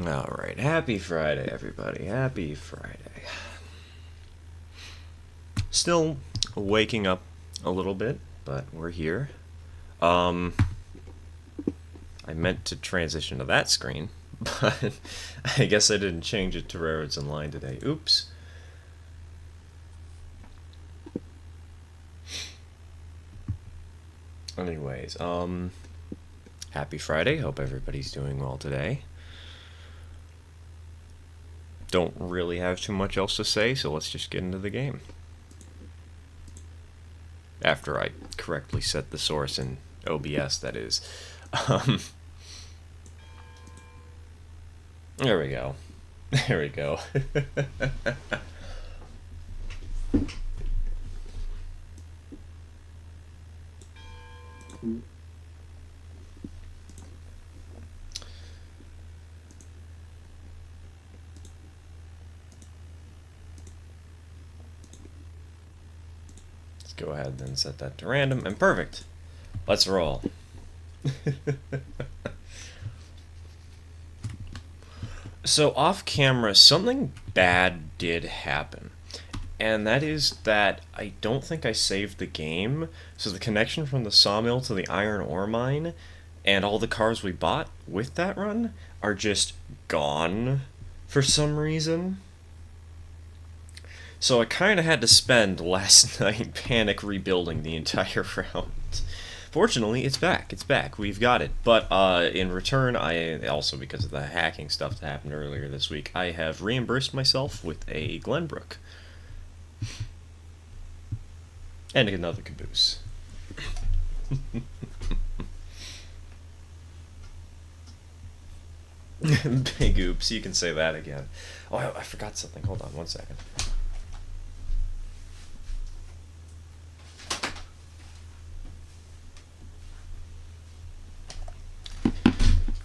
Alright, happy Friday, everybody. Happy Friday. Still waking up a little bit, but we're here. I meant to transition to that screen, but I guess I didn't change it to where it's in line today. Oops. Anyways, happy Friday. Hope everybody's doing well today. Don't really have too much else to say, so let's just get into the game. After I correctly set the source in OBS, that is. There we go. There we go. Go ahead and set that to random, and perfect. Let's roll. So off camera, something bad did happen. And that is that I don't think I saved the game. So the connection from the sawmill to the iron ore mine and all the cars we bought with that run are just gone for some reason. So I kind of had to spend last night panic rebuilding the entire round. Fortunately, it's back. It's back. We've got it. But in return, I also, because of the hacking stuff that happened earlier this week, I have reimbursed myself with a Glenbrook. And another caboose. Big oops. You can say that again. Oh, I forgot something. Hold on one second.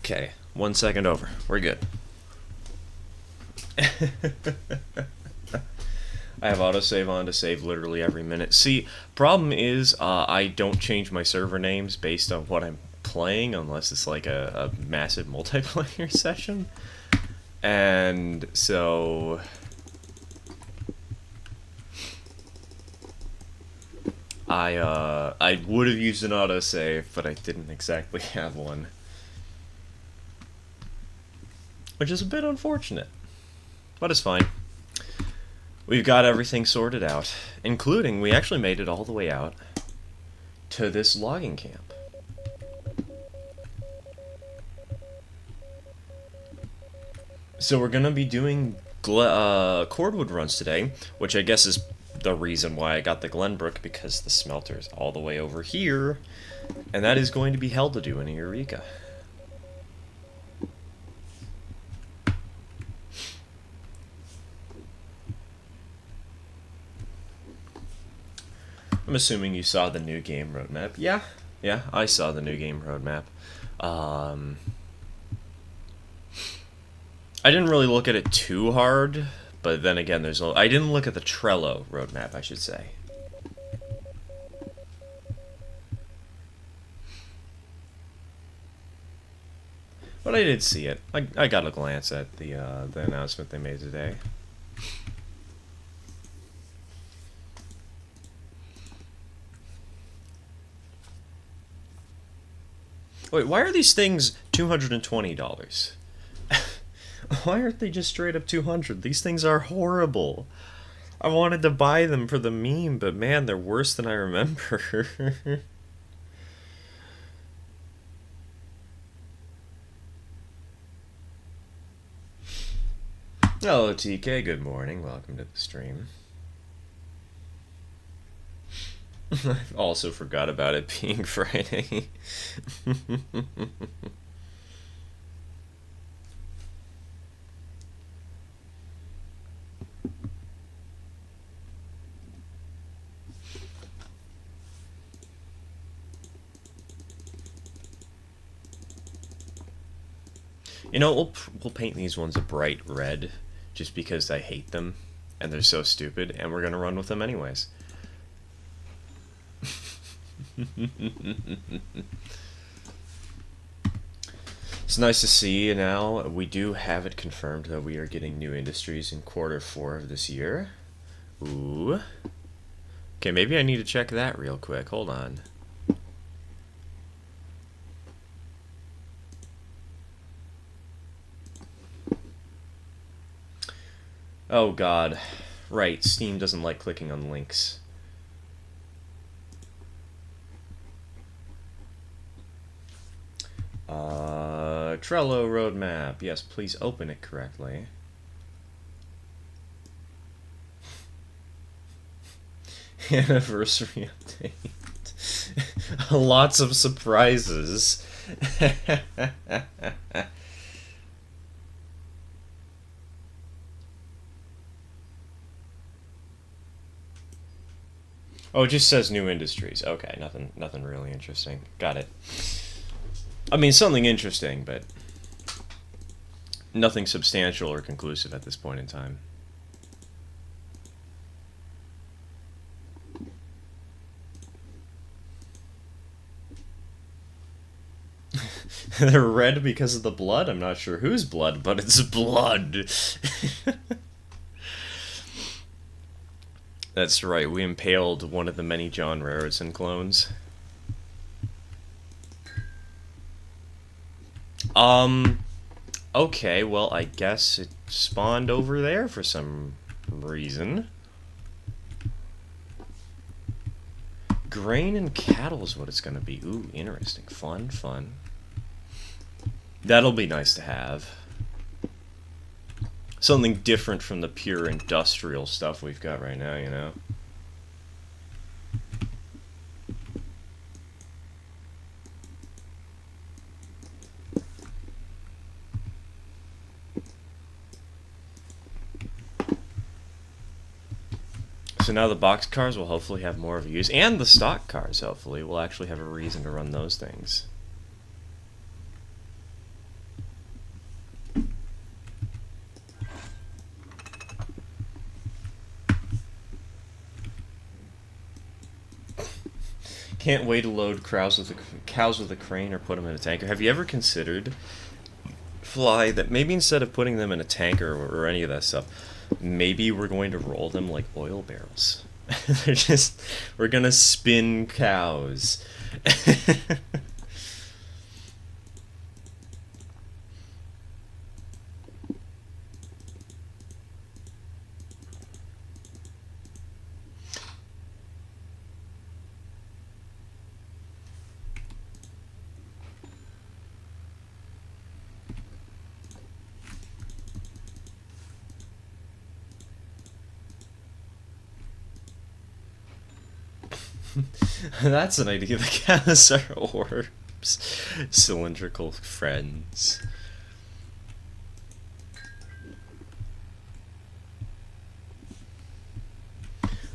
Okay, 1 second over. We're good. I have autosave on to save literally every minute. See, problem is, I don't change my server names based on what I'm playing unless it's like a massive multiplayer session. And so I would have used an autosave, but I didn't exactly have one. Which is a bit unfortunate, but it's fine. We've got everything sorted out, including we actually made it all the way out to this logging camp. So we're going to be doing cordwood runs today, which I guess is the reason why I got the Glenbrook, because the smelter's all the way over here, and that is going to be hell to do in Eureka. I'm assuming you saw the new game roadmap. Yeah, I saw the new game roadmap. I didn't really look at it too hard, but then again, I didn't look at the Trello roadmap, I should say. But I did see it. I got a glance at the announcement they made today. Wait, why are these things $220? Why aren't they just straight up $200? These things are horrible. I wanted to buy them for the meme, but man, they're worse than I remember. Hello, TK. Good morning. Welcome to the stream. I also forgot about it being Friday. You know, we'll paint these ones a bright red, just because I hate them, and they're so stupid, and we're gonna run with them anyways. It's nice to see now. We do have it confirmed that we are getting new industries in Q4 of this year. Ooh. Okay, maybe I need to check that real quick. Hold on. Oh god. Right, Steam doesn't like clicking on links. Trello roadmap. Yes, please open it correctly. Anniversary update. Lots of surprises. Oh, it just says new industries. Okay, nothing really interesting. Got it. I mean, something interesting, but nothing substantial or conclusive at this point in time. They're red because of the blood? I'm not sure whose blood, but it's blood. That's right, we impaled one of the many John Raritan clones. Okay, well, I guess it spawned over there for some reason. Grain and cattle is what it's gonna be. Ooh, interesting. Fun. That'll be nice to have. Something different from the pure industrial stuff we've got right now, you know? So now the box cars will hopefully have more views, and the stock cars, hopefully, will actually have a reason to run those things. Can't wait to load cows with a crane or put them in a tanker. Have you ever considered, Fly, that maybe instead of putting them in a tanker or any of that stuff, maybe we're going to roll them like oil barrels? We're gonna spin cows. That's an idea. The cows are orbs. Cylindrical friends.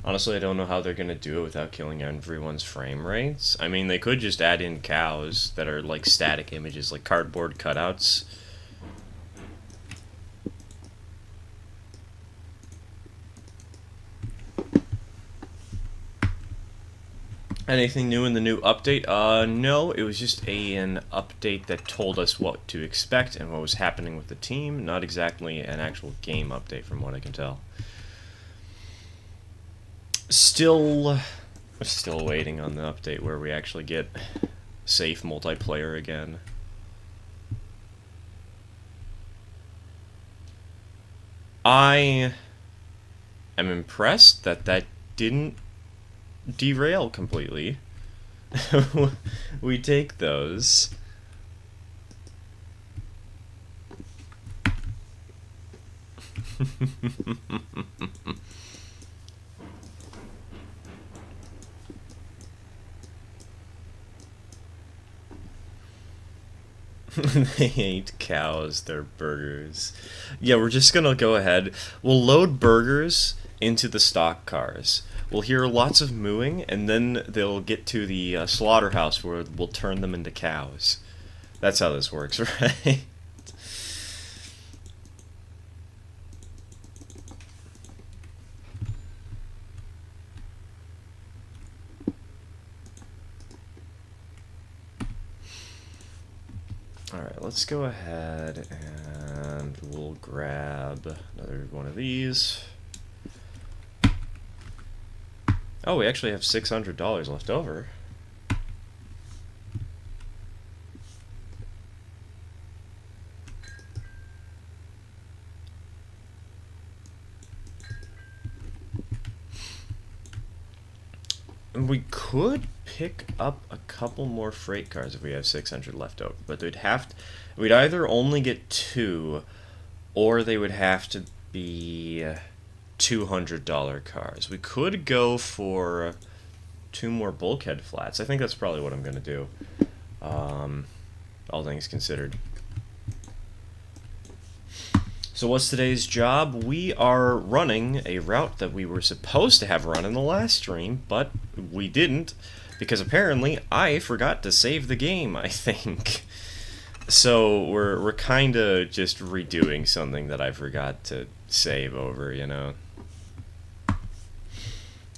Honestly, I don't know how they're gonna do it without killing everyone's frame rates. I mean, they could just add in cows that are like static images, like cardboard cutouts. Anything new in the new update? No, it was just an update that told us what to expect and what was happening with the team, not exactly an actual game update from what I can tell. Still waiting on the update where we actually get safe multiplayer again. I am impressed that didn't derail completely. We take those. They hate cows, they're burgers. Yeah, we're just gonna go ahead. We'll load burgers into the stock cars. We'll hear lots of mooing, and then they'll get to the slaughterhouse where we'll turn them into cows. That's how this works, right? Alright, Alright, let's go ahead and we'll grab another one of these. Oh, we actually have $600 left over. We could pick up a couple more freight cars if we have 600 left over, but we'd either only get 2, or they would have to be $200 cars. We could go for 2 more bulkhead flats. I think that's probably what I'm going to do, all things considered. So what's today's job? We are running a route that we were supposed to have run in the last stream, but we didn't, because apparently I forgot to save the game, I think. So we're kind of just redoing something that I forgot to save over, you know.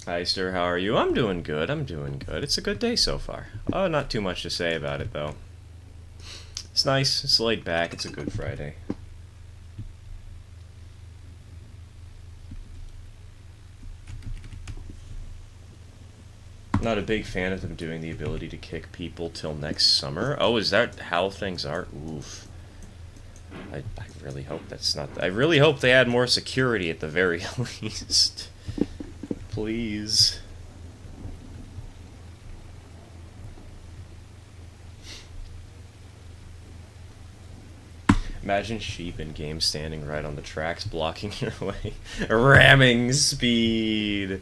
Hi, sir, how are you? I'm doing good, I'm doing good. It's a good day so far. Oh, not too much to say about it, though. It's nice, it's laid back, it's a good Friday. Not a big fan of them doing the ability to kick people till next summer. Oh, is that how things are? Oof. I really hope that's not... I really hope they add more security at the very least. Please. Imagine sheep in game standing right on the tracks, blocking your way. Ramming speed.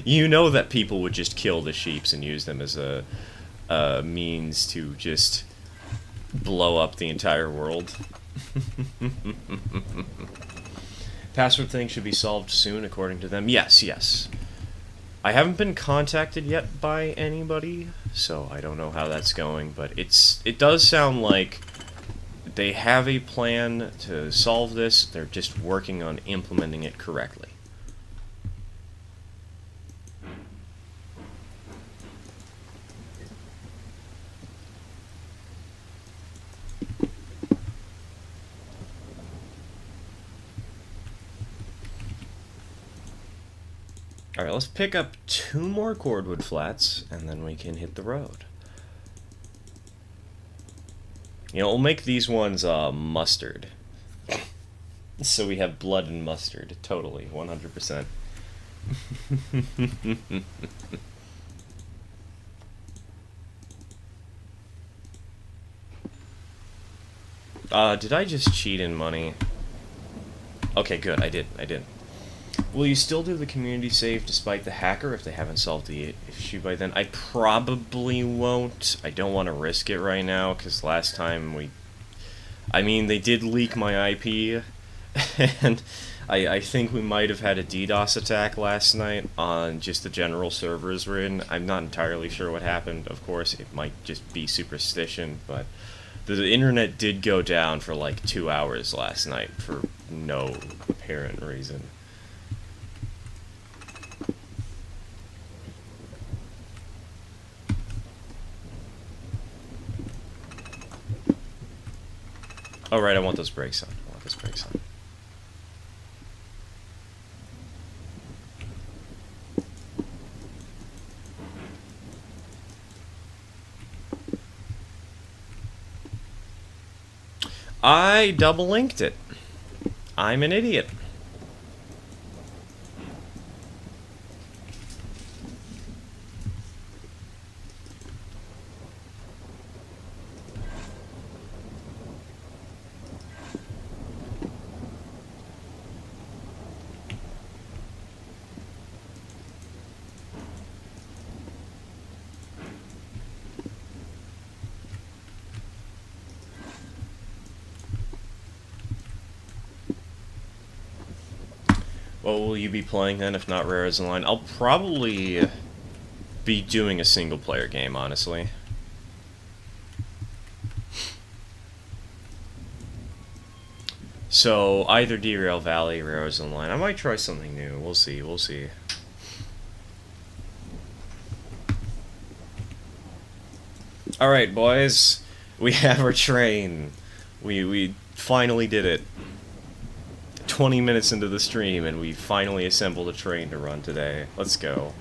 You know that people would just kill the sheeps and use them as a means to just blow up the entire world. Password thing should be solved soon, according to them. Yes, yes. I haven't been contacted yet by anybody, so I don't know how that's going, but it does sound like they have a plan to solve this. They're just working on implementing it correctly. Alright, let's pick up 2 more cordwood flats, and then we can hit the road. You know, we'll make these ones mustard. So we have blood and mustard, totally, 100%. Did I just cheat in money? Okay, good, I did. Will you still do the community save despite the hacker if they haven't solved the issue by then? I probably won't. I don't want to risk it right now, because last time I mean, they did leak my IP, and I think we might have had a DDoS attack last night on just the general servers we're in. I'm not entirely sure what happened, of course. It might just be superstition, but the internet did go down for like 2 hours last night for no apparent reason. Oh, right, I want those brakes on. I double linked it. I'm an idiot. What will you be playing then, if not Rares Online? I'll probably be doing a single-player game, honestly. So, either Derail Valley, Rares Online. I might try something new. We'll see, we'll see. Alright, boys. We have our train. We finally did it. 20 minutes into the stream, and we finally assembled a train to run today. Let's go.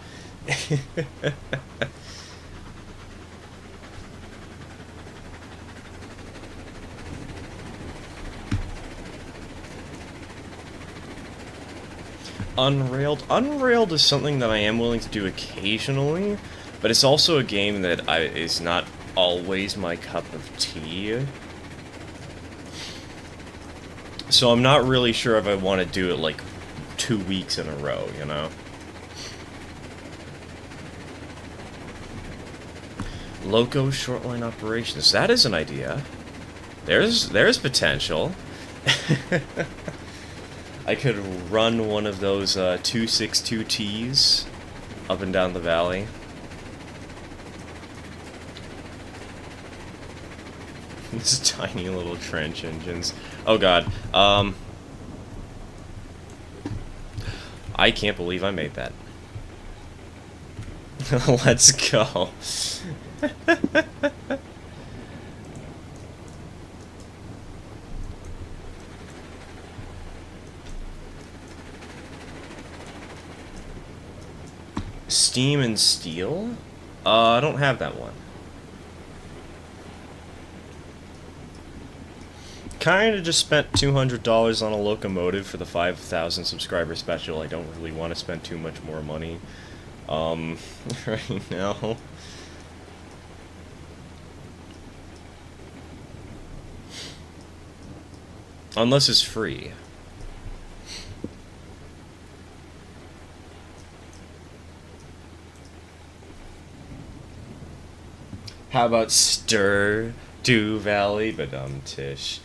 Unrailed is something that I am willing to do occasionally, but it's also a game that is not always my cup of tea. So I'm not really sure if I want to do it like 2 weeks in a row, you know? Loco shortline operations. That is an idea. There's potential. I could run one of those 262Ts up and down the valley. These tiny little trench engines. Oh god. I can't believe I made that. Let's go. Steam and Steel? I don't have that one. Kinda just spent $200 on a Locomotive for the 5,000 subscriber special. I don't really want to spend too much more money, right now. Unless it's free. How about Stir Do Valley? But Tish.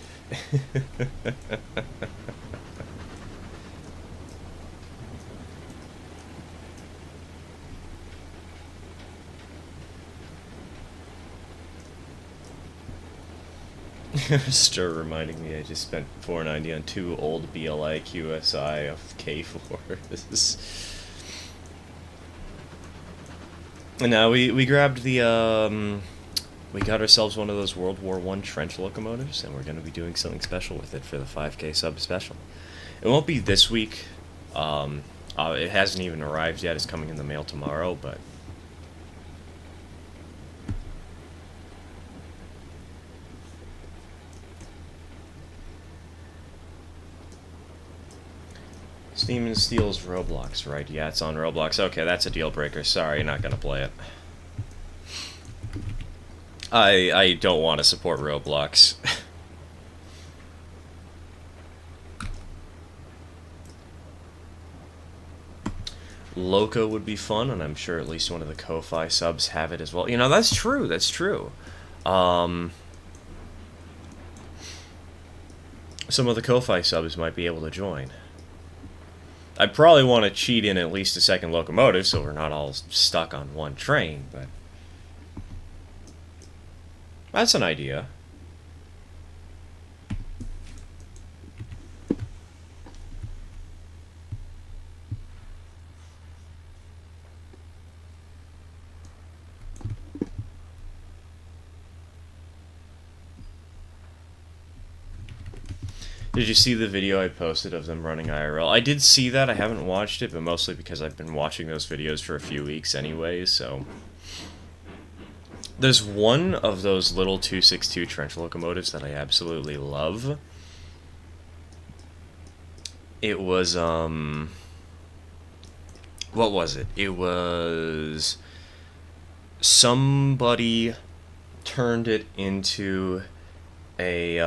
Stir reminding me I just spent $4.90 on 2 old BLI QSI of K4s. And now we grabbed the we got ourselves one of those World War I trench locomotives, and we're going to be doing something special with it for the 5K sub special. It won't be this week. It hasn't even arrived yet. It's coming in the mail tomorrow, but... Steam and Steel's Roblox, right? Yeah, it's on Roblox. Okay, that's a deal breaker. Sorry, not going to play it. I don't want to support Roblox. Loco would be fun, and I'm sure at least one of the Ko-Fi subs have it as well. You know, that's true, that's true. Some of the Ko-Fi subs might be able to join. I probably want to cheat in at least a second locomotive so we're not all stuck on one train, but... that's an idea. Did you see the video I posted of them running IRL? I did see that. I haven't watched it, but mostly because I've been watching those videos for a few weeks anyways, so... There's one of those little 262 trench locomotives that I absolutely love. It was, what was it? It was... somebody turned it into a,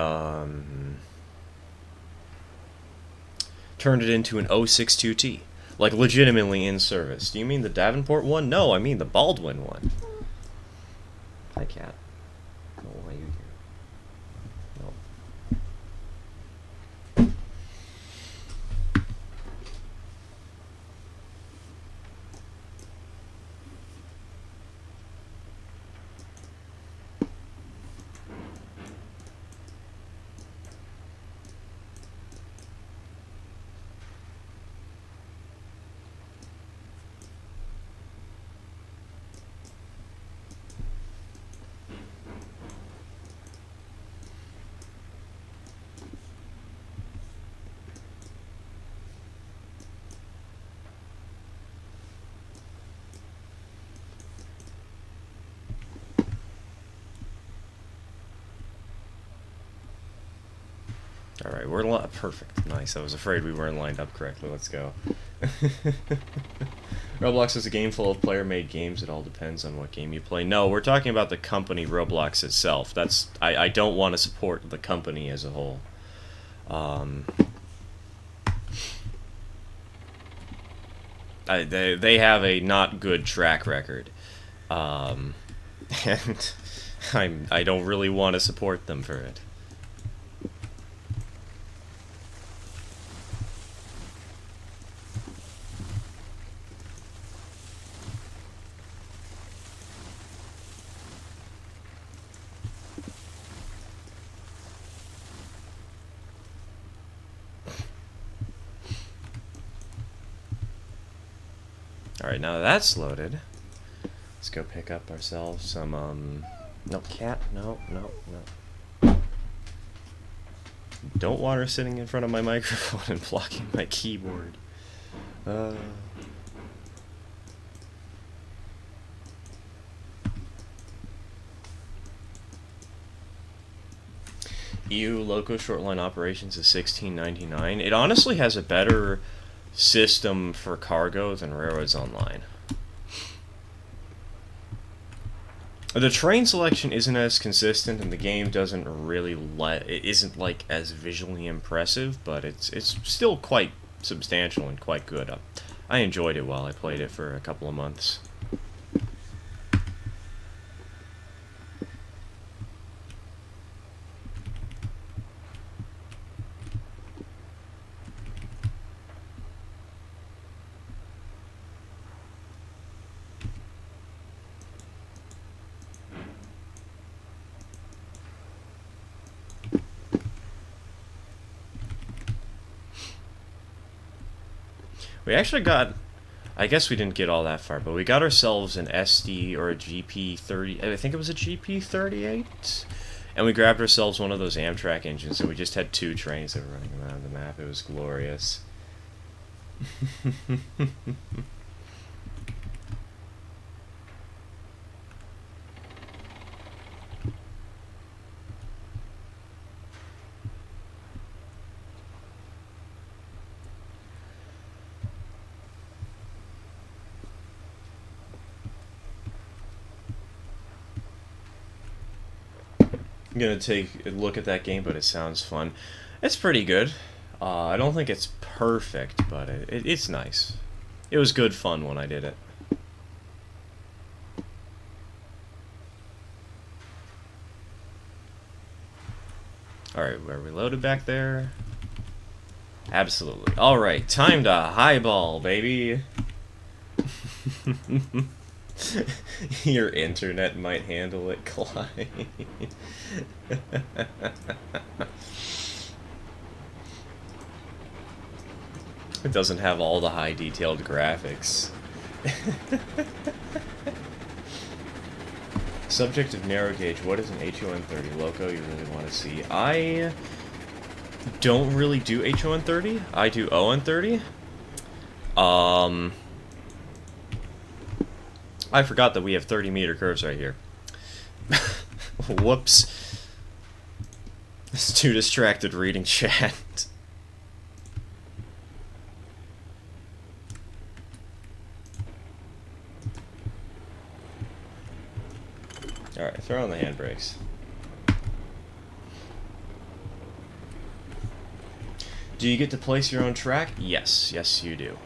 turned it into an 062T. Like, legitimately in service. Do you mean the Davenport one? No, I mean the Baldwin one. Hi, cat. Oh, why are you here? No. Alright, we're perfect. Nice. I was afraid we weren't lined up correctly. Let's go. Roblox is a game full of player-made games. It all depends on what game you play. No, we're talking about the company Roblox itself. That's I don't want to support the company as a whole. They have a not good track record, and I don't really want to support them for it. Alright, now that's loaded. Let's go pick up ourselves some, no, cat, no. Don't want her sitting in front of my microphone and blocking my keyboard. EU Loco Shortline Operations is $16.99. It honestly has a better system for cargo than Railroads Online. The train selection isn't as consistent, and the game doesn't really it isn't like as visually impressive, but it's still quite substantial and quite good. I enjoyed it while I played it for a couple of months. We actually got, I guess we didn't get all that far, but we got ourselves an SD or a GP30, I think it was a GP38, and we grabbed ourselves one of those Amtrak engines, and we just had 2 trains that were running around the map. It was glorious. I'm gonna take a look at that game, but it sounds fun. It's pretty good. I don't think it's perfect, but it's nice. It was good fun when I did it. Alright, are we loaded back there? Absolutely. Alright, time to highball, baby! Your internet might handle it, Clyde. It doesn't have all the high detailed graphics. Subject of narrow gauge. What is an HON30 Loco you really want to see? I don't really do HON30. I do ON30. I forgot that we have 30-meter curves right here. Whoops. It's too distracted reading chat. Alright, throw on the handbrakes. Do you get to place your own track? Yes, yes you do.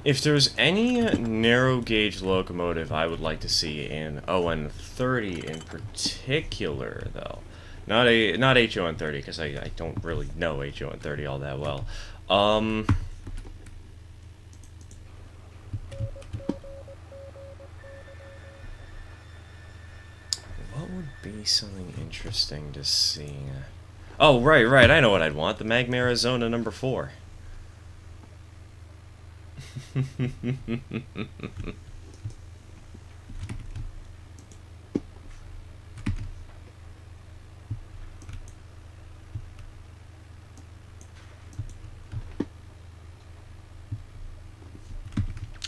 If there's any narrow gauge locomotive I would like to see in ON30 in particular, though, not HON30 because I don't really know HON30 all that well. What would be something interesting to see? Oh, right, I know what I'd want. The Magma Arizona number 4.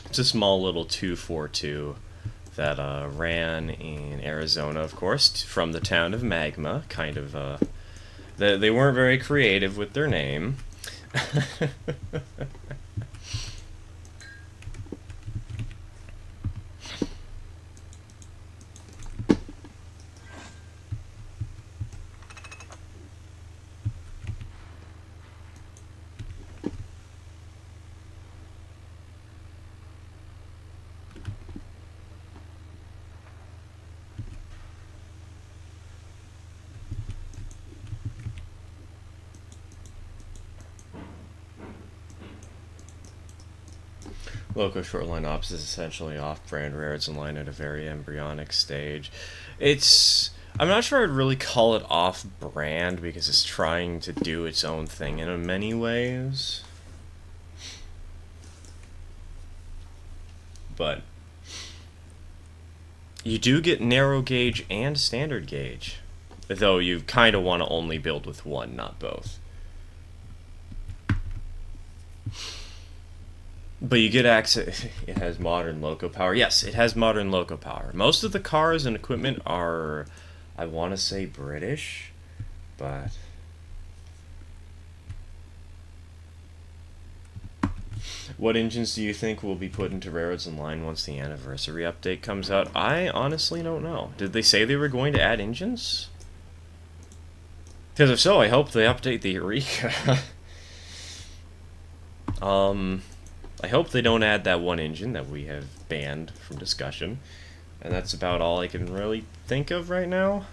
It's a small little 242 that ran in Arizona, of course, from the town of Magma. Kind of, they weren't very creative with their name. Loco Shoreline Ops is essentially off-brand rares and line at a very embryonic stage. It's... I'm not sure I'd really call it off-brand because it's trying to do its own thing in many ways. But you do get narrow gauge and standard gauge. Though you kind of want to only build with one, not both. But you get access. It has modern loco power. Yes, it has modern loco power. Most of the cars and equipment are, I want to say, British, but what engines do you think will be put into Railroads Online once the anniversary update comes out? I honestly don't know. Did they say they were going to add engines? Because if so, I hope they update the Eureka. I hope they don't add that one engine that we have banned from discussion. And that's about all I can really think of right now.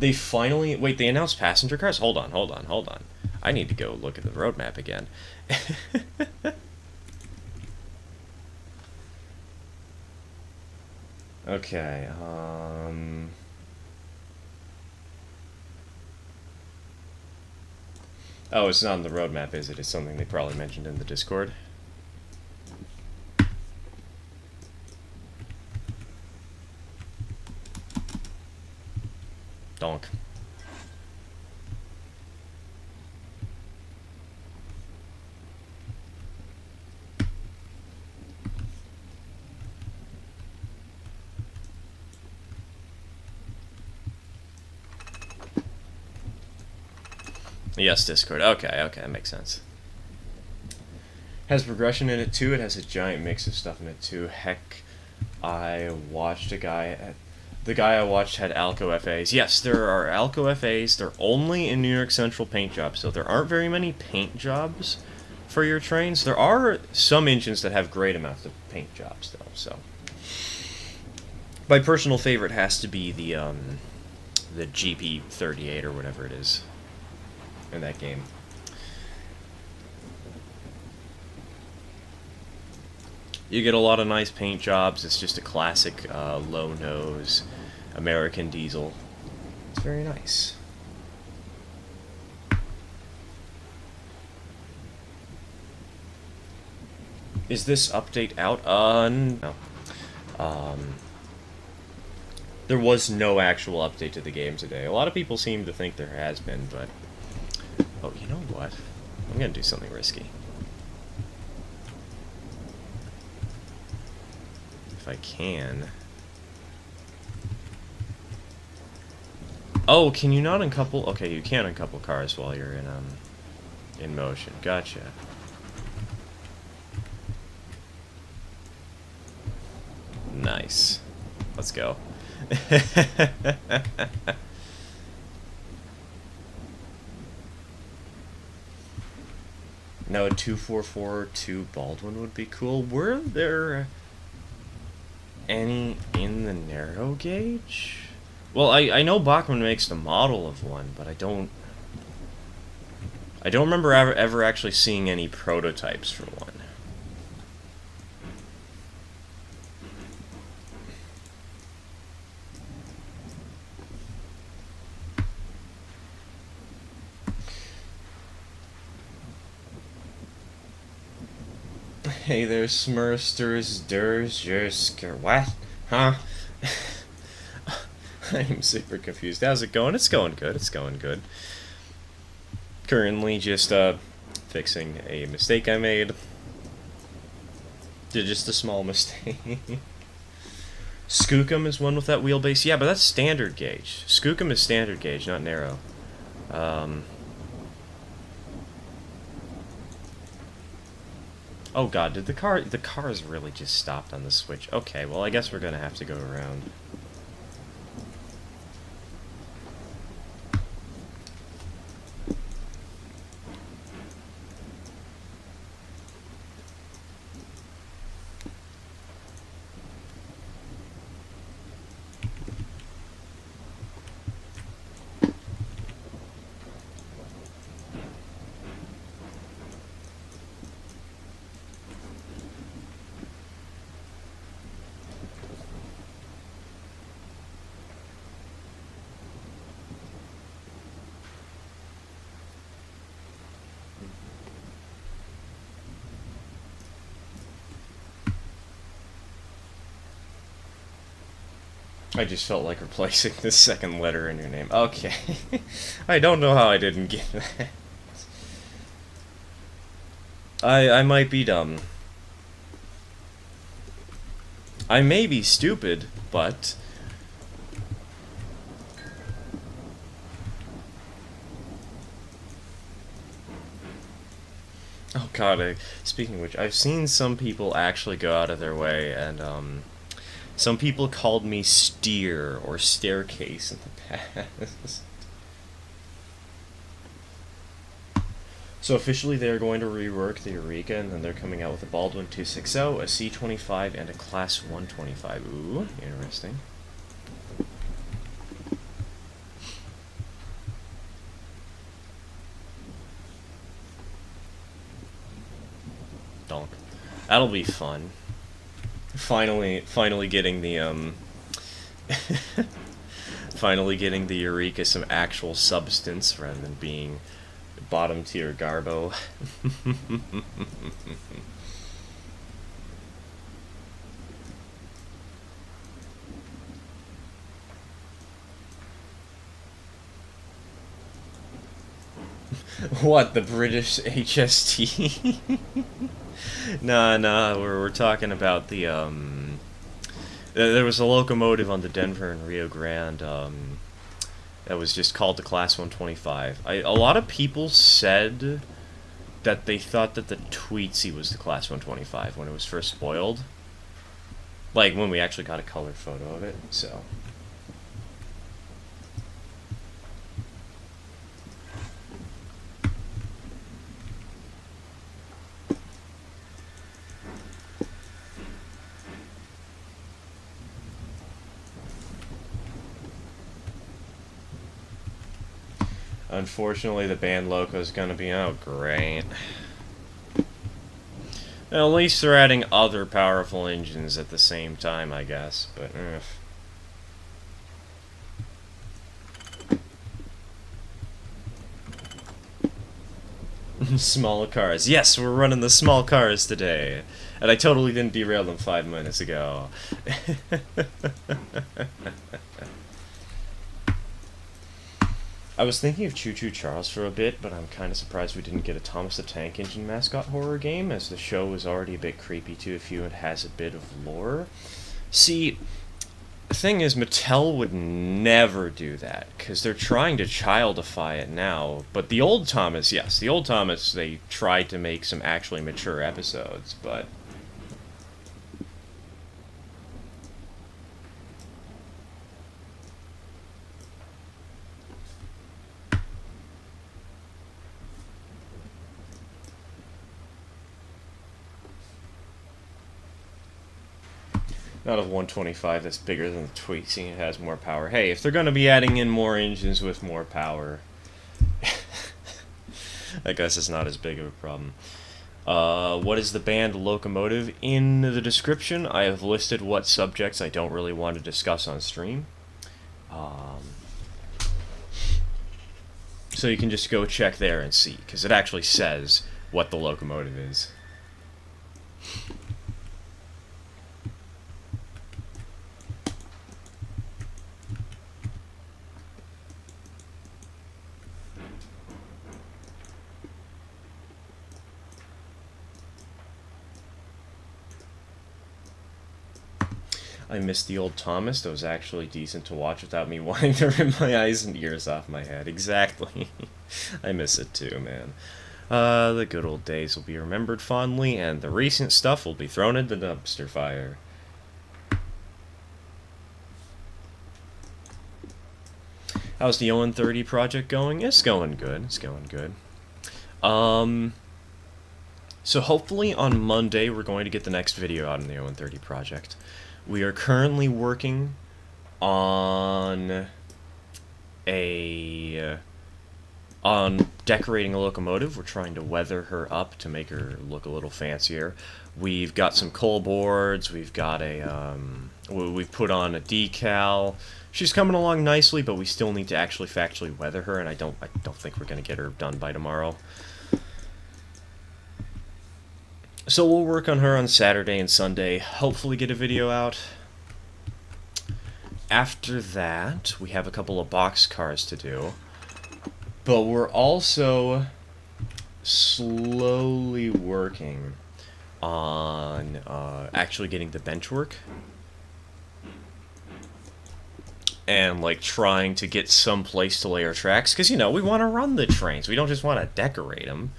They finally... Wait, they announced passenger cars? Hold on. I need to go look at the roadmap again. Okay, Oh, it's not on the roadmap, is it? It's something they probably mentioned in the Discord. Donk. Yes, Discord. Okay, that makes sense. Has progression in it too. It has a giant mix of stuff in it too. Heck, I watched a guy at... The guy I watched had Alco FAs. Yes, there are Alco FAs. They're only in New York Central paint jobs, so there aren't very many paint jobs for your trains. There are some engines that have great amounts of paint jobs, though, so... My personal favorite has to be the GP38 or whatever it is in that game. You get a lot of nice paint jobs. It's just a classic low nose American diesel. It's very nice. Is this update out? No. There was no actual update to the game today. A lot of people seem to think there has been, but... Oh, you know what? I'm gonna do something risky. If I can... Oh, can you not uncouple? Okay, you can uncouple cars while you're in motion. Gotcha. Nice. Let's go. No, a 2442 Baldwin would be cool. Were there any in the narrow gauge? Well, I know Bachmann makes the model of one, but I don't remember ever actually seeing any prototypes for one. Hey there, Smursters, Dursker, what? Huh? I'm super confused. How's it going? It's going good, it's going good. Currently just, fixing a mistake I made. Just a small mistake. Skookum is one with that wheelbase. Yeah, but that's standard gauge. Skookum is standard gauge, not narrow. Oh god, did the car's really just stopped on the switch? Okay, well I guess we're gonna have to go around. I just felt like replacing the second letter in your name. Okay. I don't know how I didn't get that. I might be dumb. I may be stupid, but... Oh god, speaking of which, I've seen some people actually go out of their way, and, some people called me steer or staircase in the past. So officially they're going to rework the Eureka, and then they're coming out with a Baldwin 260, a C25, and a Class 125. Ooh, interesting. Donk. That'll be fun. Finally getting the, finally getting the Eureka some actual substance rather than being bottom tier garbo. What, the British HST? Nah, we're talking about the, there was a locomotive on the Denver and Rio Grande, that was just called the Class 125. A lot of people said that they thought that the Tweetsie was the Class 125 when it was first spoiled. Like, when we actually got a color photo of it, so... Unfortunately, the band loco is going to be, oh, great. At least they're adding other powerful engines at the same time, I guess, but, Small cars. Yes, we're running the small cars today. And I totally didn't derail them 5 minutes ago. I was thinking of Choo Choo Charles for a bit, but I'm kind of surprised we didn't get a Thomas the Tank Engine mascot horror game, as the show was already a bit creepy to a few and has a bit of lore. See, the thing is, Mattel would never do that, because they're trying to childify it now, but the old Thomas, yes, the old Thomas, they tried to make some actually mature episodes, but... Not of 125 that's bigger than the Tweet, seeing it has more power. Hey, if they're going to be adding in more engines with more power, I guess it's not as big of a problem. What is the band Locomotive? In the description, I have listed what subjects I don't really want to discuss on stream. So you can just go check there and see, because it actually says what the Locomotive is. I miss the old Thomas. That was actually decent to watch without me wanting to rip my eyes and ears off my head. Exactly. I miss it too, man. The good old days will be remembered fondly, and the recent stuff will be thrown in the dumpster fire. How's the Owen 30 project going? It's going good. It's going good. So hopefully on Monday we're going to get the next video out on the Owen 30 project. We are currently working on on decorating a locomotive. We're trying to weather her up to make her look a little fancier. We've got some coal boards. We've got we've put on a decal. She's coming along nicely, but we still need to actually factually weather her, and I don't think we're gonna get her done by tomorrow. So we'll work on her on Saturday and Sunday. Hopefully get a video out. After that, we have a couple of boxcars to do. But we're also slowly working on actually getting the bench work. And, like, trying to get some place to lay our tracks. Because, you know, we want to run the trains. We don't just want to decorate them.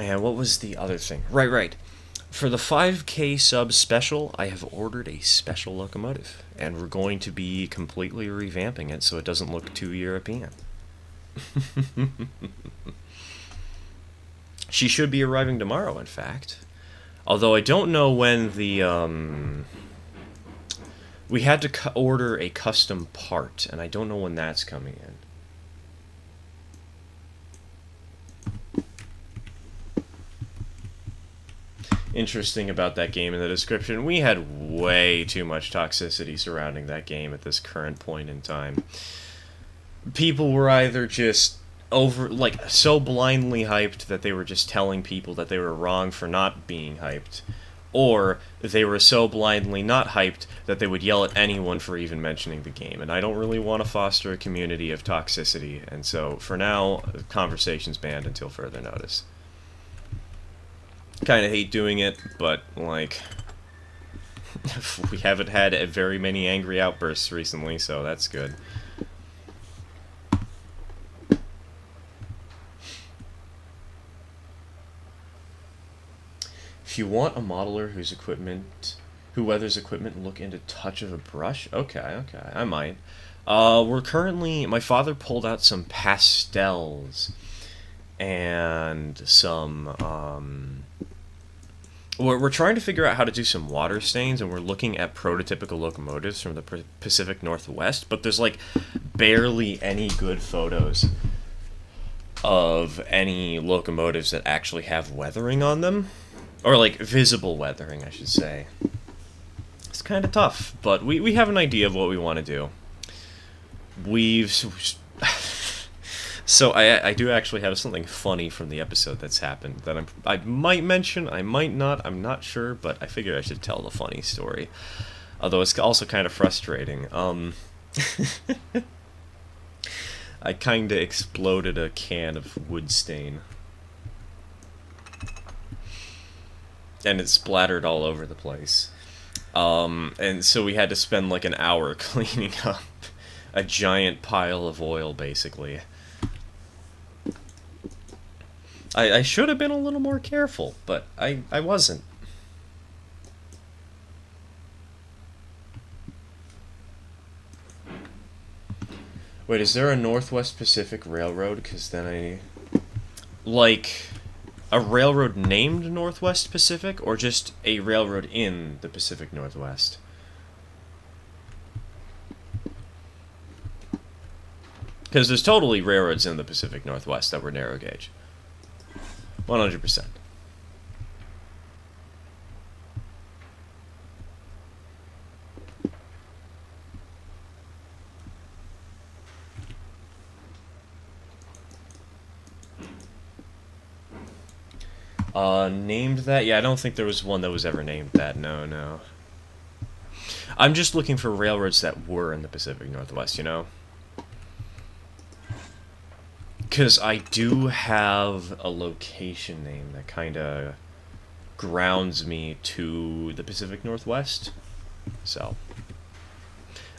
And what was the other thing? Right. For the 5K sub special, I have ordered a special locomotive. And we're going to be completely revamping it so it doesn't look too European. She should be arriving tomorrow, in fact. Although I don't know when the, we had to order a custom part, and I don't know when that's coming in. Interesting about that game in the description, we had way too much toxicity surrounding that game at this current point in time. People were either just so blindly hyped that they were just telling people that they were wrong for not being hyped, or they were so blindly not hyped that they would yell at anyone for even mentioning the game. And I don't really want to foster a community of toxicity, and so for now, the conversation's banned until further notice. Kind of hate doing it, but, like, we haven't had very many angry outbursts recently, so that's good. If you want a modeler who weathers equipment, look into Touch of a Brush. Okay, I might. My father pulled out some pastels and some, we're trying to figure out how to do some water stains, and we're looking at prototypical locomotives from the Pacific Northwest, but there's, like, barely any good photos of any locomotives that actually have weathering on them. Or, like, visible weathering, I should say. It's kind of tough, but we have an idea of what we want to do. So I do actually have something funny from the episode that's happened that I might mention, I might not, I'm not sure, but I figured I should tell the funny story. Although it's also kind of frustrating. I kinda exploded a can of wood stain. And it splattered all over the place. And so we had to spend like an hour cleaning up a giant pile of oil, basically. I should have been a little more careful, but I wasn't. Wait, is there a Northwest Pacific Railroad? Because then like, a railroad named Northwest Pacific, or just a railroad in the Pacific Northwest? Because there's totally railroads in the Pacific Northwest that were narrow gauge. 100%. Named that? Yeah, I don't think there was one that was ever named that. No. I'm just looking for railroads that were in the Pacific Northwest, you know? Because I do have a location name that kind of grounds me to the Pacific Northwest. So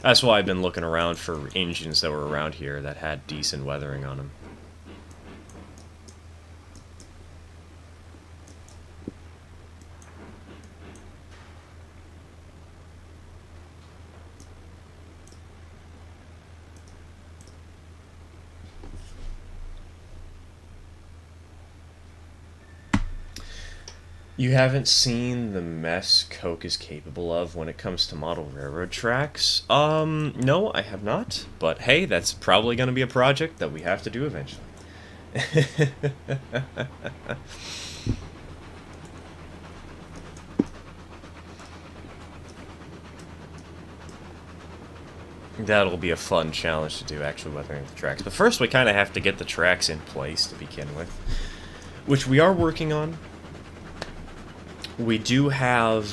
that's why I've been looking around for engines that were around here that had decent weathering on them. You haven't seen the mess Coke is capable of when it comes to model railroad tracks? No, I have not. But hey, that's probably going to be a project that we have to do eventually. That'll be a fun challenge to do, actually weathering the tracks. But first, we kind of have to get the tracks in place to begin with, which we are working on. We do have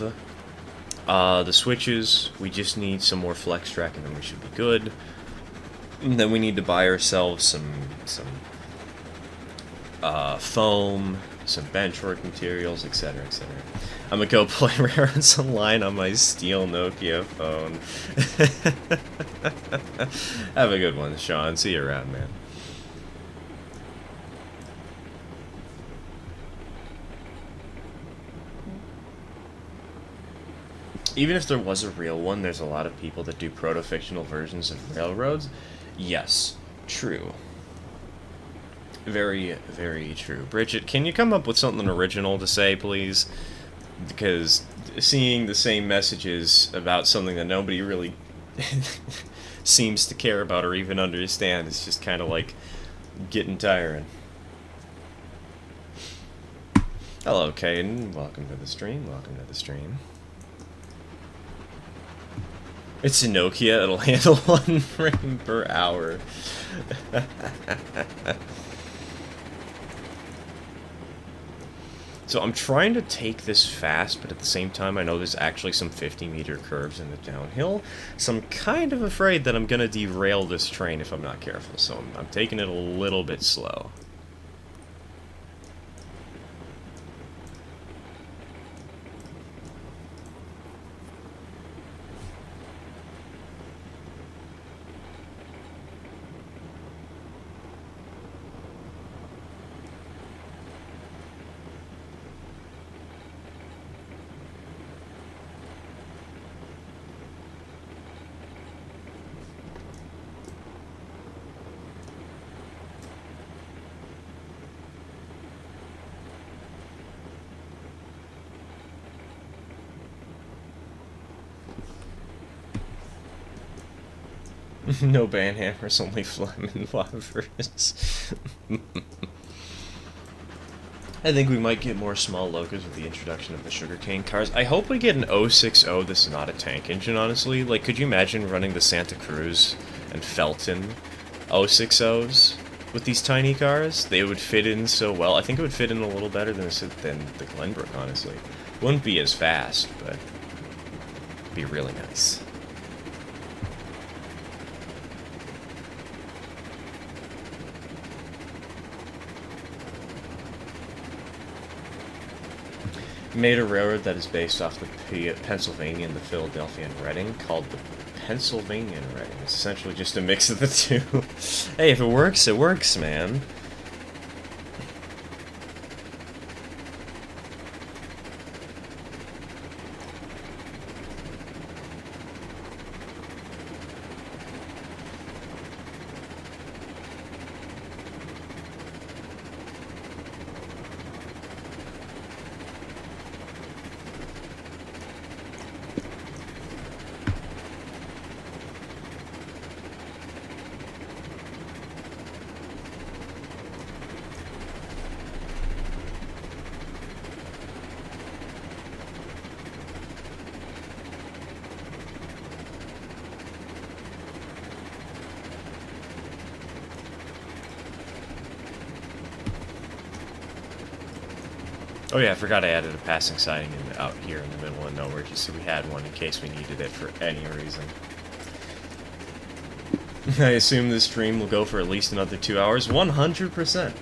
the switches. We just need some more flex track, and then we should be good. And then we need to buy ourselves some foam, some benchwork materials, etc., etc. I'm gonna go play Rareons Online on my steel Nokia phone. Have a good one, Sean. See you around, man. Even if there was a real one, there's a lot of people that do proto-fictional versions of railroads. Yes, true. Very, very true. Bridget, can you come up with something original to say, please? Because seeing the same messages about something that nobody really seems to care about or even understand is just kind of like getting tiring. Hello, Caden. Welcome to the stream. Welcome to the stream. It's a Nokia. It'll handle 1 frame per hour. So I'm trying to take this fast, but at the same time I know there's actually some 50-meter curves in the downhill, so I'm kind of afraid that I'm going to derail this train if I'm not careful, so I'm taking it a little bit slow. No banhammers, only phlegm and wafers. I think we might get more small locos with the introduction of the sugarcane cars. I hope we get an 060 that's not a tank engine, honestly. Like, could you imagine running the Santa Cruz and Felton 060s with these tiny cars? They would fit in so well. I think it would fit in a little better than the Glenbrook, honestly. Wouldn't be as fast, but it'd be really nice. Made a railroad that is based off the Pennsylvania and the Philadelphia and Reading, called the Pennsylvania and Reading. It's essentially just a mix of the two. Hey, if it works, man. Oh yeah, I forgot I added a passing siding out here in the middle of nowhere, just so we had one in case we needed it for any reason. I assume this stream will go for at least another 2 hours. 100%.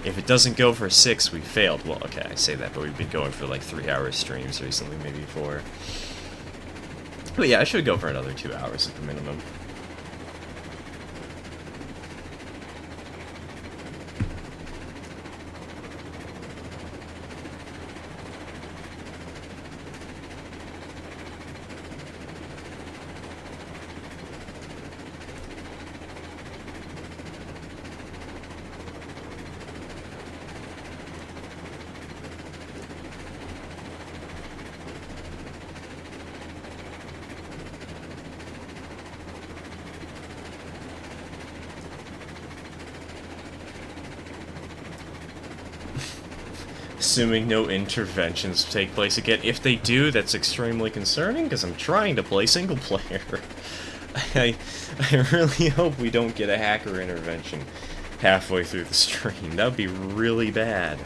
If it doesn't go for 6, we failed. Well, okay, I say that, but we've been going for like 3-hour streams recently, maybe 4. But yeah, I should go for another 2 hours at the minimum. Assuming no interventions take place again. If they do, that's extremely concerning, because I'm trying to play single player. I really hope we don't get a hacker intervention halfway through the stream. That would be really bad.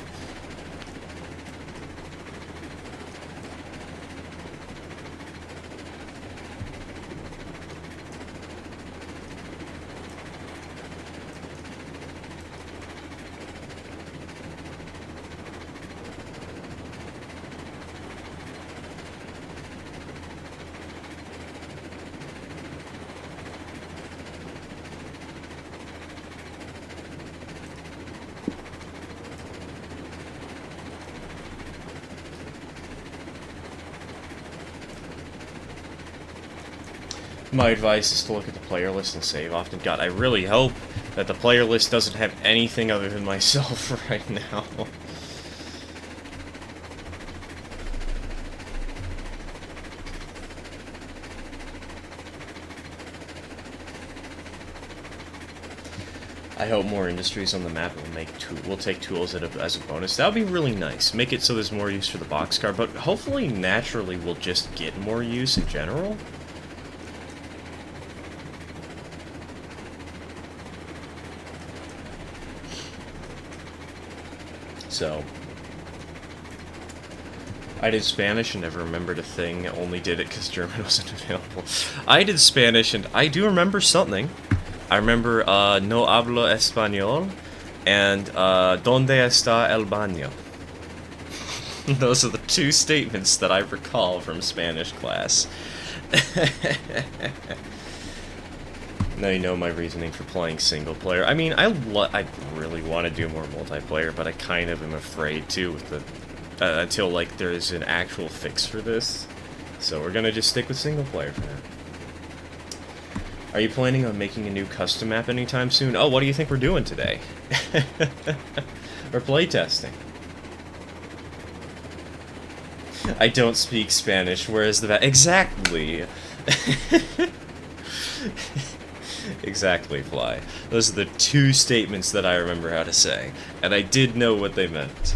My advice is to look at the player list and save often. God, I really hope that the player list doesn't have anything other than myself right now. I hope more industries on the map will take tools as a bonus. That would be really nice. Make it so there's more use for the boxcar, but hopefully naturally we'll just get more use in general. So, I did Spanish and never remembered a thing, only did it because German wasn't available. I did Spanish and I do remember something. I remember no hablo español and ¿Dónde está el baño? Those are the 2 statements that I recall from Spanish class. Now you know my reasoning for playing single player. I mean, I really want to do more multiplayer, but I kind of am afraid to with the until like there is an actual fix for this. So we're gonna just stick with single player for now. Are you planning on making a new custom map anytime soon? Oh, what do you think we're doing today? We're playtesting. I don't speak Spanish, whereas the exactly. Exactly, Fly. Those are the 2 statements that I remember how to say, and I did know what they meant.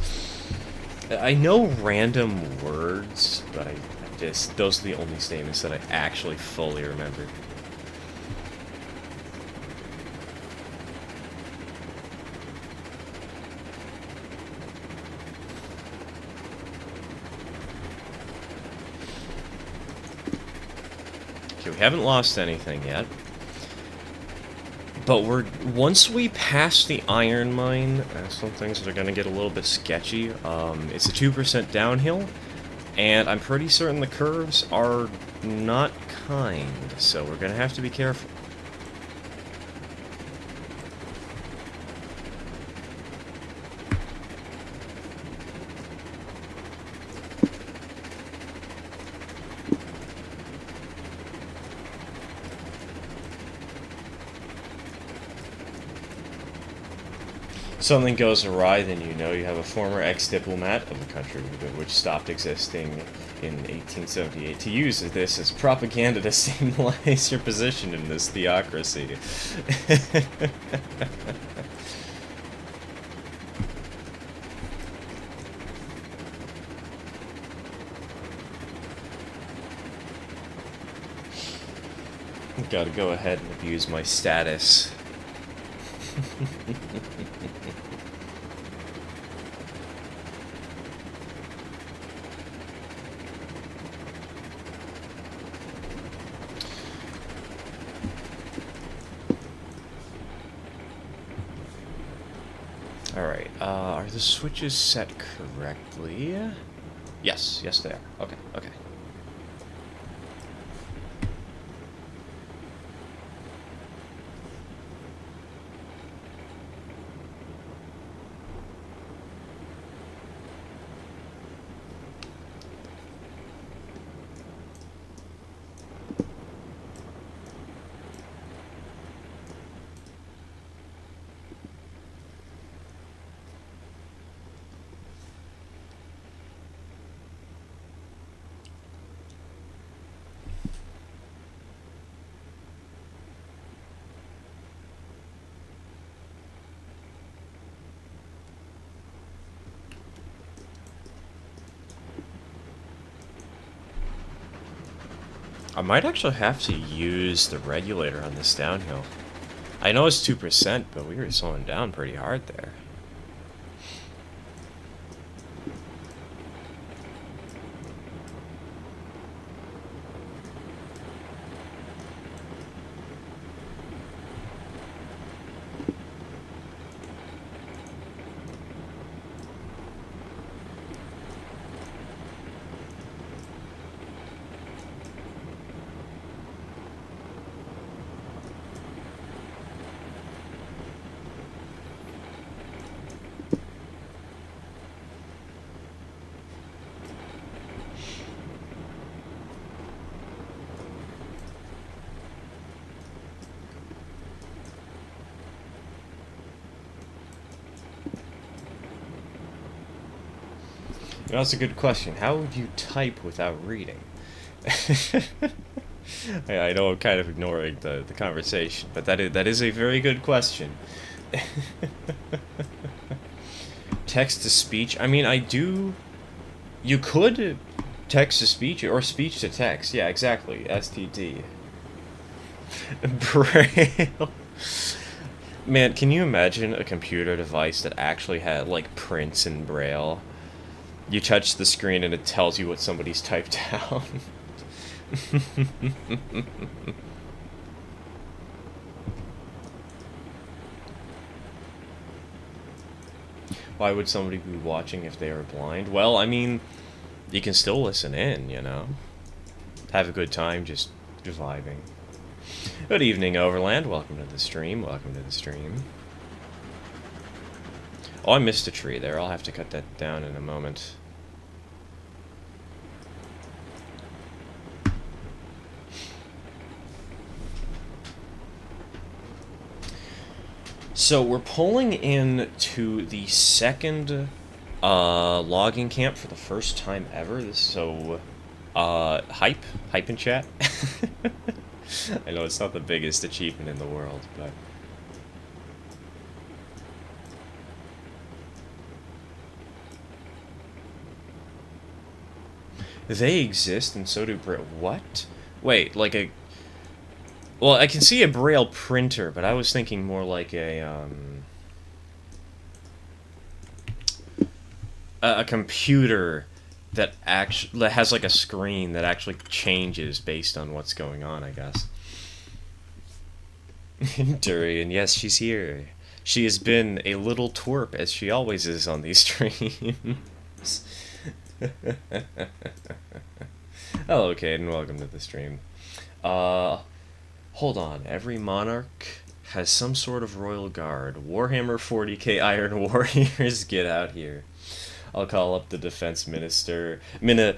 I know random words, but those are the only statements that I actually fully remembered. Okay, we haven't lost anything yet. But once we pass the iron mine, some things are going to get a little bit sketchy. It's a 2% downhill, and I'm pretty certain the curves are not kind, so we're going to have to be careful. Something goes awry, then you know you have a former ex-diplomat of the country which stopped existing in 1878 to use this as propaganda to stabilize your position in this theocracy. Gotta go ahead and abuse my status. Alright, are the switches set correctly? Yes, yes they are. Okay, okay. I might actually have to use the regulator on this downhill. I know it's 2%, but we were slowing down pretty hard there. You know, that's a good question. How would you type without reading? I know I'm kind of ignoring the conversation, but that is a very good question. Text to speech? I mean, I do... You could text to speech, or speech to text. Yeah, exactly. STD. Braille. Man, can you imagine a computer device that actually had, like, prints in Braille? You touch the screen and it tells you what somebody's typed down. Why would somebody be watching if they are blind? Well, I mean, you can still listen in, you know? Have a good time just vibing. Good evening, Overland. Welcome to the stream. Welcome to the stream. Oh, I missed a tree there. I'll have to cut that down in a moment. So we're pulling in to the second logging camp for the first time ever. So, hype in chat. I know it's not the biggest achievement in the world, but they exist, and so do Braille. What? Wait, like a... Well, I can see a Braille printer, but I was thinking more like a computer that has like a screen that actually changes based on what's going on, I guess. Durian, yes, she's here. She has been a little twerp, as she always is on these streams. Hello, Caden. Welcome to the stream. Hold on. Every monarch has some sort of royal guard. Warhammer 40k Iron Warriors, get out here. I'll call up the defense minister, and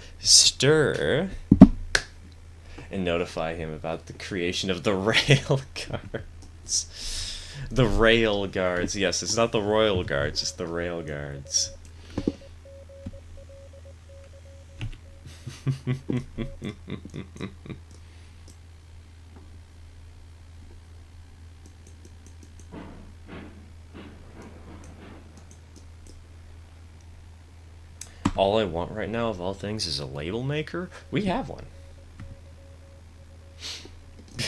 notify him about the creation of the rail guards. The rail guards. Yes, it's not the royal guards, it's the rail guards. All I want right now, of all things, is a label maker. We have one.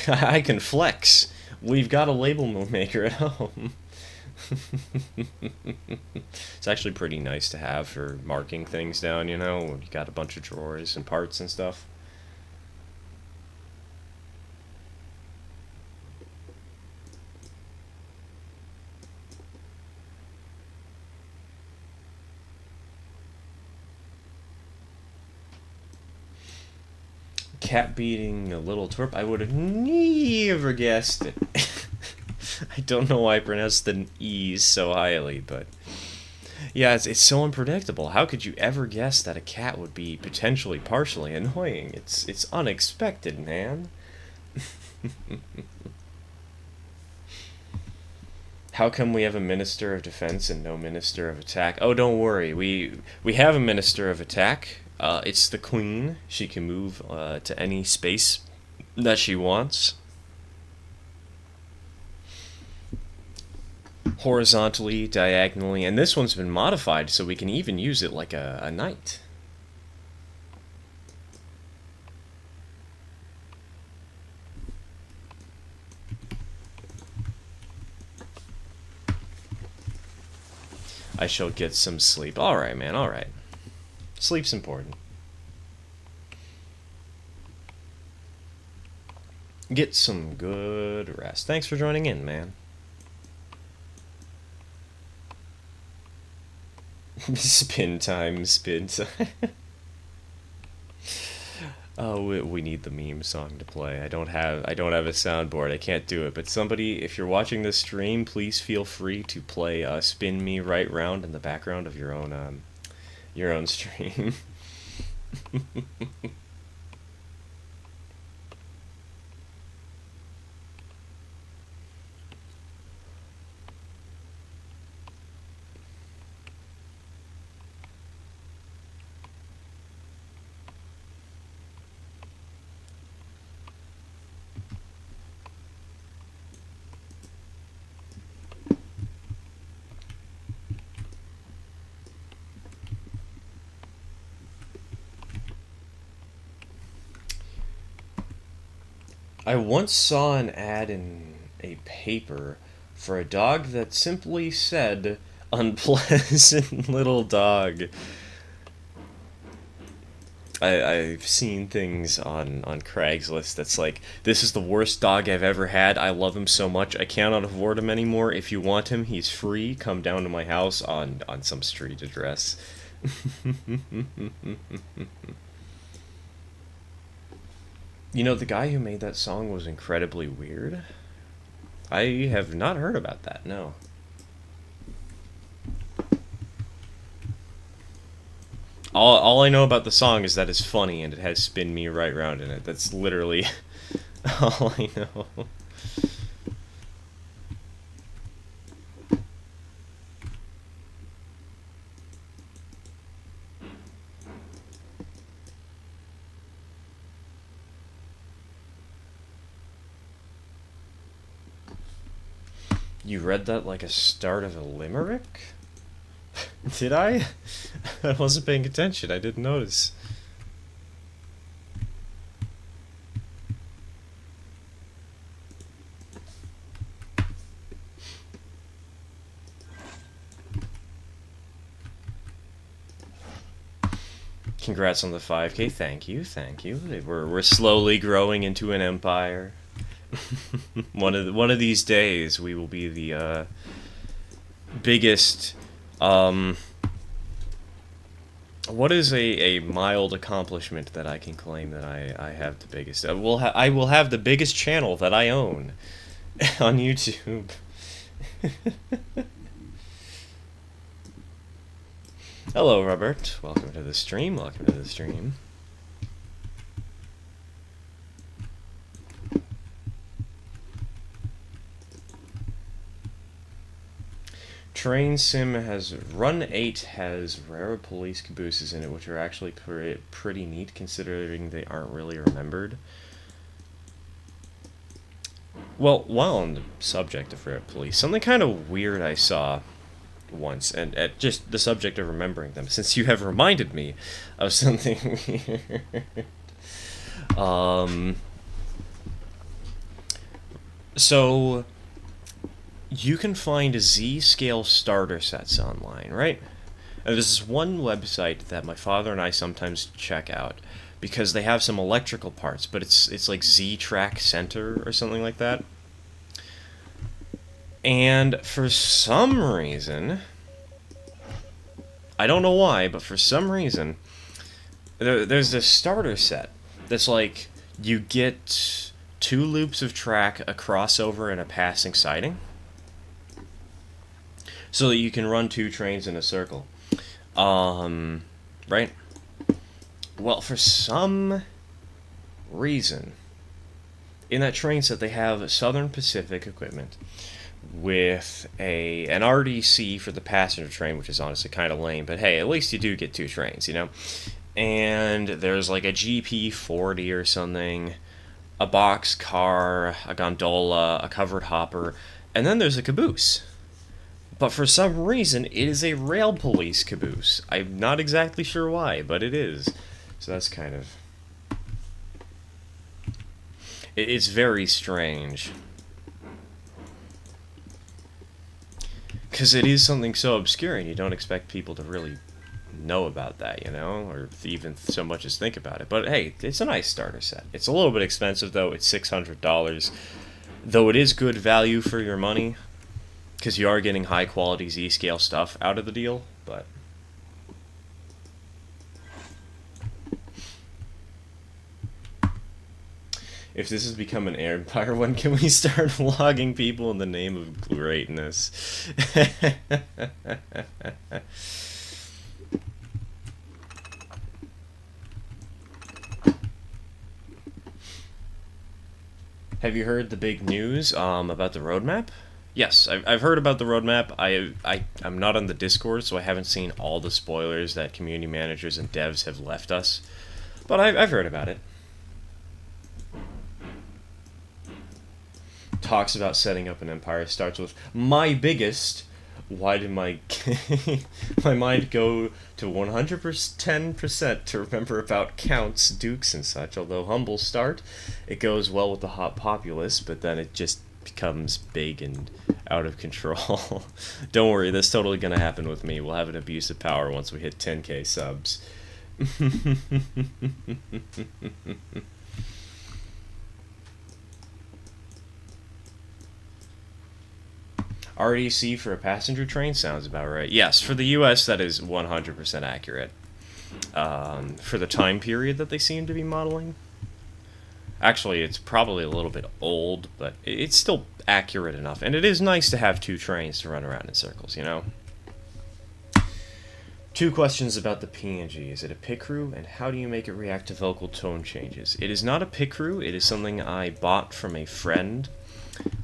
I can flex. We've got a label maker at home. It's actually pretty nice to have for marking things down, you know, when you got a bunch of drawers and parts and stuff. cat beating a little twerp, I would have never guessed it. I don't know why I pronounced the E's so highly, but yeah, it's so unpredictable. How could you ever guess that a cat would be potentially partially annoying? It's unexpected, man. How come we have a minister of defense and no minister of attack? Oh, don't worry. We have a minister of attack. It's the queen. She can move to any space that she wants. Horizontally, diagonally, and this one's been modified so we can even use it like a knight. I shall get some sleep. Alright, man, alright. Sleep's important. Get some good rest. Thanks for joining in, man. Spin time, spin time. Oh, we need the meme song to play. I don't have a soundboard. I can't do it. But somebody, if you're watching this stream, please feel free to play "Spin Me Right Round" in the background of your own stream. I once saw an ad in a paper for a dog that simply said, "Unpleasant little dog." I've seen things on Craigslist that's like, "This is the worst dog I've ever had. I love him so much. I cannot afford him anymore. If you want him, he's free. Come down to my house on some street address." You know, the guy who made that song was incredibly weird. I have not heard about that, no. All I know about the song is that it's funny and it has "Spin Me Right Round" in it. That's literally all I know. You read that like a start of a limerick? Did I? I wasn't paying attention. I didn't notice. Congrats on the 5K. Thank you, thank you. We're slowly growing into an empire. one of these days, we will be the biggest. What is a mild accomplishment that I can claim that I have the biggest? I will have the biggest channel that I own on YouTube. Hello, Robert. Welcome to the stream. Welcome to the stream. Train Sim has Run 8 has rare police cabooses in it, which are actually pretty neat considering they aren't really remembered. Well, while on the subject of rare police, something kind of weird I saw once, and at just the subject of remembering them, since you have reminded me of something weird. So you can find Z-scale starter sets online, right? And this is one website that my father and I sometimes check out because they have some electrical parts, but it's like Z-Track Center or something like that. And for some reason, I don't know why, but for some reason, there's this starter set that's like You get 2 loops of track, a crossover, and a passing siding, so that you can run 2 trains in a circle. Right? Well, for some reason, in that train set, they have Southern Pacific equipment with an RDC for the passenger train, which is honestly kind of lame, but hey, at least you do get 2 trains, you know? And there's like a GP40 or something, a box car, a gondola, a covered hopper, and then there's a caboose. But for some reason, it is a rail police caboose. I'm not exactly sure why, but it is. So that's kind of... It's very strange. Because it is something so obscure, and you don't expect people to really know about that, you know? Or even so much as think about it. But hey, it's a nice starter set. It's a little bit expensive, though. It's $600. Though it is good value for your money, because you are getting high-quality Z-scale stuff out of the deal, but... If this has become an Empire one, can we start logging people in the name of greatness? Have you heard the big news about the roadmap? Yes, I've heard about the roadmap. I'm not on the Discord, so I haven't seen all the spoilers that community managers and devs have left us. But I've heard about it. Talks about setting up an empire, starts with my biggest. Why did my my mind go to 110% to remember about counts, dukes, and such? Although humble start, it goes well with the hot populace, but then it just becomes big and out of control. Don't worry, that's totally gonna happen with me. We'll have an abuse of power once we hit 10k subs. RDC for a passenger train sounds about right. Yes, for the US, that is 100% accurate. For the time period that they seem to be modeling. Actually, it's probably a little bit old, but it's still accurate enough. And it is nice to have 2 trains to run around in circles, you know? 2 questions about the PNG. Is it a picrew, and how do you make it react to vocal tone changes? It is not a picrew. It is something I bought from a friend.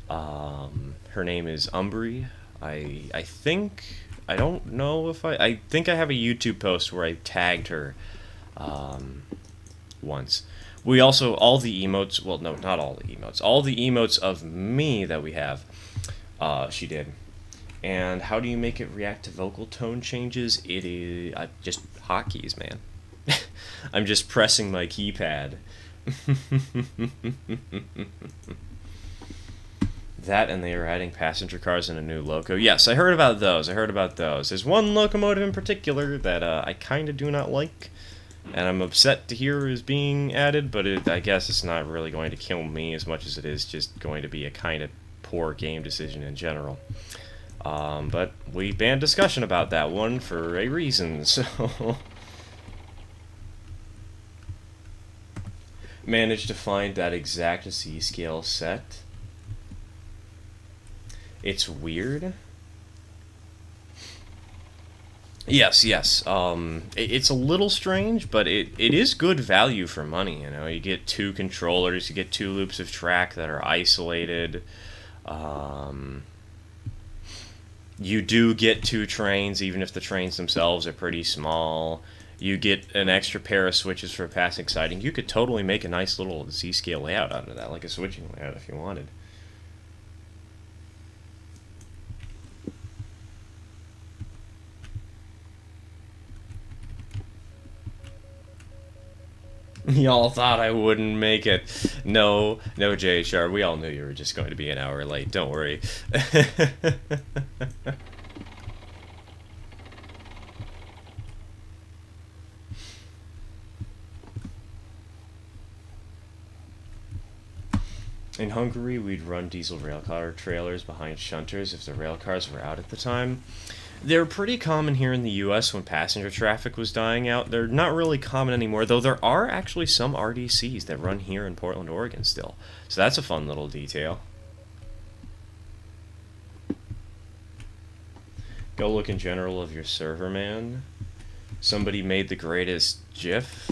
Her name is Umbri. I think... I don't know if I think I have a YouTube post where I tagged her once. We also, all the emotes... Well, no, not all the emotes. All the emotes of me that we have, she did. And how do you make it react to vocal tone changes? It is... just hotkeys, man. I'm just pressing my keypad. That, and they are adding passenger cars in a new loco. Yes, I heard about those. There's one locomotive in particular that I kind of do not like, and I'm upset to hear is being added, but I guess it's not really going to kill me as much as it is just going to be a kind of poor game decision in general. But we banned discussion about that one for a reason, so... Managed to find that exact Z-scale set. It's weird. Yes. It's a little strange, but it is good value for money, you know. You get 2 controllers, you get 2 loops of track that are isolated. You do get 2 trains, even if the trains themselves are pretty small. You get an extra pair of switches for passing siding. You could totally make a nice little Z-scale layout out of that, like a switching layout if you wanted. Y'all thought I wouldn't make it. No, JHR, we all knew you were just going to be an hour late, don't worry. In Hungary, we'd run diesel railcar trailers behind shunters if the railcars were out at the time. They're pretty common here in the US when passenger traffic was dying out. They're not really common anymore, though there are actually some RDCs that run here in Portland, Oregon still. So that's a fun little detail. Go look in general of your server, man. Somebody made the greatest GIF.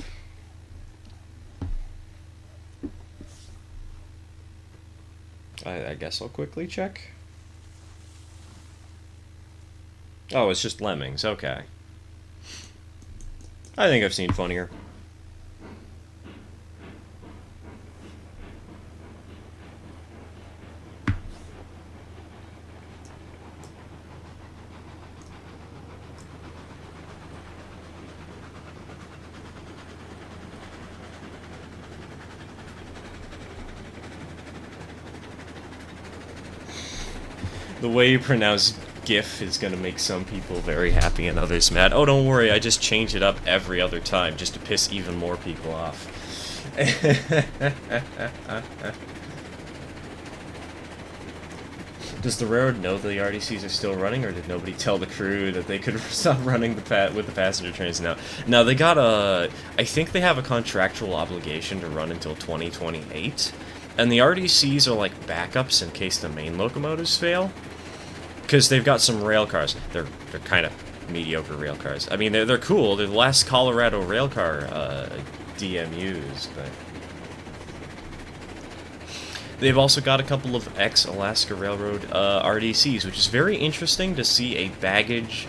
I guess I'll quickly check. Oh, it's just lemmings, okay. I think I've seen funnier. The way you pronounce GIF is gonna make some people very happy and others mad. Oh, don't worry, I just change it up every other time just to piss even more people off. Does the railroad know that the RDCs are still running, or did nobody tell the crew that they could stop running with the passenger trains now? No, they got a... I think they have a contractual obligation to run until 2028, and the RDCs are like backups in case the main locomotives fail. Because they've got some rail cars. They're kind of mediocre rail cars. I mean, they're cool. They're the last Colorado rail car DMUs, but they've also got a couple of ex-Alaska Railroad RDCs, which is very interesting to see a baggage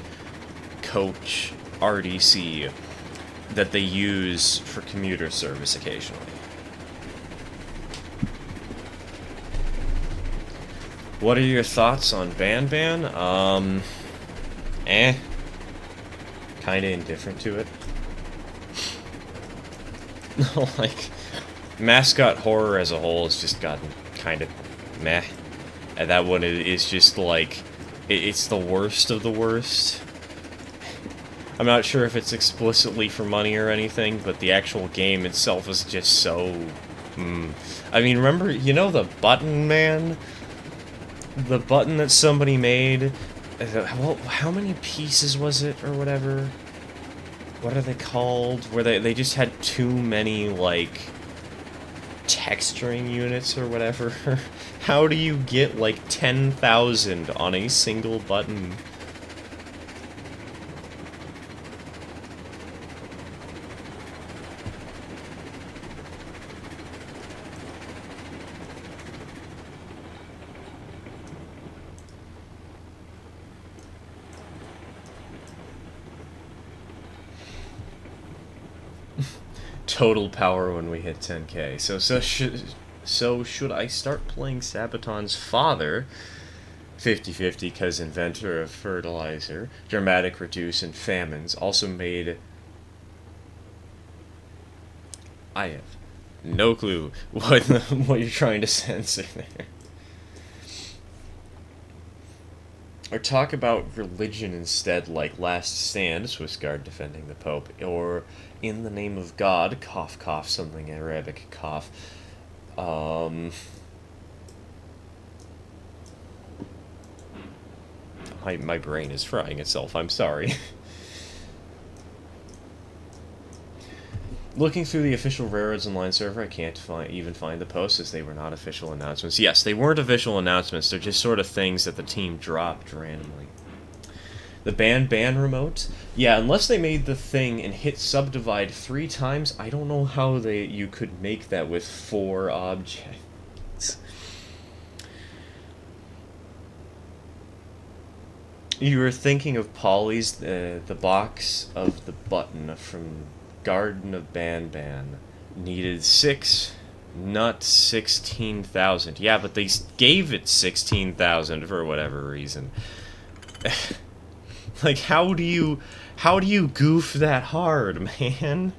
coach RDC that they use for commuter service occasionally. What are your thoughts on Ban? Kinda indifferent to it. Like, mascot horror as a whole has just gotten kind of meh. And that one is just like, it's the worst of the worst. I'm not sure if it's explicitly for money or anything, but the actual game itself is just so... I mean, remember, you know the button, man? The button that somebody made, well, how many pieces was it, or whatever? What are they called? Where they just had too many, like, texturing units or whatever? How do you get, like, 10,000 on a single button? Total power when we hit 10k. So should I start playing Sabaton's father? 50-50, because inventor of fertilizer, dramatic reduce in famines, also made... I have no clue what you're trying to censor there. Or talk about religion instead, like Last Stand, Swiss Guard defending the Pope, or In the Name of God, cough cough, something Arabic, cough. My brain is frying itself, I'm sorry. Looking through the official Railroads Online server, I can't even find the posts, as they were not official announcements. Yes, they weren't official announcements, they're just sort of things that the team dropped randomly. The ban remote? Yeah, unless they made the thing and hit subdivide 3 times, I don't know how you could make that with 4 objects. You were thinking of Polly's, the box of the button from Garden of Ban needed 6, not 16,000. Yeah, but they gave it 16,000 for whatever reason. Like, how do you goof that hard, man?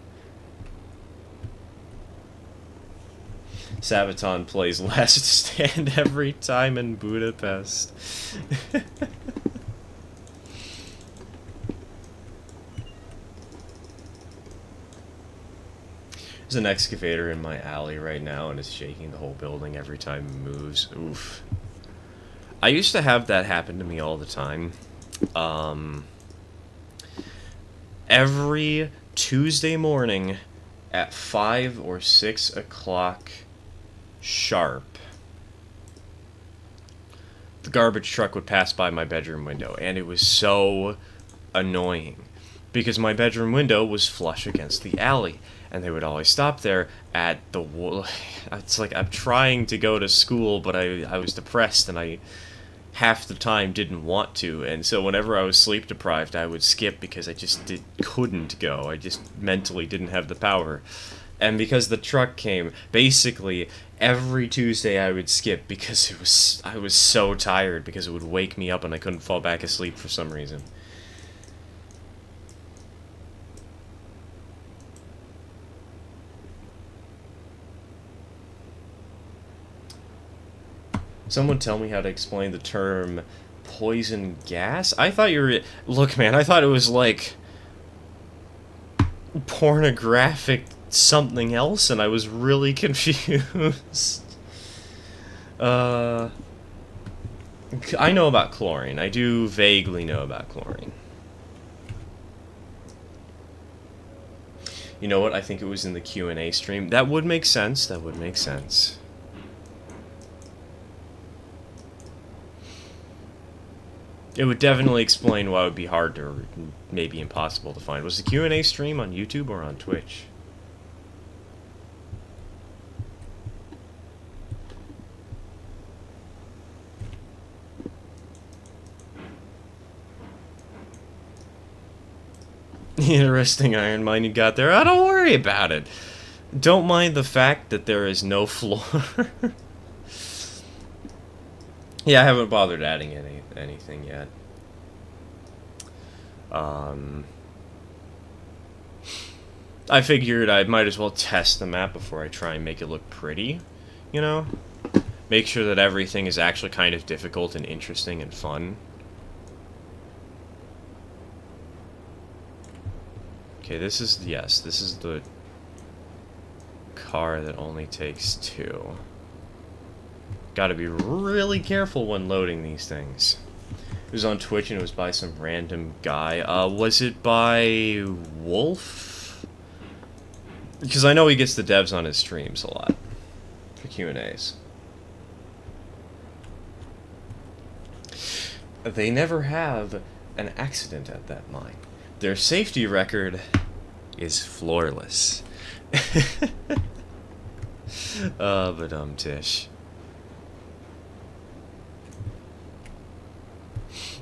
Sabaton plays Last Stand every time in Budapest. There's an excavator in my alley right now, and it's shaking the whole building every time it moves. Oof. I used to have that happen to me all the time. Every Tuesday morning at 5 or 6 o'clock sharp, the garbage truck would pass by my bedroom window, and it was so annoying because my bedroom window was flush against the alley, and they would always stop there at the it's like I'm trying to go to school, but I was depressed, and I half the time didn't want to, and so whenever I was sleep deprived, I would skip because I just couldn't go. I just mentally didn't have the power. And because the truck came, basically every Tuesday I would skip because I was so tired because it would wake me up and I couldn't fall back asleep for some reason. Someone tell me how to explain the term poison gas? I thought you were... Look, man, I thought it was like pornographic something else, and I was really confused. I know about chlorine. I do vaguely know about chlorine. You know what? I think it was in the Q&A stream. That would make sense. That would make sense. It would definitely explain why it would be hard to, or maybe impossible to find. Was the Q&A stream on YouTube or on Twitch? Interesting iron mine you got there. Oh, don't worry about it. Don't mind the fact that there is no floor. Yeah, I haven't bothered adding anything yet. I figured I might as well test the map before I try and make it look pretty, you know? Make sure that everything is actually kind of difficult and interesting and fun. Okay, this is the car that only takes 2. Gotta be really careful when loading these things. It was on Twitch and it was by some random guy. Was it by Wolf? Because I know he gets the devs on his streams a lot for Q&As. They never have an accident at that mine. Their safety record is flawless. But Tish.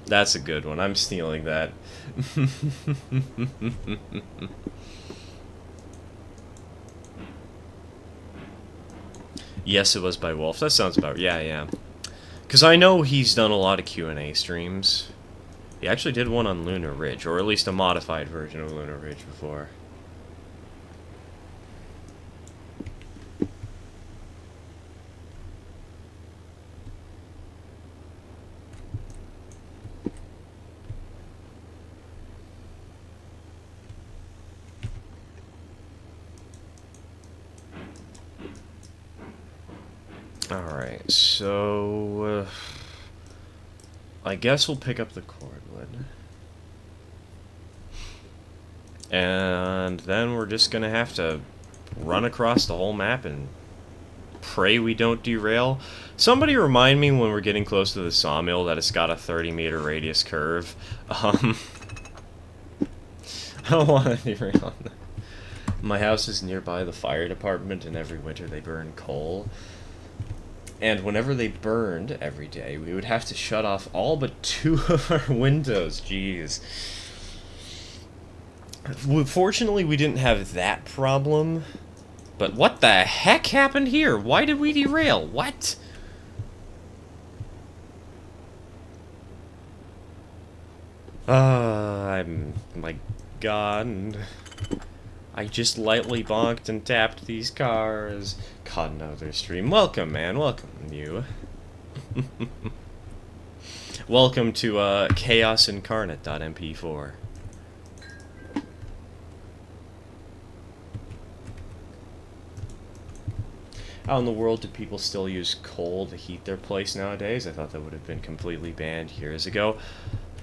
That's a good one. I'm stealing that. Yes, it was by Wolf. That sounds about... Yeah. Because I know he's done a lot of Q&A streams. He actually did one on Lunar Ridge, or at least a modified version of Lunar Ridge before. Alright, so... I guess we'll pick up the cordwood. And then we're just gonna have to run across the whole map and pray we don't derail. Somebody remind me when we're getting close to the sawmill that it's got a 30-meter radius curve. I don't want to derail on that. My house is nearby the fire department, and every winter they burn coal. And whenever they burned every day, we would have to shut off all but 2 of our windows. Jeez. Fortunately, we didn't have that problem. But what the heck happened here? Why did we derail? What? My God. I just lightly bonked and tapped these cars. Caught another stream. Welcome, man. Welcome, you. Welcome to Chaos Incarnate.mp4. How in the world do people still use coal to heat their place nowadays? I thought that would have been completely banned years ago.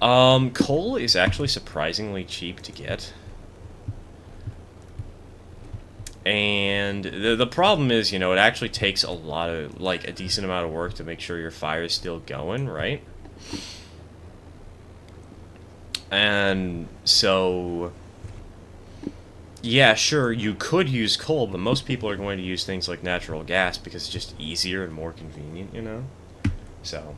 Coal is actually surprisingly cheap to get. And the problem is, it actually takes a lot of, like, a decent amount of work to make sure your fire is still going, right? And so, yeah, sure, you could use coal, but most people are going to use things like natural gas because it's just easier and more convenient, So...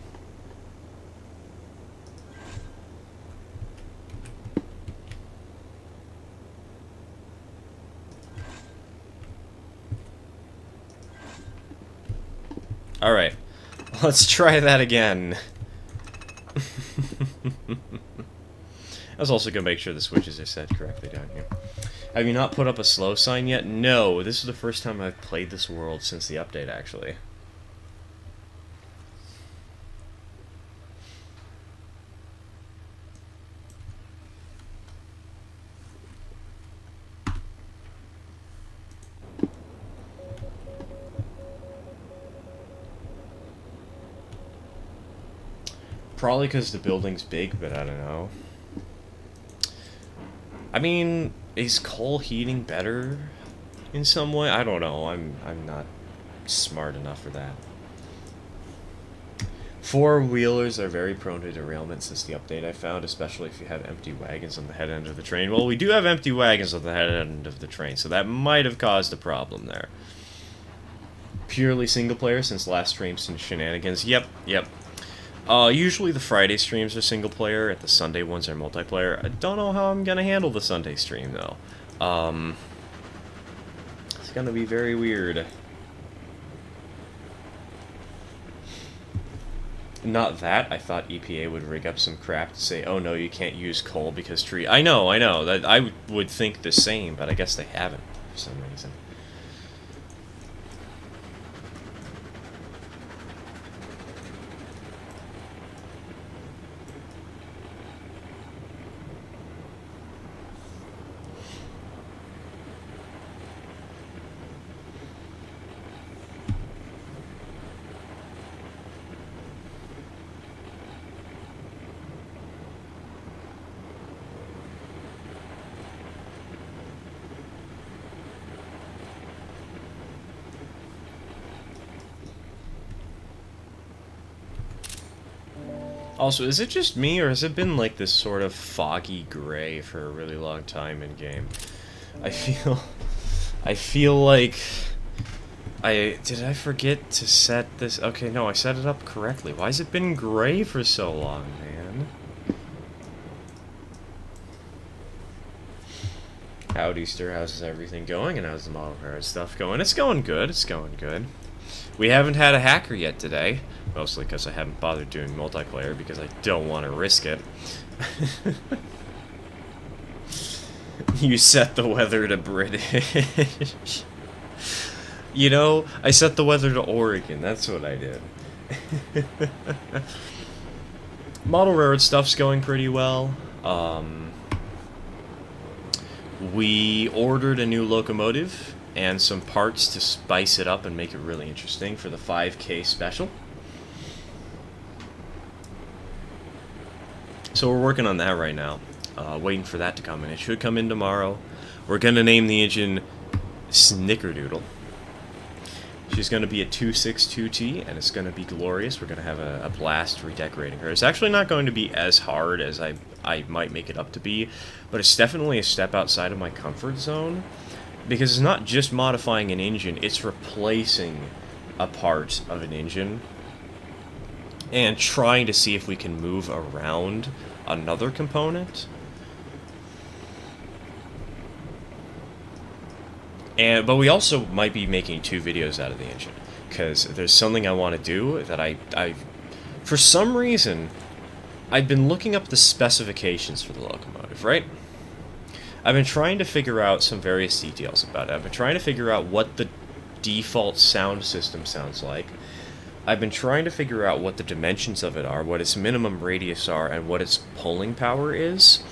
Alright, let's try that again. I was also going to make sure the switches are set correctly down here. Have you not put up a slow sign yet? No, this is the first time I've played this world since the update, actually. Probably because the building's big, but I don't know. I mean, is coal heating better in some way? I don't know. I'm not smart enough for that. Four-wheelers are very prone to derailment since the update I found, especially if you have empty wagons on the head end of the train. Well, we do have empty wagons on the head end of the train, so that might have caused a problem there. Purely single player since last stream's shenanigans. Yep. Usually the Friday streams are single player, and the Sunday ones are multiplayer. I don't know how I'm gonna handle the Sunday stream, though. It's gonna be very weird. Not that, I thought EPA would rig up some crap to say, oh no, you can't use coal because tree... I know, that I would think the same, but I guess they haven't, for some reason. Also, is it just me, or has it been like this sort of foggy gray for a really long time in game? I feel like did I forget to set this? Okay, no, I set it up correctly. Why has it been gray for so long, man? Howdy, Easter, how's everything going, and how's the model hard stuff going? It's going good, it's going good. We haven't had a hacker yet today, mostly because I haven't bothered doing multiplayer because I don't want to risk it. You set the weather to British. I set the weather to Oregon, that's what I did. Model railroad stuff's going pretty well. We ordered a new locomotive and some parts to spice it up and make it really interesting for the 5K special. So we're working on that right now, waiting for that to come in. It should come in tomorrow. We're going to name the engine Snickerdoodle. She's going to be a 262T, and it's going to be glorious. We're going to have a blast redecorating her. It's actually not going to be as hard as I might make it up to be, but it's definitely a step outside of my comfort zone. Because it's not just modifying an engine, it's replacing a part of an engine and trying to see if we can move around another component. But we also might be making 2 videos out of the engine, because there's something I want to do that I for some reason, I've been looking up the specifications for the locomotive, right? I've been trying to figure out some various details about it. I've been trying to figure out what the default sound system sounds like. I've been trying to figure out what the dimensions of it are, what its minimum radius are, and what its pulling power is.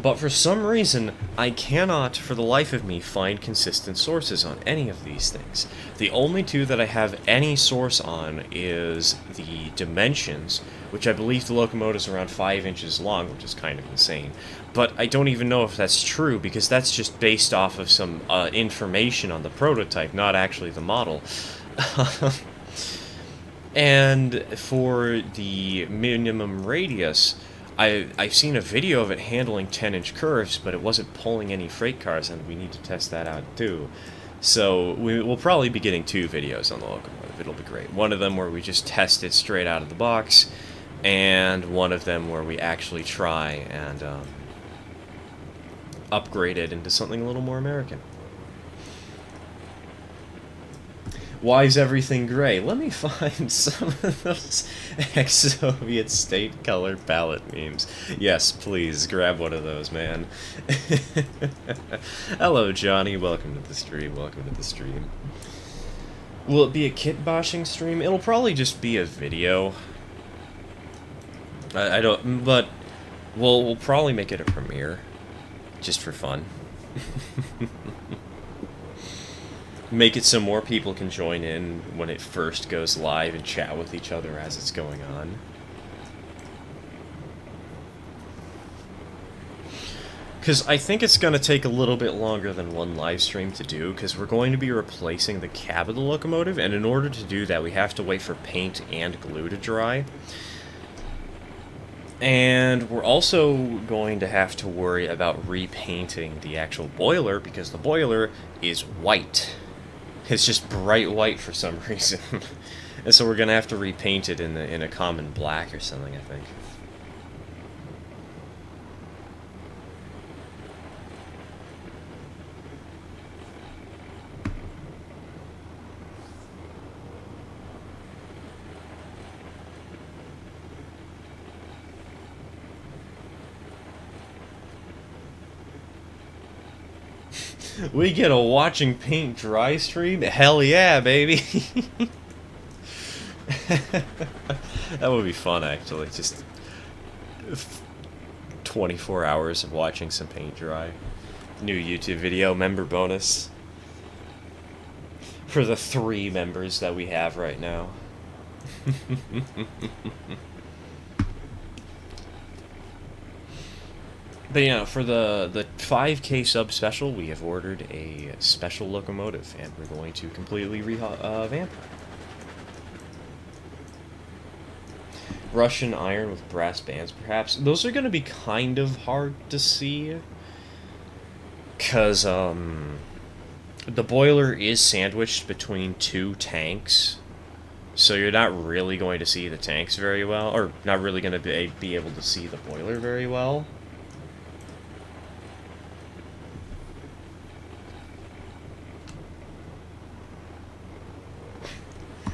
But for some reason, I cannot, for the life of me, find consistent sources on any of these things. The only two that I have any source on is the dimensions, which I believe the locomotive is around 5 inches long, which is kind of insane. But I don't even know if that's true, because that's just based off of some information on the prototype, not actually the model. And for the minimum radius, I've seen a video of it handling 10-inch curves, but it wasn't pulling any freight cars, and we need to test that out too. So we'll probably be getting 2 videos on the locomotive. It'll be great. One of them where we just test it straight out of the box, and one of them where we actually try and upgrade it into something a little more American. Why is everything gray? Let me find some of those ex-Soviet state color palette memes. Yes, please, grab one of those, man. Hello, Johnny. Welcome to the stream. Welcome to the stream. Will it be a kitboshing stream? It'll probably just be a video. I don't... But we'll probably make it a premiere. Just for fun. Make it so more people can join in when it first goes live and chat with each other as it's going on. Because I think it's going to take a little bit longer than one live stream to do, because we're going to be replacing the cab of the locomotive, and in order to do that we have to wait for paint and glue to dry. And we're also going to have to worry about repainting the actual boiler, because the boiler is white. It's just bright white for some reason. And so we're going to have to repaint it in a common black or something, I think. We get a watching paint dry stream? Hell yeah, baby! That would be fun, actually. Just 24 hours of watching some paint dry. New YouTube video, member bonus. For the 3 members that we have right now. But yeah, for the 5K sub special, we have ordered a special locomotive, and we're going to completely revamp it. Russian iron with brass bands, perhaps. Those are going to be kind of hard to see, because the boiler is sandwiched between 2 tanks, so you're not really going to see the tanks very well, or not really going to be able to see the boiler very well.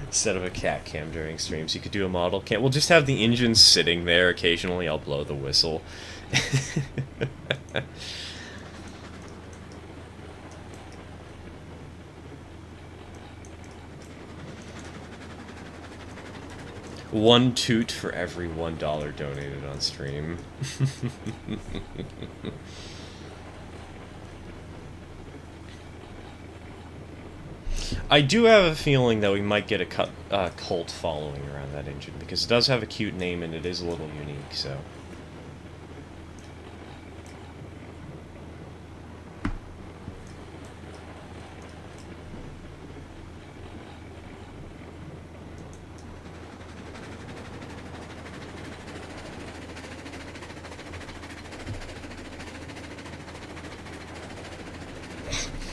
Instead of a cat cam during streams, you could do a model cam. We'll just have the engine sitting there. Occasionally, I'll blow the whistle. One toot for every $1 donated on stream. I do have a feeling that we might get a cult following around that engine, because it does have a cute name and it is a little unique, so...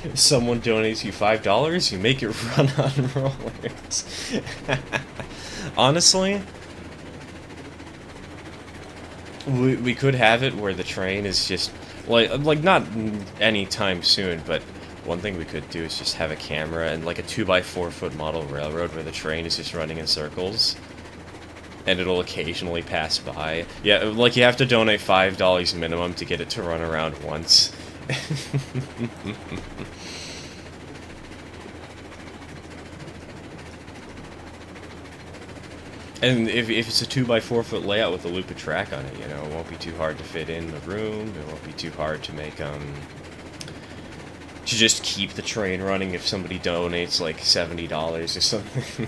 If someone donates you $5, you make it run on rollers. Honestly, we could have it where the train is just like not anytime soon, but one thing we could do is just have a camera and like a 2x4 foot model railroad where the train is just running in circles, and it'll occasionally pass by. Yeah, like you have to donate $5 minimum to get it to run around once. And if it's a 2x4 foot layout with a loop of track on it, you know, it won't be too hard to fit in the room. It won't be too hard to make to just keep the train running if somebody donates like $70 or something.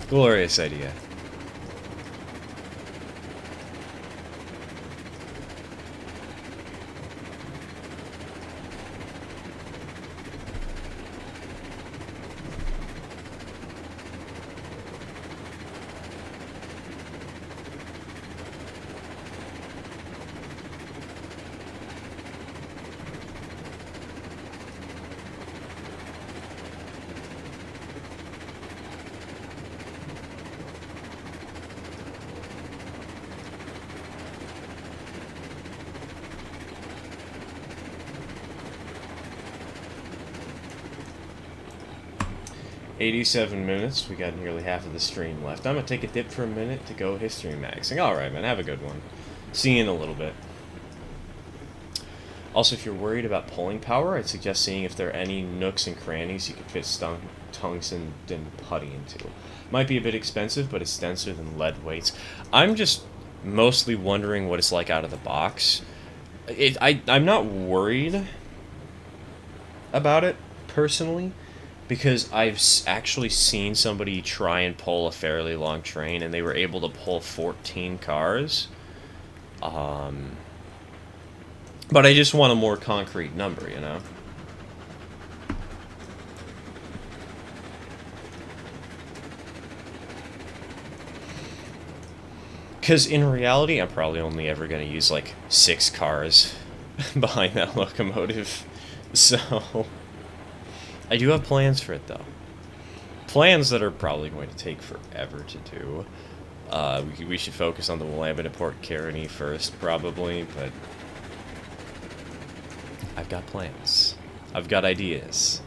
Glorious idea. $87. We got nearly half of the stream left. I'm gonna take a dip for a minute to go history maxing. Alright, man, have a good one. See you in a little bit. Also, if you're worried about pulling power, I'd suggest seeing if there are any nooks and crannies you could fit tungsten putty into. Might be a bit expensive, but it's denser than lead weights. I'm just mostly wondering what it's like out of the box. I'm not worried about it, personally, because I've actually seen somebody try and pull a fairly long train, and they were able to pull 14 cars. But I just want a more concrete number, you know? Because in reality, I'm probably only ever going to use, like, 6 cars behind that locomotive. So I do have plans for it, though. Plans that are probably going to take forever to do. We should focus on the Willamette and Port Caroni first, probably, but I've got plans. I've got ideas.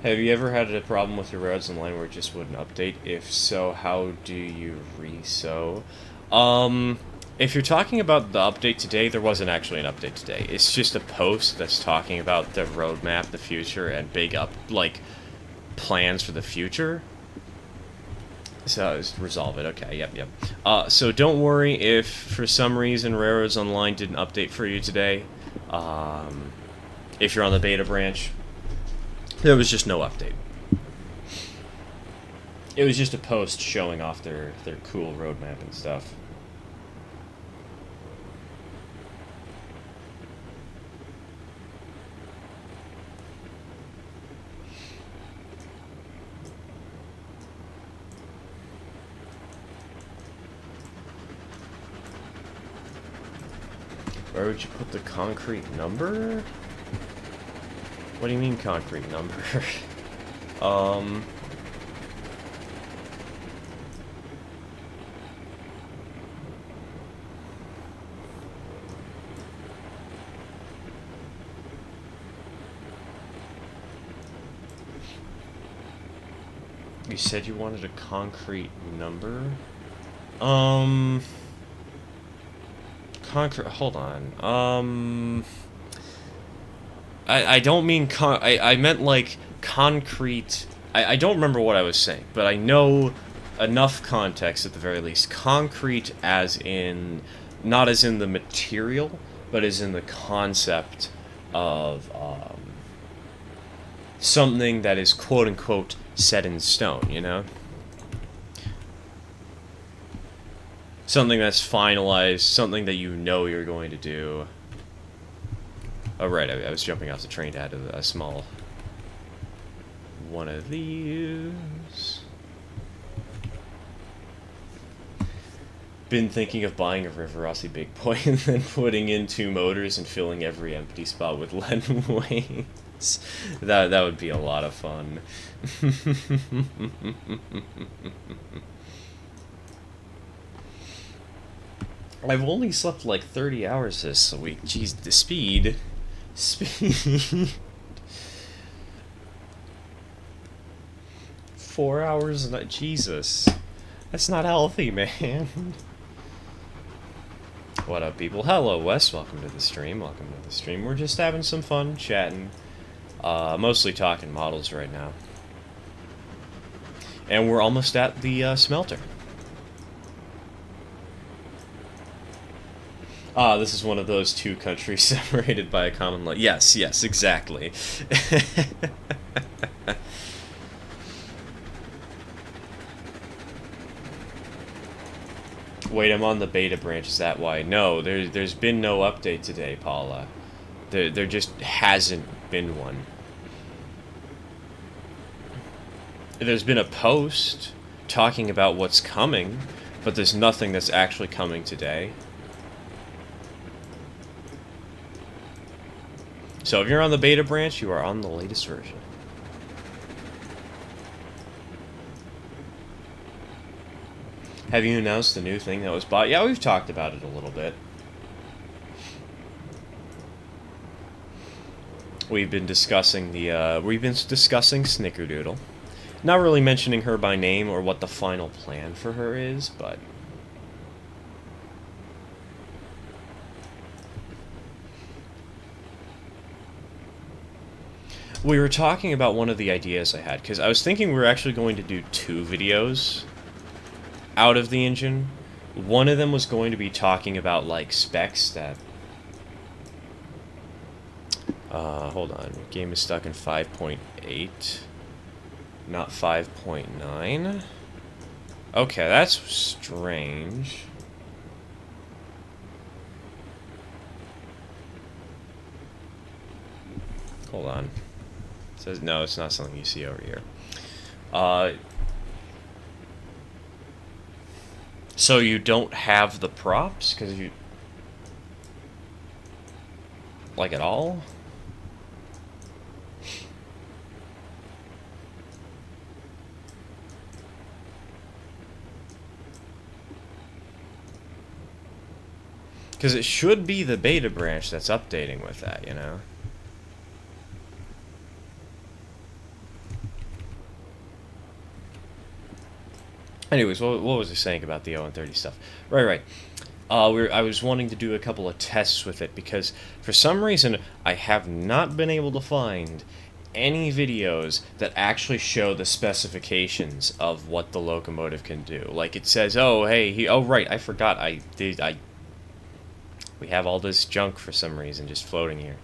Have you ever had a problem with your roads online where it just wouldn't update? If so, how do you reso? If you're talking about the update today, there wasn't actually an update today. It's just a post that's talking about the roadmap, the future, and big plans for the future. So, resolve it. Okay, yep. So don't worry if for some reason Railroads Online didn't update for you today. If you're on the beta branch, there was just no update. It was just a post showing off their cool roadmap and stuff. Where would you put the concrete number? What do you mean concrete number? You said you wanted a concrete number? Hold on. I don't mean I meant like concrete. I don't remember what I was saying, but I know enough context at the very least. Concrete as in, not as in the material, but as in the concept of something that is quote-unquote set in stone, you know? Something that's finalized, something that you know you're going to do. Oh, right, I was jumping off the train to add a small one of these. Been thinking of buying a Rivarossi Big Boy and then putting in 2 motors and filling every empty spot with lead weights. That would be a lot of fun. I've only slept like 30 hours this week. Jeez, the speed. 4 hours a night. Jesus. That's not healthy, man. What up, people? Hello, Wes. Welcome to the stream. Welcome to the stream. We're just having some fun, chatting. Mostly talking models right now. And we're almost at the smelter. This is one of those two countries separated by a common law. Yes, yes, exactly. Wait, I'm on the beta branch, is that why? No, there's been no update today, Paula. There just hasn't been one. There's been a post talking about what's coming, but there's nothing that's actually coming today. So if you're on the beta branch, you are on the latest version. Have you announced the new thing that was bought? Yeah, we've talked about it a little bit. We've been discussing Snickerdoodle. Not really mentioning her by name or what the final plan for her is, but we were talking about one of the ideas I had, because I was thinking we were actually going to do 2 videos out of the engine. One of them was going to be talking about, like, specs that... hold on. Game is stuck in 5.8. Not 5.9. Okay, that's strange. Hold on. It says, no, it's not something you see over here. So you don't have the props? Because you... Like, at all? Because it should be the beta branch that's updating with that, you know? Anyways, what was I saying about the 0-30 stuff? Right. I was wanting to do a couple of tests with it because for some reason I have not been able to find any videos that actually show the specifications of what the Locomotive can do. Like it says, oh hey, oh right, I forgot, we have all this junk for some reason just floating here.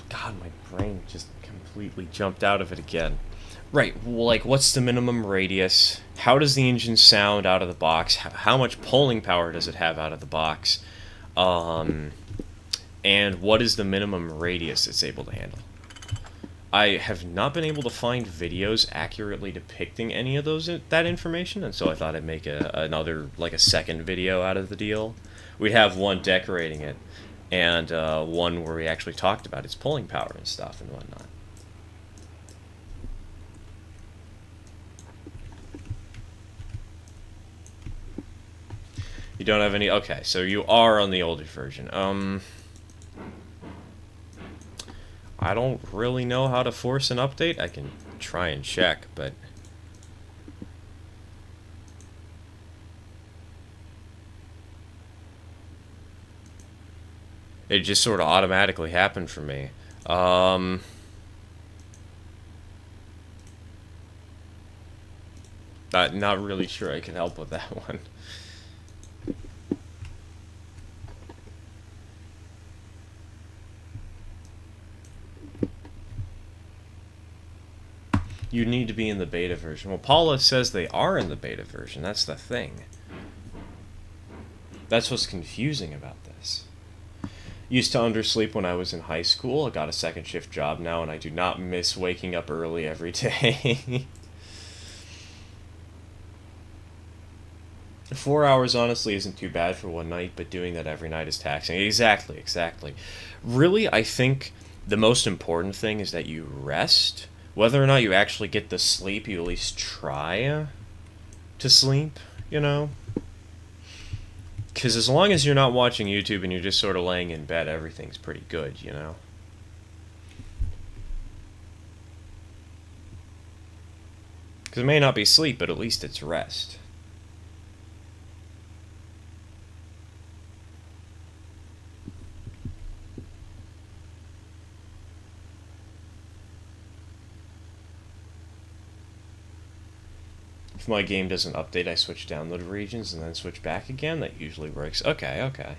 God, my brain just completely jumped out of it again. Right, like what's the minimum radius? How does the engine sound out of the box? How much pulling power does it have out of the box? And what is the minimum radius it's able to handle? I have not been able to find videos accurately depicting any of that information, and so I thought I'd make another, like a second video out of the deal. We'd have one decorating it, and one where we actually talked about its pulling power and stuff and whatnot. You don't have any... Okay, so you are on the older version. I don't really know how to force an update. I can try and check, but... It just sort of automatically happened for me. Not really sure I can help with that one. You need to be in the beta version. Well, Paula says they are in the beta version. That's the thing. That's what's confusing about this. Used to undersleep when I was in high school. I got a second shift job now, and I do not miss waking up early every day. 4 hours honestly isn't too bad for one night, but doing that every night is taxing. Exactly. Really, I think the most important thing is that you rest. Whether or not you actually get the sleep, you at least try to sleep, you know? Because as long as you're not watching YouTube and you're just sort of laying in bed, everything's pretty good, you know? Because it may not be sleep, but at least it's rest. If my game doesn't update, I switch download regions and then switch back again. That usually works. Okay, okay.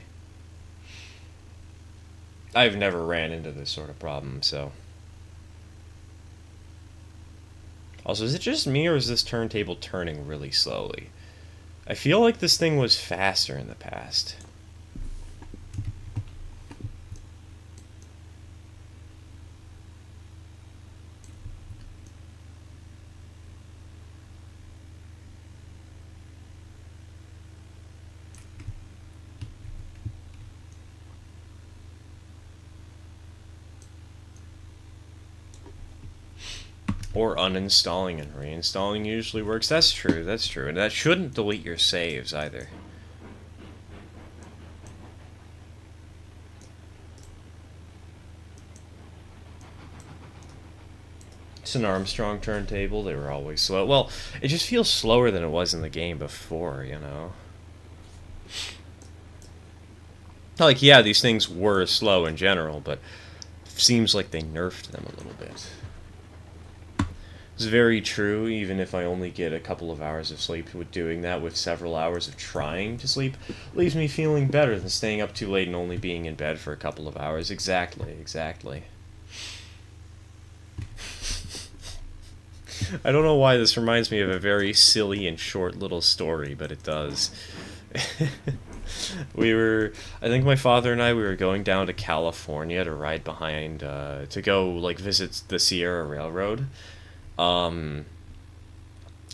I've never ran into this sort of problem, so... Also, is it just me, or is this turntable turning really slowly? I feel like this thing was faster in the past. Or uninstalling and reinstalling usually works. That's true, that's true. And that shouldn't delete your saves either. It's an Armstrong turntable. They were always slow. Well, it just feels slower than it was in the game before, you know? Like, yeah, these things were slow in general, but it seems like they nerfed them a little bit. It's very true, even if I only get a couple of hours of sleep. With doing that with several hours of trying to sleep leaves me feeling better than staying up too late and only being in bed for a couple of hours. Exactly, exactly. I don't know why this reminds me of a very silly and short little story, but it does. I think my father and we were going down to California to ride behind, to go, like, visit the Sierra Railroad. And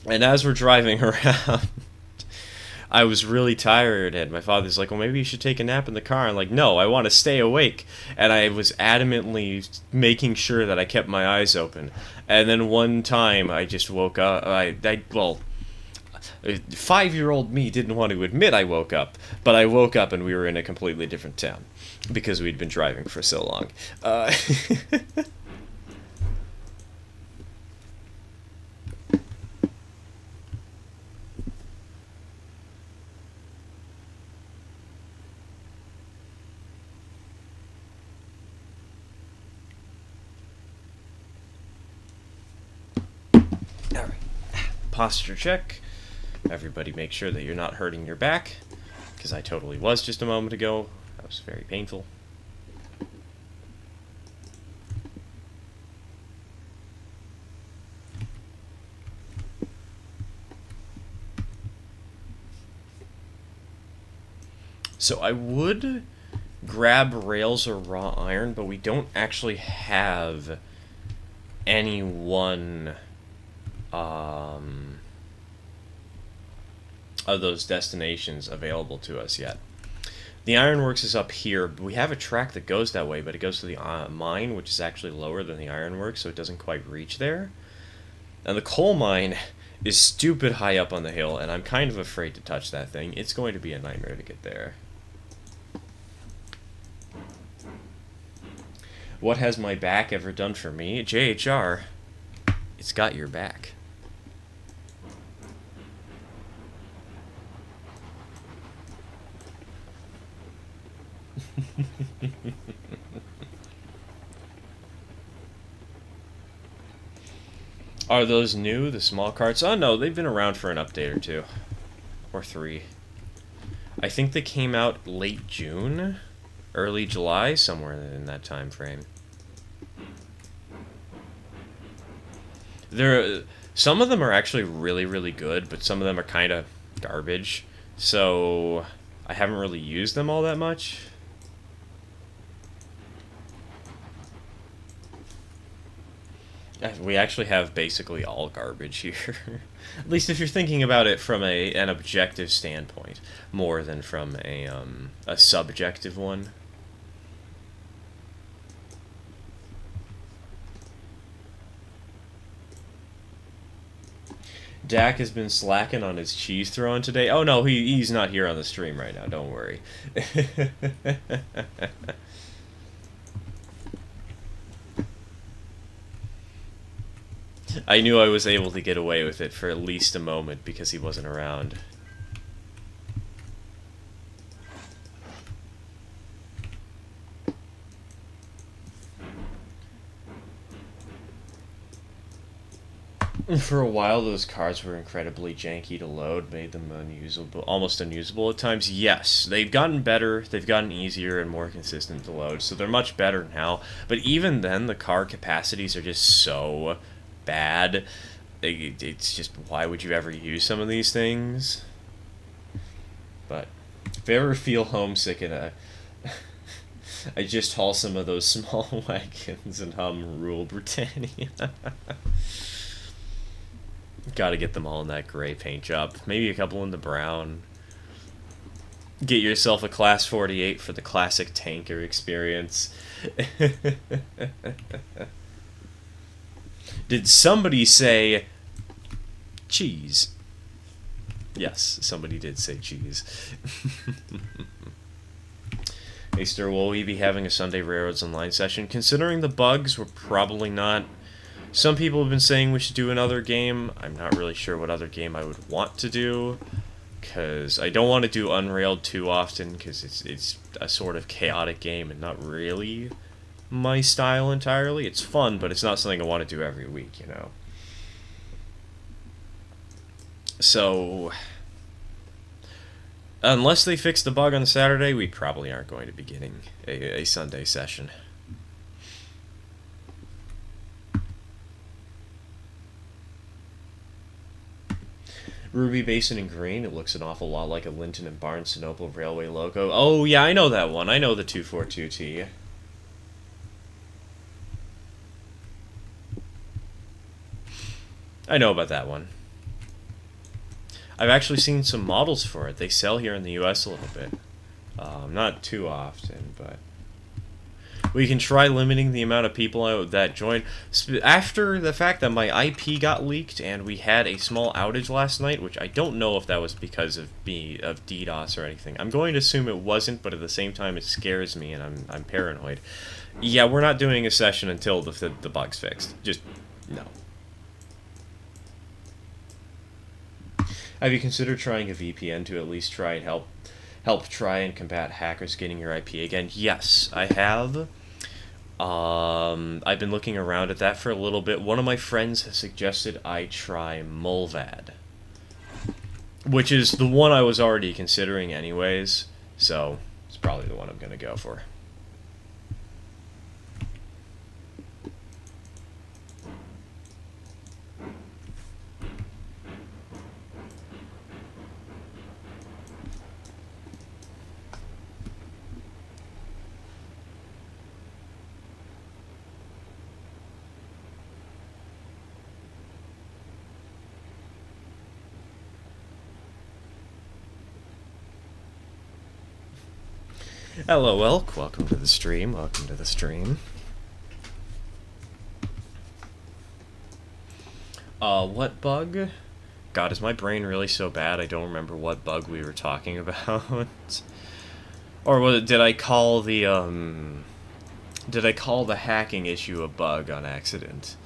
as we're driving around, I was really tired, and my father's like, well, maybe you should take a nap in the car. I'm like, no, I want to stay awake. And I was adamantly making sure that I kept my eyes open. And then one time, I just woke up. Well, 5-year-old me didn't want to admit I woke up, but I woke up and we were in a completely different town because we'd been driving for so long. Alright, posture check. Everybody make sure that you're not hurting your back, because I totally was just a moment ago. That was very painful. So I would grab rails or raw iron, but we don't actually have any one of those destinations available to us yet. The ironworks is up here. We have a track that goes that way, but it goes to the mine, which is actually lower than the ironworks, so it doesn't quite reach there. And the coal mine is stupid high up on the hill, and I'm kind of afraid to touch that thing. It's going to be a nightmare to get there. What has my back ever done for me? JHR, it's got your back. Are those new, the small carts? Oh no, they've been around for an update or two. Or 3. I think they came out late June, early July, somewhere in that time frame. Some of them are actually really, really good, but some of them are kind of garbage. So I haven't really used them all that much. We actually have basically all garbage here. At least if you're thinking about it from an objective standpoint, more than from a subjective one. Dak has been slacking on his cheese throwing today. Oh no, he's not here on the stream right now. Don't worry. I knew I was able to get away with it for at least a moment because he wasn't around. For a while, those cards were incredibly janky to load, made them unusable, almost unusable at times. Yes, they've gotten better, they've gotten easier and more consistent to load, so they're much better now. But even then, the card capacities are just so bad. It's just, why would you ever use some of these things? But if you ever feel homesick in a... I just haul some of those small wagons and hum Rule Britannia. Gotta get them all in that gray paint job. Maybe a couple in the brown. Get yourself a Class 48 for the classic tanker experience. Did somebody say cheese? Yes, somebody did say cheese. Hey, Stir, will we be having a Sunday Railroads Online session? Considering the bugs, we're probably not. Some people have been saying we should do another game. I'm not really sure what other game I would want to do, because I don't want to do Unrailed too often, because it's a sort of chaotic game and not really my style entirely. It's fun, but it's not something I want to do every week, you know. So, unless they fix the bug on Saturday, we probably aren't going to be getting a Sunday session. Ruby Basin in green. It looks an awful lot like a Linton and Barnes-Noble Railway logo. Oh, yeah, I know that one. I know the 242T. I know about that one. I've actually seen some models for it. They sell here in the US a little bit. Not too often, but... We can try limiting the amount of people that join. After the fact that my IP got leaked and we had a small outage last night, which I don't know if that was because of DDoS or anything. I'm going to assume it wasn't, but at the same time it scares me and I'm paranoid. Yeah, we're not doing a session until the bug's fixed. Just, no. Have you considered trying a VPN to at least try and help try and combat hackers getting your IP again? Yes, I have. I've been looking around at that for a little bit. One of my friends has suggested I try Mulvad, which is the one I was already considering anyways, so it's probably the one I'm going to go for. Hello, Elk. Welcome to the stream. Welcome to the stream. What bug? God, is my brain really so bad I don't remember what bug we were talking about? Or did I call the hacking issue a bug on accident?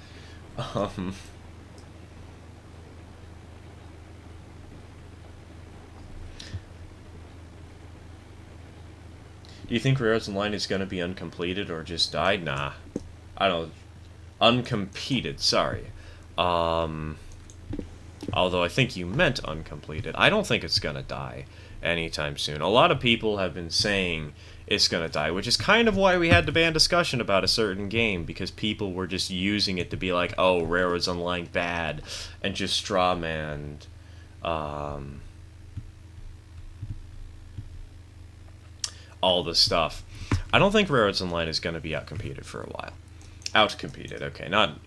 Do you think Railroads Online is going to be uncomplete or just died? Nah. I don't... Uncompeted, sorry. Although I think you meant uncompleted. I don't think it's going to die anytime soon. A lot of people have been saying it's going to die, which is kind of why we had to ban discussion about a certain game, because people were just using it to be like, oh, Railroads Online bad, and just strawmanned, all the stuff. I don't think Railroads Online is going to be outcompeted for a while. Outcompeted, okay, not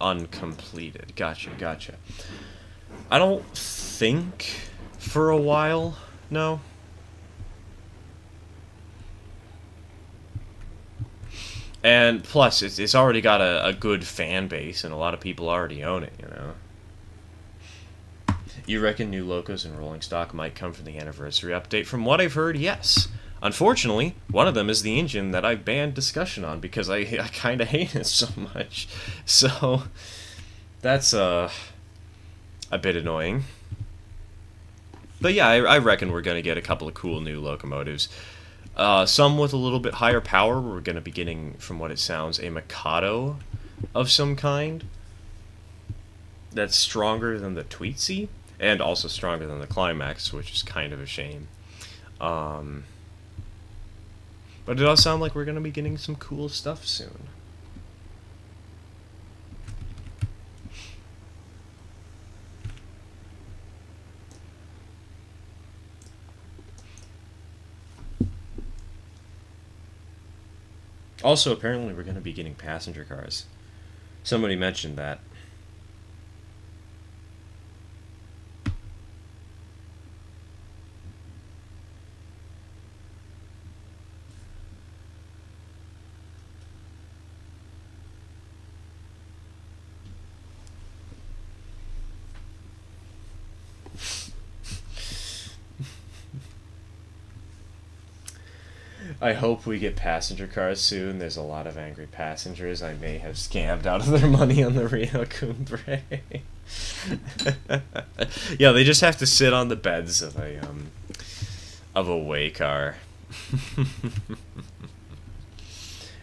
uncompleted. Gotcha. I don't think for a while, no. And plus, it's already got a good fan base, and a lot of people already own it, you know. You reckon new locos and rolling stock might come from the anniversary update? From what I've heard, yes. Unfortunately, one of them is the engine that I banned discussion on because I kind of hate it so much. So, that's a bit annoying. But yeah, I reckon we're going to get a couple of cool new locomotives. Some with a little bit higher power. We're going to be getting, from what it sounds, a Mikado of some kind that's stronger than the Tweetsy, and also stronger than the Climax, which is kind of a shame. But it does sound like we're going to be getting some cool stuff soon. Also, apparently we're going to be getting passenger cars. Somebody mentioned that. I hope we get passenger cars soon. There's a lot of angry passengers I may have scammed out of their money on the Rio Cumbre. Yeah, they just have to sit on the beds of a way car.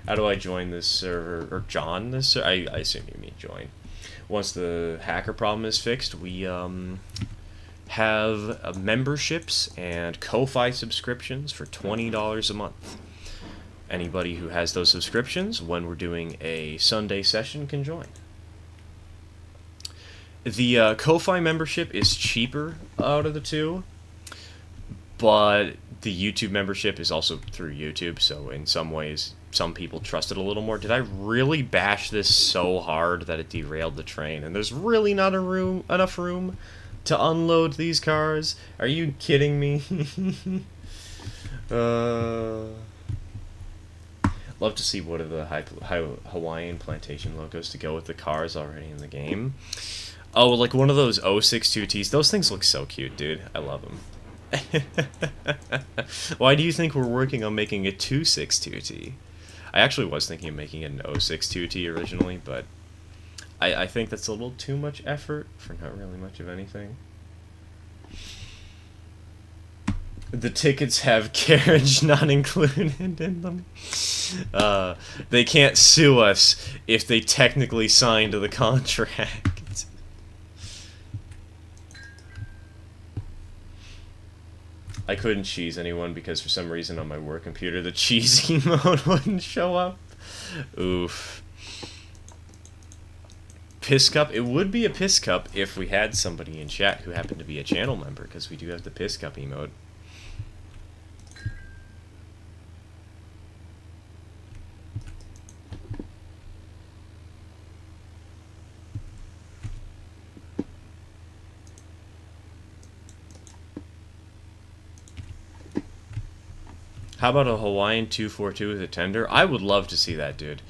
How do I join this server, or John this server? I assume you mean join. Once the hacker problem is fixed, we have memberships and Ko-Fi subscriptions for $20 a month. Anybody who has those subscriptions, when we're doing a Sunday session, can join. The Ko-Fi membership is cheaper out of the two, but the YouTube membership is also through YouTube, so in some ways, some people trust it a little more. Did I really bash this so hard that it derailed the train? And there's really not enough room to unload these cars? Are you kidding me? Love to see what are the Hawaiian plantation logos to go with the cars already in the game. Oh, like one of those 062Ts. Those things look so cute, dude. I love them. Why do you think we're working on making a 262T? I actually was thinking of making an 062T originally, but I think that's a little too much effort for not really much of anything. The tickets have carriage not included in them. They can't sue us if they technically signed the contract. I couldn't cheese anyone because for some reason on my work computer the cheesy mode wouldn't show up. Oof. Piss Cup? It would be a Piss Cup if we had somebody in chat who happened to be a channel member, because we do have the Piss Cup emote. How about a Hawaiian 242 with a tender? I would love to see that, dude.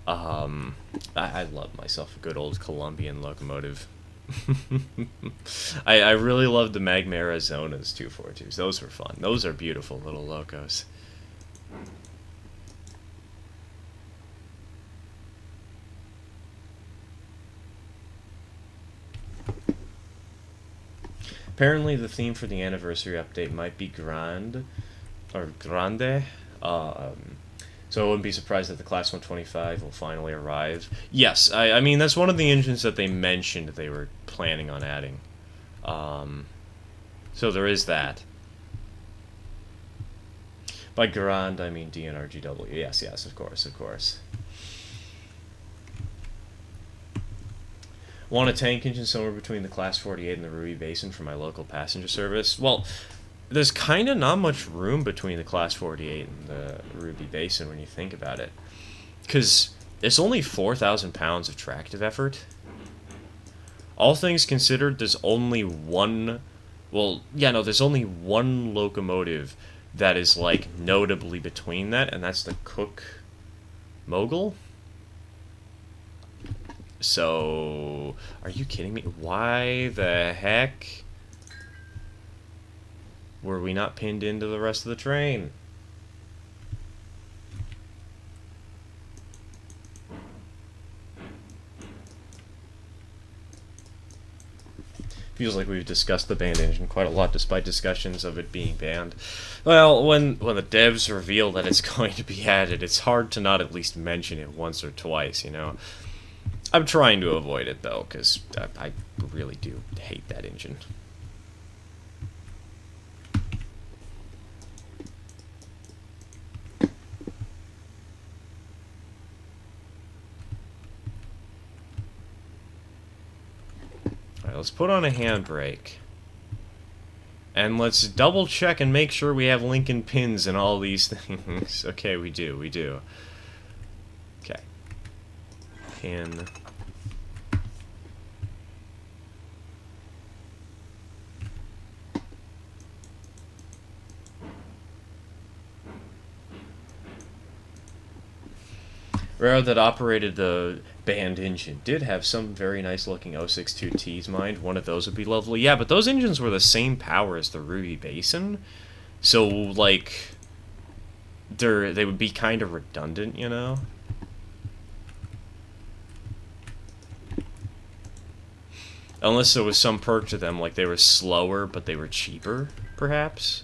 I love myself a good old Colombian locomotive. I really love the Magma Arizona's 242s. Those were fun. Those are beautiful little locos. Apparently the theme for the anniversary update might be Grande. So I wouldn't be surprised that the Class 125 will finally arrive. Yes, I mean, that's one of the engines that they mentioned they were planning on adding. So there is that. By Grand, I mean DNRGW. Yes, of course. Want a tank engine somewhere between the Class 48 and the Ruby Basin for my local passenger service? Well, there's kind of not much room between the Class 48 and the Ruby Basin when you think about it. Because it's only 4,000 pounds of tractive effort. All things considered, there's only one... Well, yeah, no, there's only one locomotive that is, like, notably between that, and that's the Cook Mogul. So, are you kidding me? Why the heck Were we not pinned into the rest of the train? Feels like we've discussed the banned engine quite a lot, despite discussions of it being banned. Well, when the devs reveal that it's going to be added, it's hard to not at least mention it once or twice, you know? I'm trying to avoid it, though, because I really do hate that engine. Alright, let's put on a handbrake. And let's double check and make sure we have Lincoln pins and all these things. Okay, we do. Okay. Pin. Railroad that operated the banned engine did have some very nice looking 062Ts, mind. One of those would be lovely. Yeah, but those engines were the same power as the Ruby Basin. So, like, they would be kind of redundant, you know? Unless there was some perk to them, like they were slower, but they were cheaper, perhaps?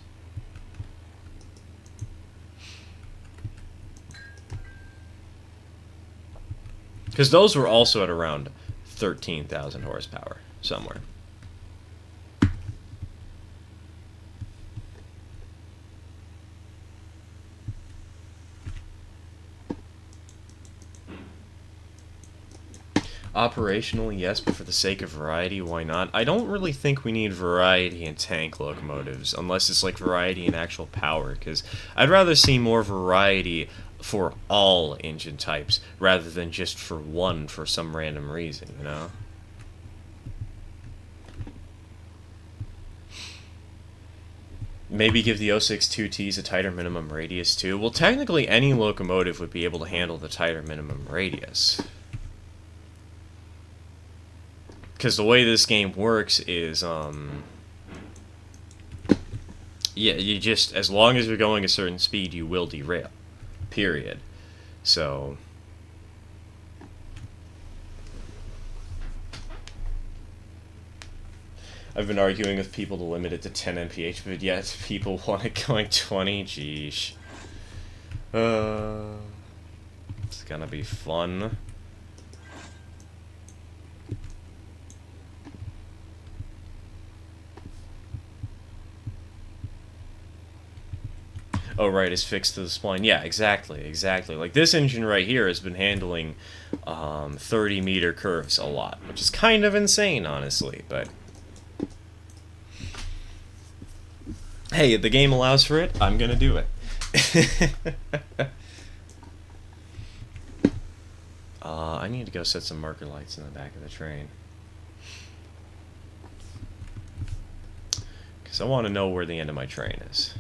Because those were also at around 13,000 horsepower, somewhere. Operationally, yes, but for the sake of variety, why not? I don't really think we need variety in tank locomotives, unless it's like variety in actual power, because I'd rather see more variety for all engine types, rather than just for one for some random reason, you know? Maybe give the 062Ts a tighter minimum radius, too. Well, technically, any locomotive would be able to handle the tighter minimum radius. Because the way this game works is, yeah, you just, as long as you're going a certain speed, you will derail. Period. So, I've been arguing with people to limit it to 10 mph, but yet people want it going 20. Geesh. It's gonna be fun. Oh, right, it's fixed to the spline. Yeah, exactly. Like, this engine right here has been handling 30-meter curves a lot, which is kind of insane, honestly, but... Hey, if the game allows for it, I'm gonna do it. I need to go set some marker lights in the back of the train. Because I want to know where the end of my train is.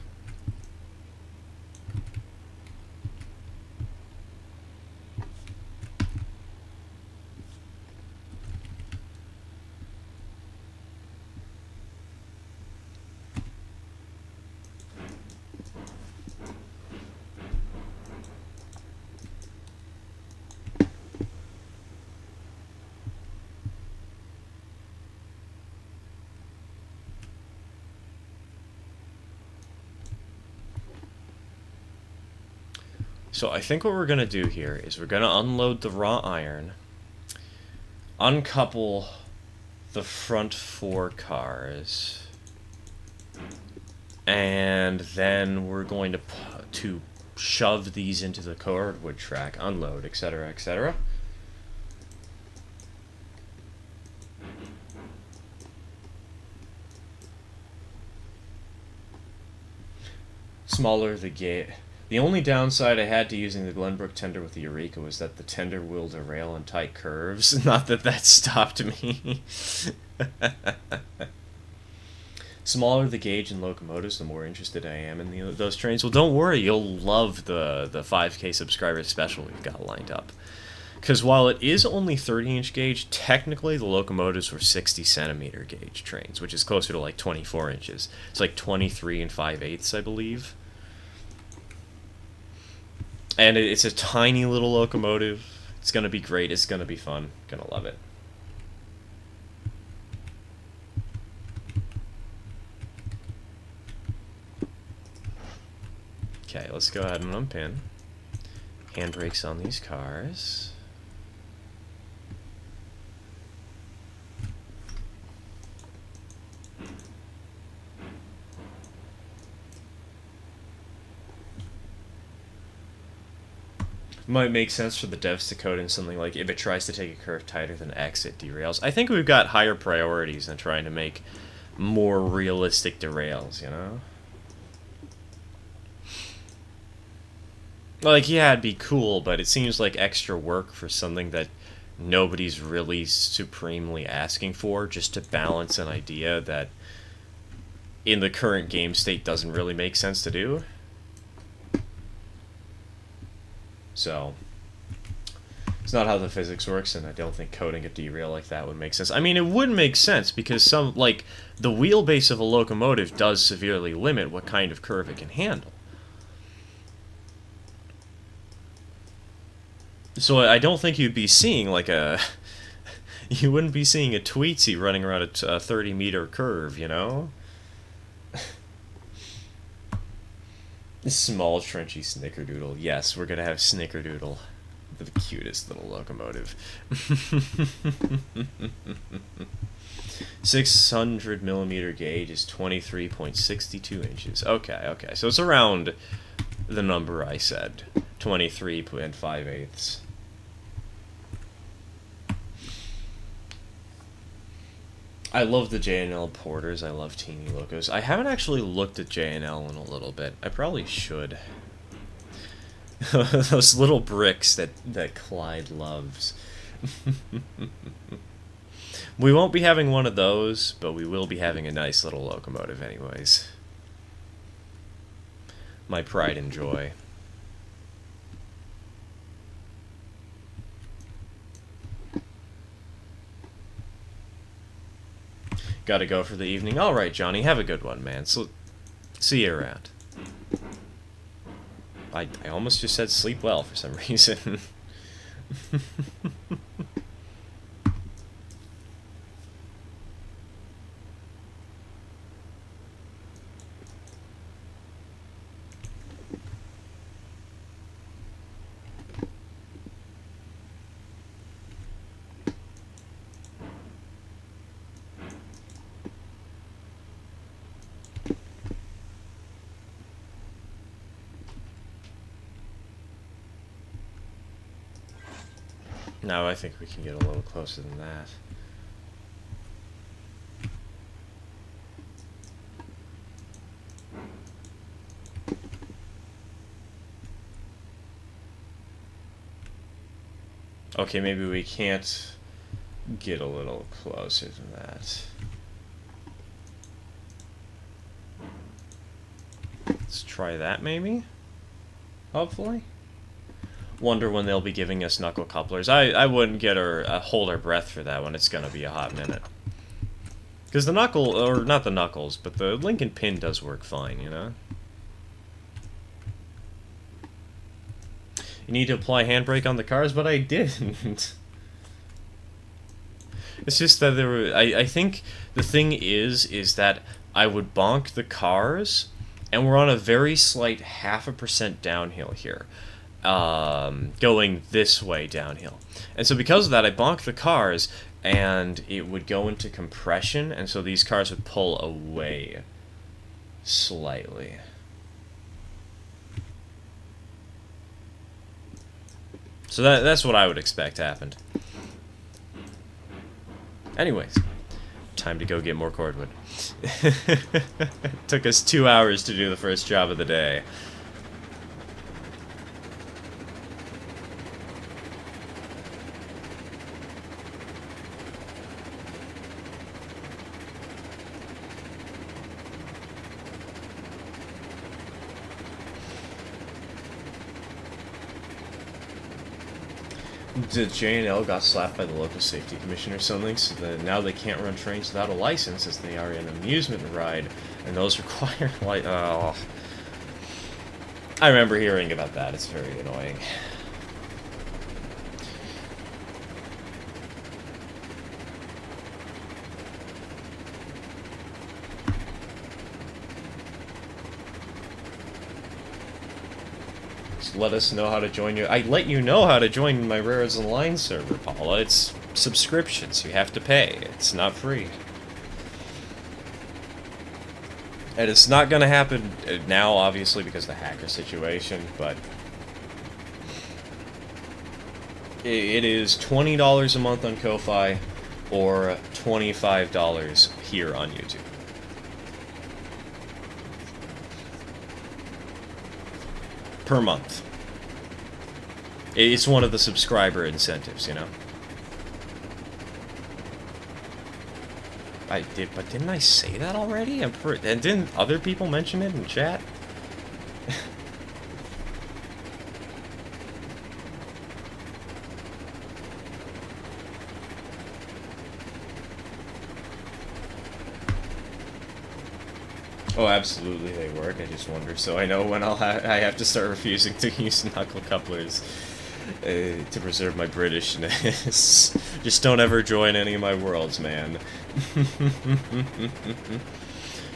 So I think what we're going to do here is we're going to unload the raw iron, uncouple the front 4 cars, and then we're going to shove these into the cordwood track, unload, etc., etc. Smaller the gate. The only downside I had to using the Glenbrook tender with the Eureka was that the tender will derail in tight curves. Not that that stopped me. Smaller the gauge in locomotives, the more interested I am in those trains. Well, don't worry, you'll love the 5K subscriber special we've got lined up. Because while it is only 30-inch gauge, technically the locomotives were 60-centimeter gauge trains, which is closer to like 24 inches. It's like 23 and 5/8, I believe. And it's a tiny little locomotive. It's going to be great. It's going to be fun. Going to love it. Okay, let's go ahead and unpin. Handbrakes on these cars. Might make sense for the devs to code in something like, if it tries to take a curve tighter than X, it derails. I think we've got higher priorities than trying to make more realistic derails, you know? Like, yeah, it'd be cool, but it seems like extra work for something that nobody's really supremely asking for, just to balance an idea that in the current game state doesn't really make sense to do. So, it's not how the physics works, and I don't think coding a derail like that would make sense. I mean, it would make sense, because the wheelbase of a locomotive does severely limit what kind of curve it can handle. So I don't think you'd be seeing like you wouldn't be seeing a Tweetsy running around a 30-meter curve, you know? Small, trenchy snickerdoodle. Yes, we're gonna have snickerdoodle. The cutest little locomotive. 600-millimeter gauge is 23.62 inches. Okay. So it's around the number I said. 23 and 5/8. I love the J&L Porters. I love teeny locos. I haven't actually looked at J&L in a little bit. I probably should. Those little bricks that Clyde loves. We won't be having one of those, but we will be having a nice little locomotive anyways. My pride and joy. Gotta go for the evening. Alright, Johnny, have a good one, man. So, see you around. I almost just said sleep well for some reason. No, I think we can get a little closer than that. Okay, maybe we can't get a little closer than that. Let's try that, maybe? Hopefully? Wonder when they'll be giving us knuckle couplers. I wouldn't get hold our breath for that one. It's gonna be a hot minute. Because the knuckle, or not the knuckles, but the Lincoln pin does work fine, you know? You need to apply handbrake on the cars, but I didn't. It's just that there were, I think the thing is that I would bonk the cars, and we're on a very slight 0.5% downhill here. Going this way downhill. And so because of that, I bonked the cars, and it would go into compression, and so these cars would pull away slightly. So that's what I would expect happened. Anyways, time to go get more cordwood. It took us 2 hours to do the first job of the day. The J&L got slapped by the local safety commission or something, so that now they can't run trains without a license as they are an amusement ride, and those require oh. I remember hearing about that. It's very annoying. Let us know how to join you. I let you know how to join my Rares Online server, Paula. It's subscriptions. You have to pay. It's not free. And it's not going to happen now, obviously, because of the hacker situation, but it is $20 a month on Ko-Fi or $25 here on YouTube. Per month. It's one of the subscriber incentives, you know? I did, but didn't I say that already? And didn't other people mention it in chat? Oh, absolutely they work. I just wonder. So I know when I have to start refusing to use knuckle couplers to preserve my Britishness. Just don't ever join any of my worlds, man.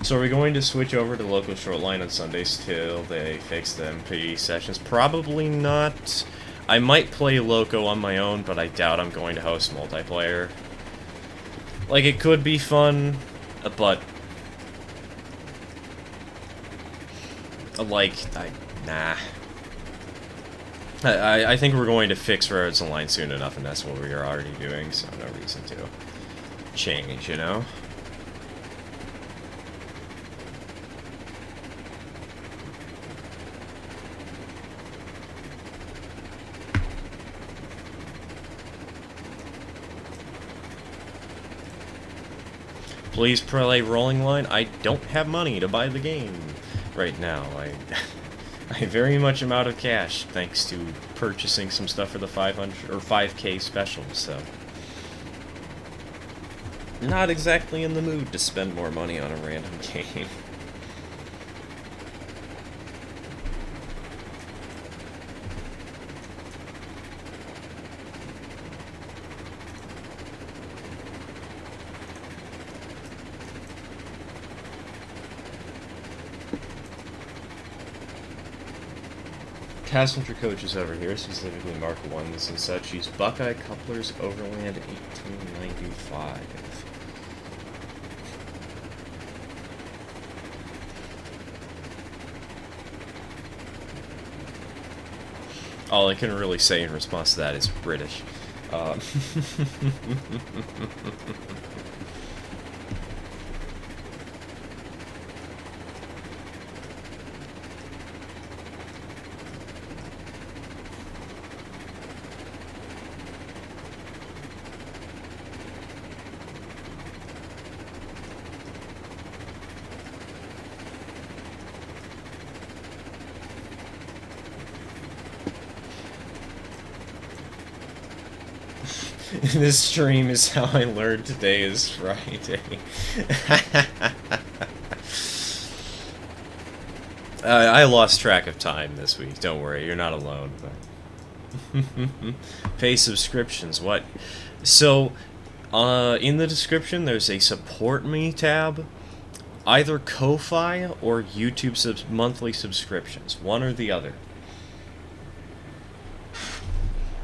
So are we going to switch over to local short line on Sundays till they fix the MP sessions? Probably not. I might play Loco on my own, but I doubt I'm going to host multiplayer. Like, it could be fun, but like, nah. I think we're going to fix Rares Online soon enough, and that's what we are already doing, so no reason to change, you know? Please play Rolling Line. I don't have money to buy the game right now. I very much am out of cash, thanks to purchasing some stuff for the 500 or 5K special, so not exactly in the mood to spend more money on a random game. Passenger coaches over here, specifically Mark 1s and such, use Buckeye couplers Overland 1895. All I can really say in response to that is British. This stream is how I learned today is Friday. I lost track of time this week. Don't worry, you're not alone. But pay subscriptions. What? So, in the description, there's a support me tab. Either Ko-Fi or YouTube monthly subscriptions. One or the other.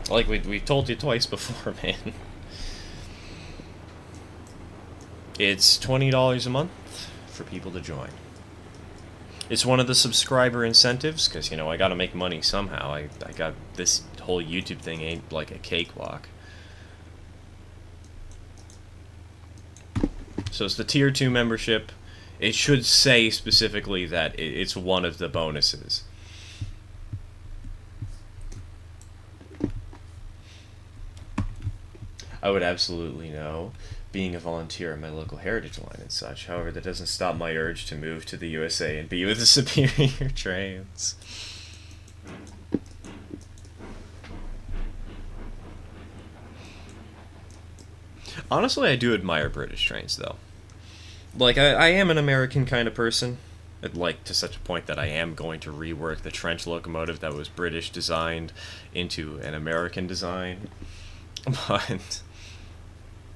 Like we've told you twice before, man. It's $20 a month for people to join. It's one of the subscriber incentives, because, you know, I gotta make money somehow. I got this whole YouTube thing ain't like a cakewalk. So it's the Tier 2 membership. It should say specifically that it's one of the bonuses. I would absolutely know, being a volunteer at my local heritage line and such. However, that doesn't stop my urge to move to the USA and be with the superior trains. Honestly, I do admire British trains, though. Like, I am an American kind of person. Like, to such a point that I am going to rework the trench locomotive that was British designed into an American design.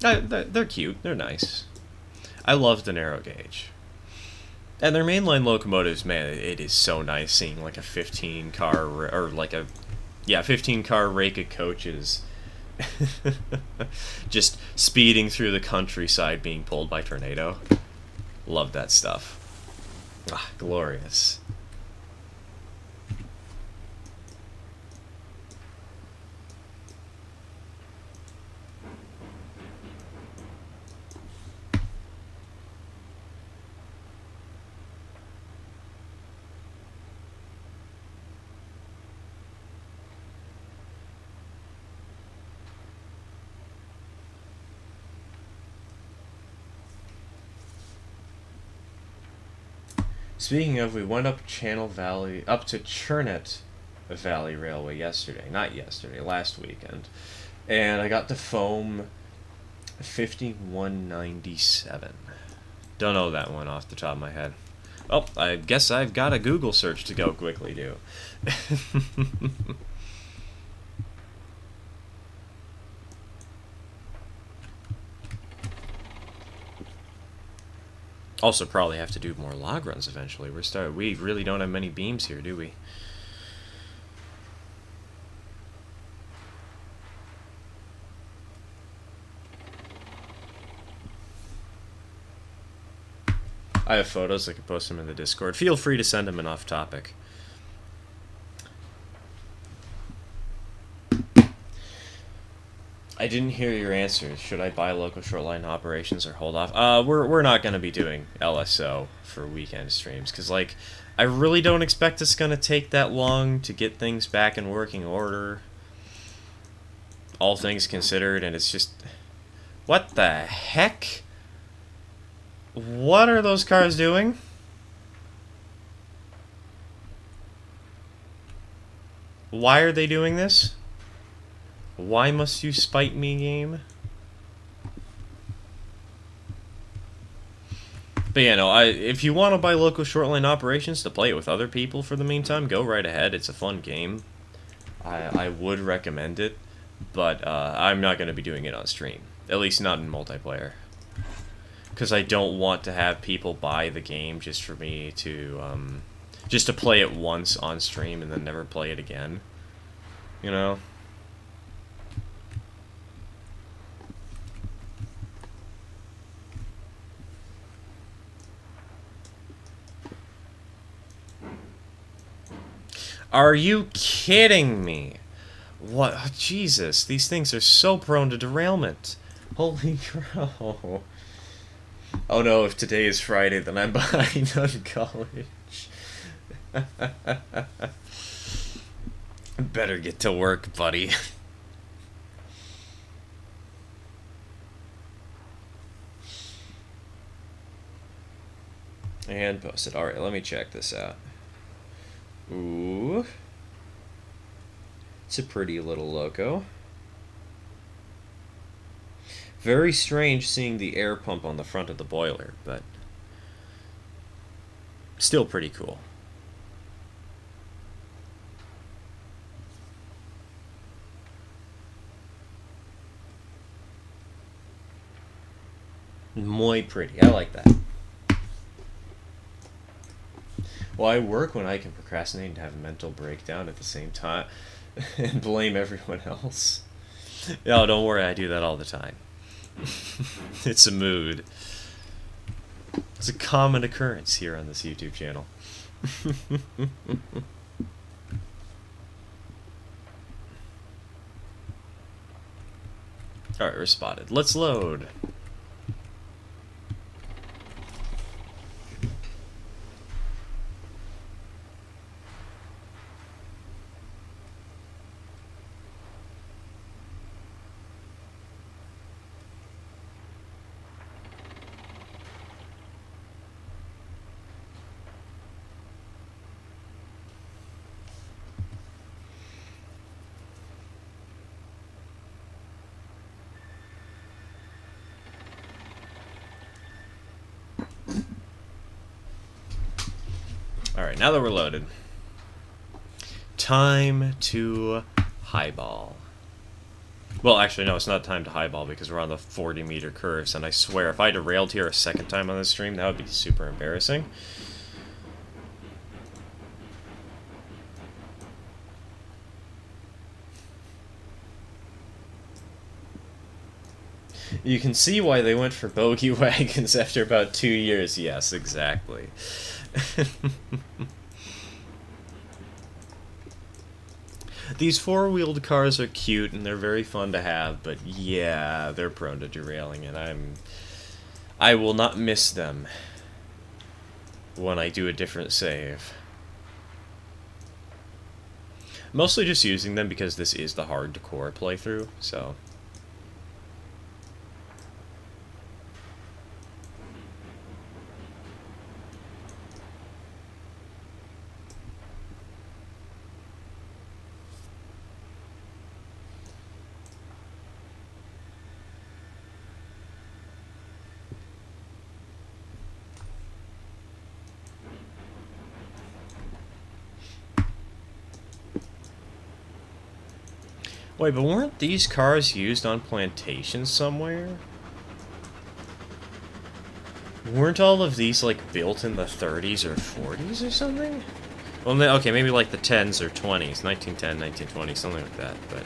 But they're cute. They're nice. I love the narrow gauge. And their mainline locomotives, man, it is so nice seeing like a 15 car or like a 15 car rake of coaches just speeding through the countryside being pulled by tornado. Love that stuff. Ah, glorious. Speaking of, we went up to Churnet Valley Railway yesterday. Not yesterday, last weekend. And I got the foam 5197. Don't know that one off the top of my head. Oh, I guess I've got a Google search to go quickly do. Also, probably have to do more log runs eventually. We really don't have many beams here, do we? I have photos. I can post them in the Discord. Feel free to send them in off topic. I didn't hear your answer. Should I buy local shortline operations or hold off? We're not gonna be doing LSO for weekend streams because like I really don't expect it's gonna take that long to get things back in working order. All things considered, and it's just what the heck? What are those cars doing? Why are they doing this? Why must you spite me, game? But yeah, no, if you want to buy local shortline operations to play it with other people for the meantime, go right ahead. It's a fun game. I would recommend it, but I'm not going to be doing it on stream. At least not in multiplayer. Because I don't want to have people buy the game just for me to, just to play it once on stream and then never play it again. You know? Are you kidding me? What? Oh, Jesus, these things are so prone to derailment. Holy crow. Oh no, if today is Friday, then I'm behind on college. Better get to work, buddy. And posted. Alright, let me check this out. Ooh. It's a pretty little loco. Very strange seeing the air pump on the front of the boiler, but still pretty cool. Muy pretty. I like that. Well, I work when I can procrastinate and have a mental breakdown at the same time and blame everyone else. No, don't worry, I do that all the time. It's a mood. It's a common occurrence here on this YouTube channel. Alright, we're spotted. Let's load. Alright, now that we're loaded, time to highball. Well, actually, no, it's not time to highball because we're on the 40-meter curves, and I swear, if I derailed here a second time on this stream, that would be super embarrassing. You can see why they went for bogey wagons after about 2 years. Yes, exactly. These four-wheeled cars are cute and they're very fun to have, but yeah, they're prone to derailing, and I will not miss them when I do a different save. Mostly just using them because this is the hardcore playthrough, so... Wait, but weren't these cars used on plantations somewhere? Weren't all of these, like, built in the 30s or 40s or something? Well, okay, maybe like the 10s or 20s. 1910, 1920, something like that, but...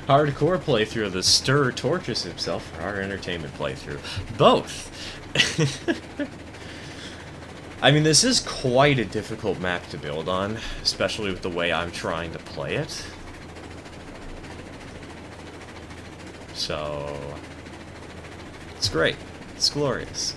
Hardcore playthrough, the Stir tortures himself for our entertainment playthrough. Both! I mean, this is quite a difficult map to build on, especially with the way I'm trying to play it. So... it's great. It's glorious.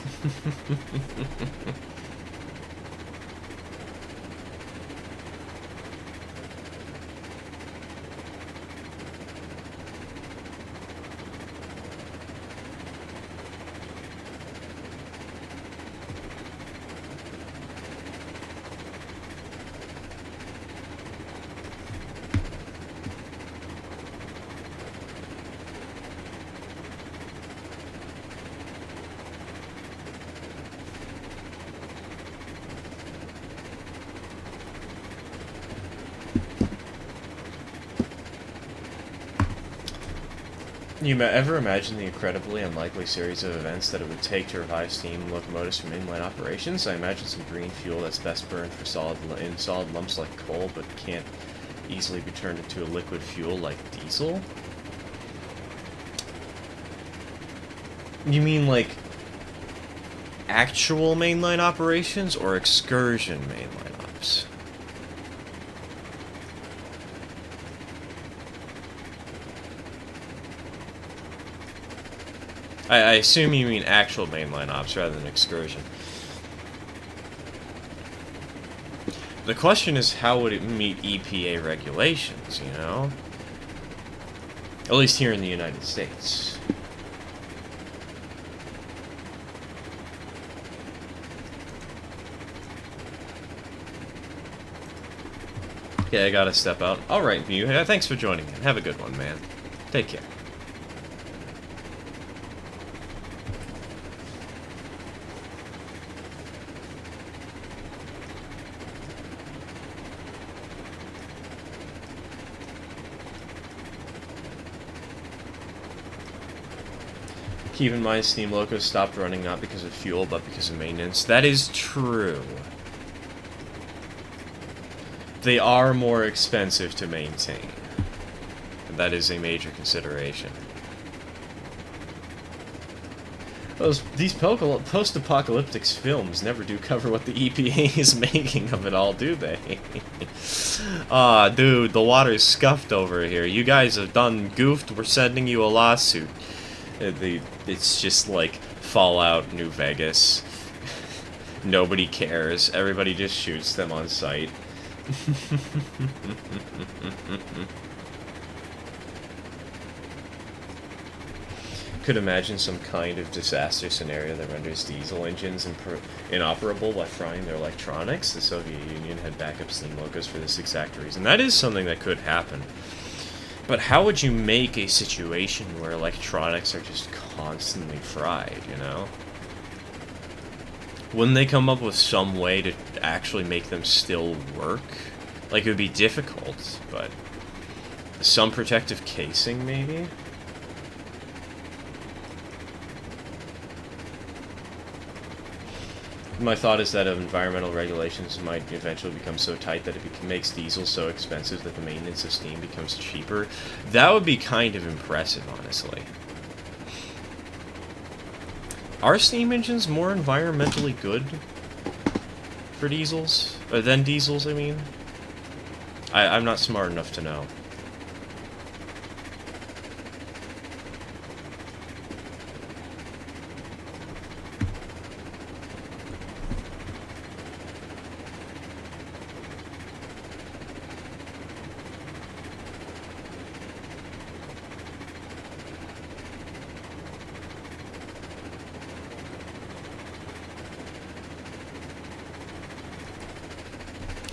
You ever imagine the incredibly unlikely series of events that it would take to revive steam locomotives from inline operations? I imagine some green fuel that's best burned for solid lumps like coal, but can't easily be turned into a liquid fuel like diesel? You mean like actual mainline operations or excursion mainline ops? I assume you mean actual mainline ops rather than excursion. The question is, how would it meet EPA regulations, you know? At least here in the United States. Okay, I gotta step out. Alright, Mew, thanks for joining in. Have a good one, man. Take care. Keep in mind, steam locos stopped running not because of fuel, but because of maintenance. That is true. They are more expensive to maintain. And that is a major consideration. These post-apocalyptic films never do cover what the EPA is making of it all, do they? Aw, dude, the water's scuffed over here. You guys have done goofed. We're sending you a lawsuit. It's just like Fallout New Vegas. Nobody cares. Everybody just shoots them on sight. Could imagine some kind of disaster scenario that renders diesel engines inoperable by frying their electronics. The Soviet Union had backup steam locos for this exact reason. That is something that could happen. But how would you make a situation where electronics are just constantly fried, you know? Wouldn't they come up with some way to actually make them still work? Like, it would be difficult, but some protective casing, maybe? My thought is that environmental regulations might eventually become so tight that it makes diesel so expensive that the maintenance of steam becomes cheaper. That would be kind of impressive, honestly. Are steam engines more environmentally good for diesels? Or than diesels, I mean? I'm not smart enough to know.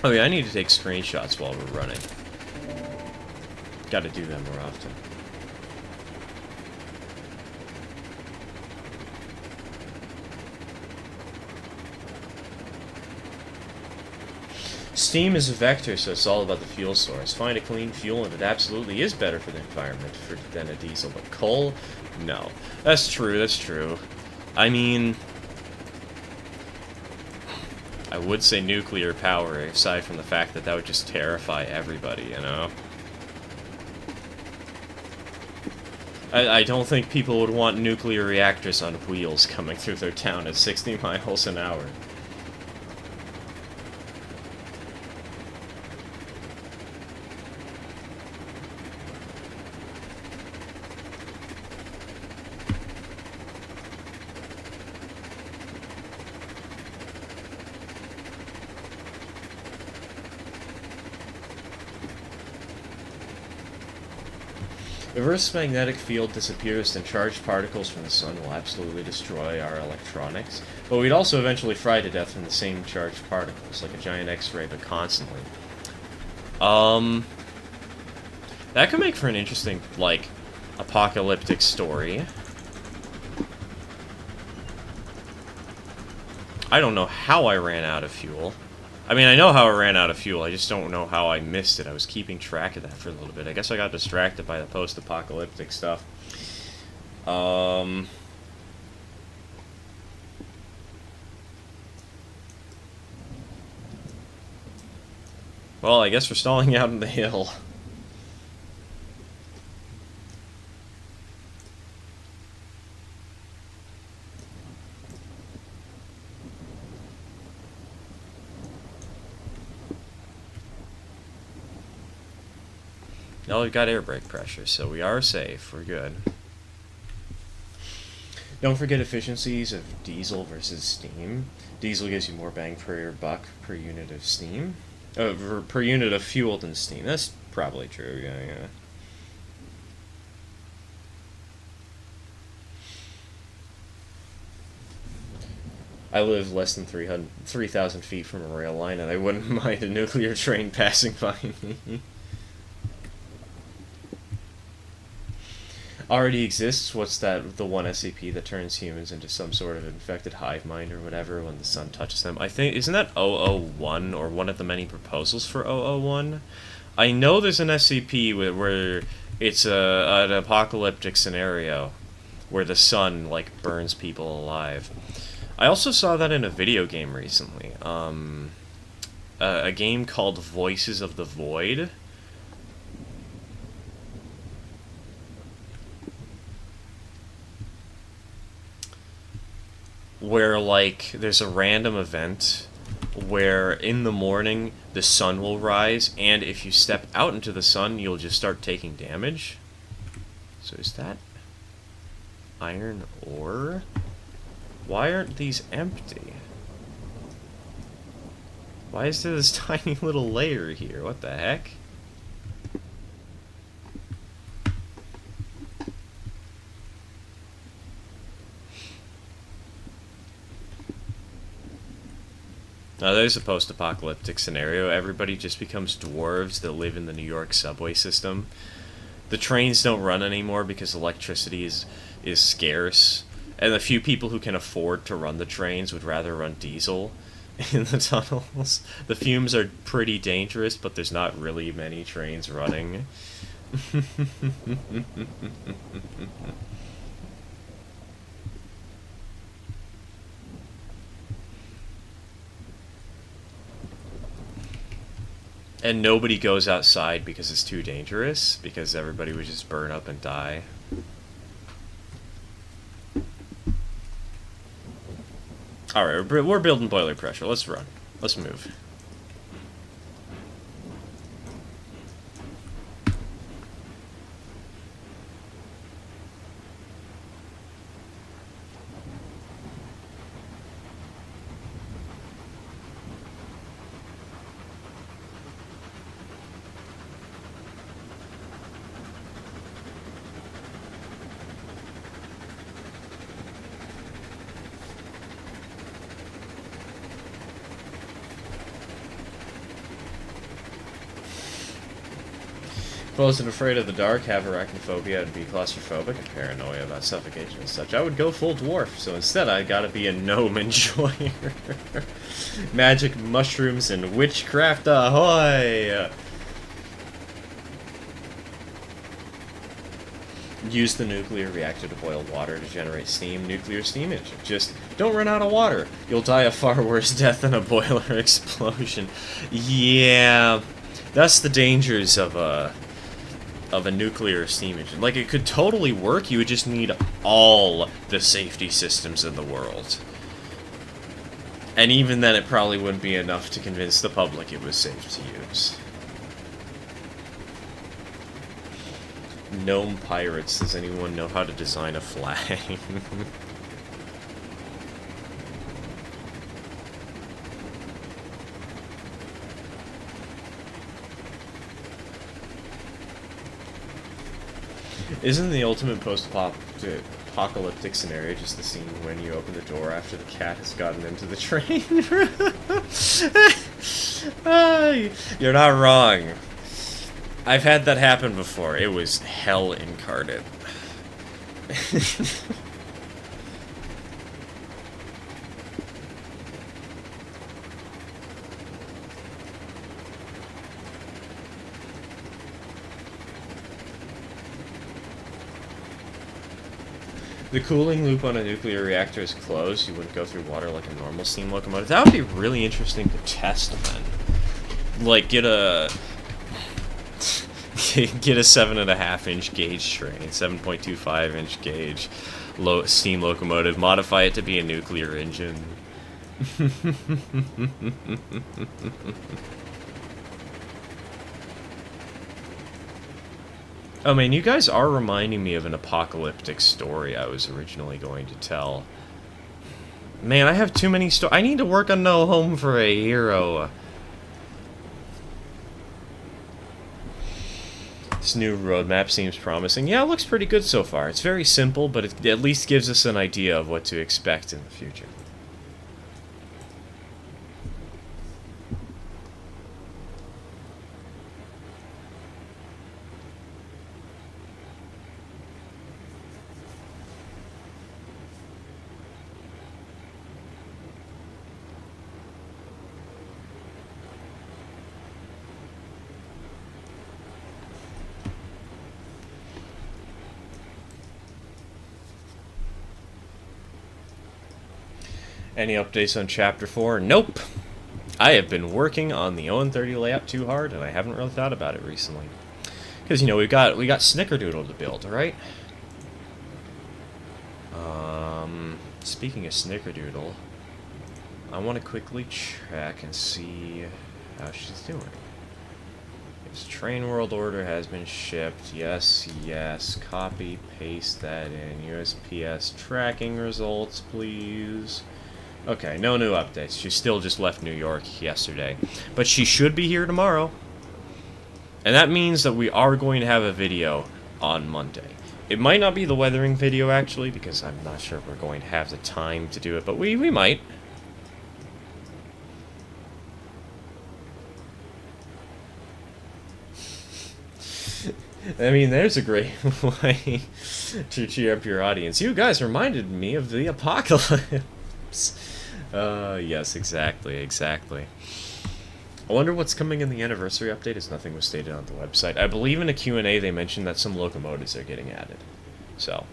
Oh yeah, I need to take screenshots while we're running. Gotta do that more often. Steam is a vector, so it's all about the fuel source. Find a clean fuel, and it absolutely is better for the environment than a diesel. But coal? No. That's true, that's true. I mean, I would say nuclear power, aside from the fact that that would just terrify everybody, you know? I don't think people would want nuclear reactors on wheels coming through their town at 60 miles an hour. If Earth's magnetic field disappears, then charged particles from the sun will absolutely destroy our electronics. But we'd also eventually fry to death from the same charged particles, like a giant X-ray, but constantly. That could make for an interesting, like, apocalyptic story. I don't know how I ran out of fuel. I mean, I know how I ran out of fuel, I just don't know how I missed it. I was keeping track of that for a little bit. I guess I got distracted by the post-apocalyptic stuff. Well, I guess we're stalling out on the hill. Now we've got air brake pressure, so we are safe. We're good. Don't forget efficiencies of diesel versus steam. Diesel gives you more bang for your buck per unit of steam. Per unit of fuel than steam. That's probably true, yeah. I live less than 3,000 feet from a rail line, and I wouldn't mind a nuclear train passing by me. Already exists. What's that? The one SCP that turns humans into some sort of infected hive mind or whatever when the sun touches them. I think, isn't that 001 or one of the many proposals for 001? I know there's an SCP where it's an apocalyptic scenario where the sun like burns people alive. I also saw that in a video game recently. A game called Voices of the Void. Where, like, there's a random event where in the morning the sun will rise, and if you step out into the sun, you'll just start taking damage. So is that iron ore? Why aren't these empty? Why is there this tiny little layer here? What the heck? Now, there's a post-apocalyptic scenario. Everybody just becomes dwarves that live in the New York subway system. The trains don't run anymore because electricity is scarce, and the few people who can afford to run the trains would rather run diesel in the tunnels. The fumes are pretty dangerous, but there's not really many trains running. And nobody goes outside because it's too dangerous, because everybody would just burn up and die. Alright, we're building boiler pressure. Let's run. Let's move. If I wasn't afraid of the dark, have arachnophobia, and be claustrophobic and paranoia about suffocation and such, I would go full dwarf. So instead, I gotta be a gnome enjoyer. Magic, mushrooms, and witchcraft ahoy! Use the nuclear reactor to boil water to generate steam. Nuclear steam engine. Just don't run out of water. You'll die a far worse death than a boiler explosion. Yeah, that's the dangers of a nuclear steam engine. Like, it could totally work, you would just need all the safety systems in the world. And even then, it probably wouldn't be enough to convince the public it was safe to use. Gnome pirates. Does anyone know how to design a flag? Isn't the ultimate post-apocalyptic scenario just the scene when you open the door after the cat has gotten into the train? You're not wrong. I've had that happen before. It was hell incarnate. The cooling loop on a nuclear reactor is closed. You wouldn't go through water like a normal steam locomotive. That would be really interesting to test then. Like, get a 7.5-inch gauge train, 7.25-inch gauge steam locomotive, modify it to be a nuclear engine. Oh man, you guys are reminding me of an apocalyptic story I was originally going to tell. Man, I have too many I need to work on No Home for a Hero. This new roadmap seems promising. Yeah, it looks pretty good so far. It's very simple, but it at least gives us an idea of what to expect in the future. Any updates on Chapter 4? Nope! I have been working on the ON30 layout too hard, and I haven't really thought about it recently. Because, you know, we got Snickerdoodle to build, right? Speaking of Snickerdoodle, I want to quickly check and see how she's doing. Yes, Train World Order has been shipped. Yes, yes. Copy, paste that in. USPS tracking results, please. Okay, no new updates. She still just left New York yesterday. But she should be here tomorrow. And that means that we are going to have a video on Monday. It might not be the weathering video, actually, because I'm not sure if we're going to have the time to do it, but we might. I mean, there's a great way to cheer up your audience. You guys reminded me of the apocalypse. Yes, exactly, exactly. I wonder what's coming in the anniversary update, as nothing was stated on the website. I believe in a Q&A they mentioned that some locomotives are getting added. So.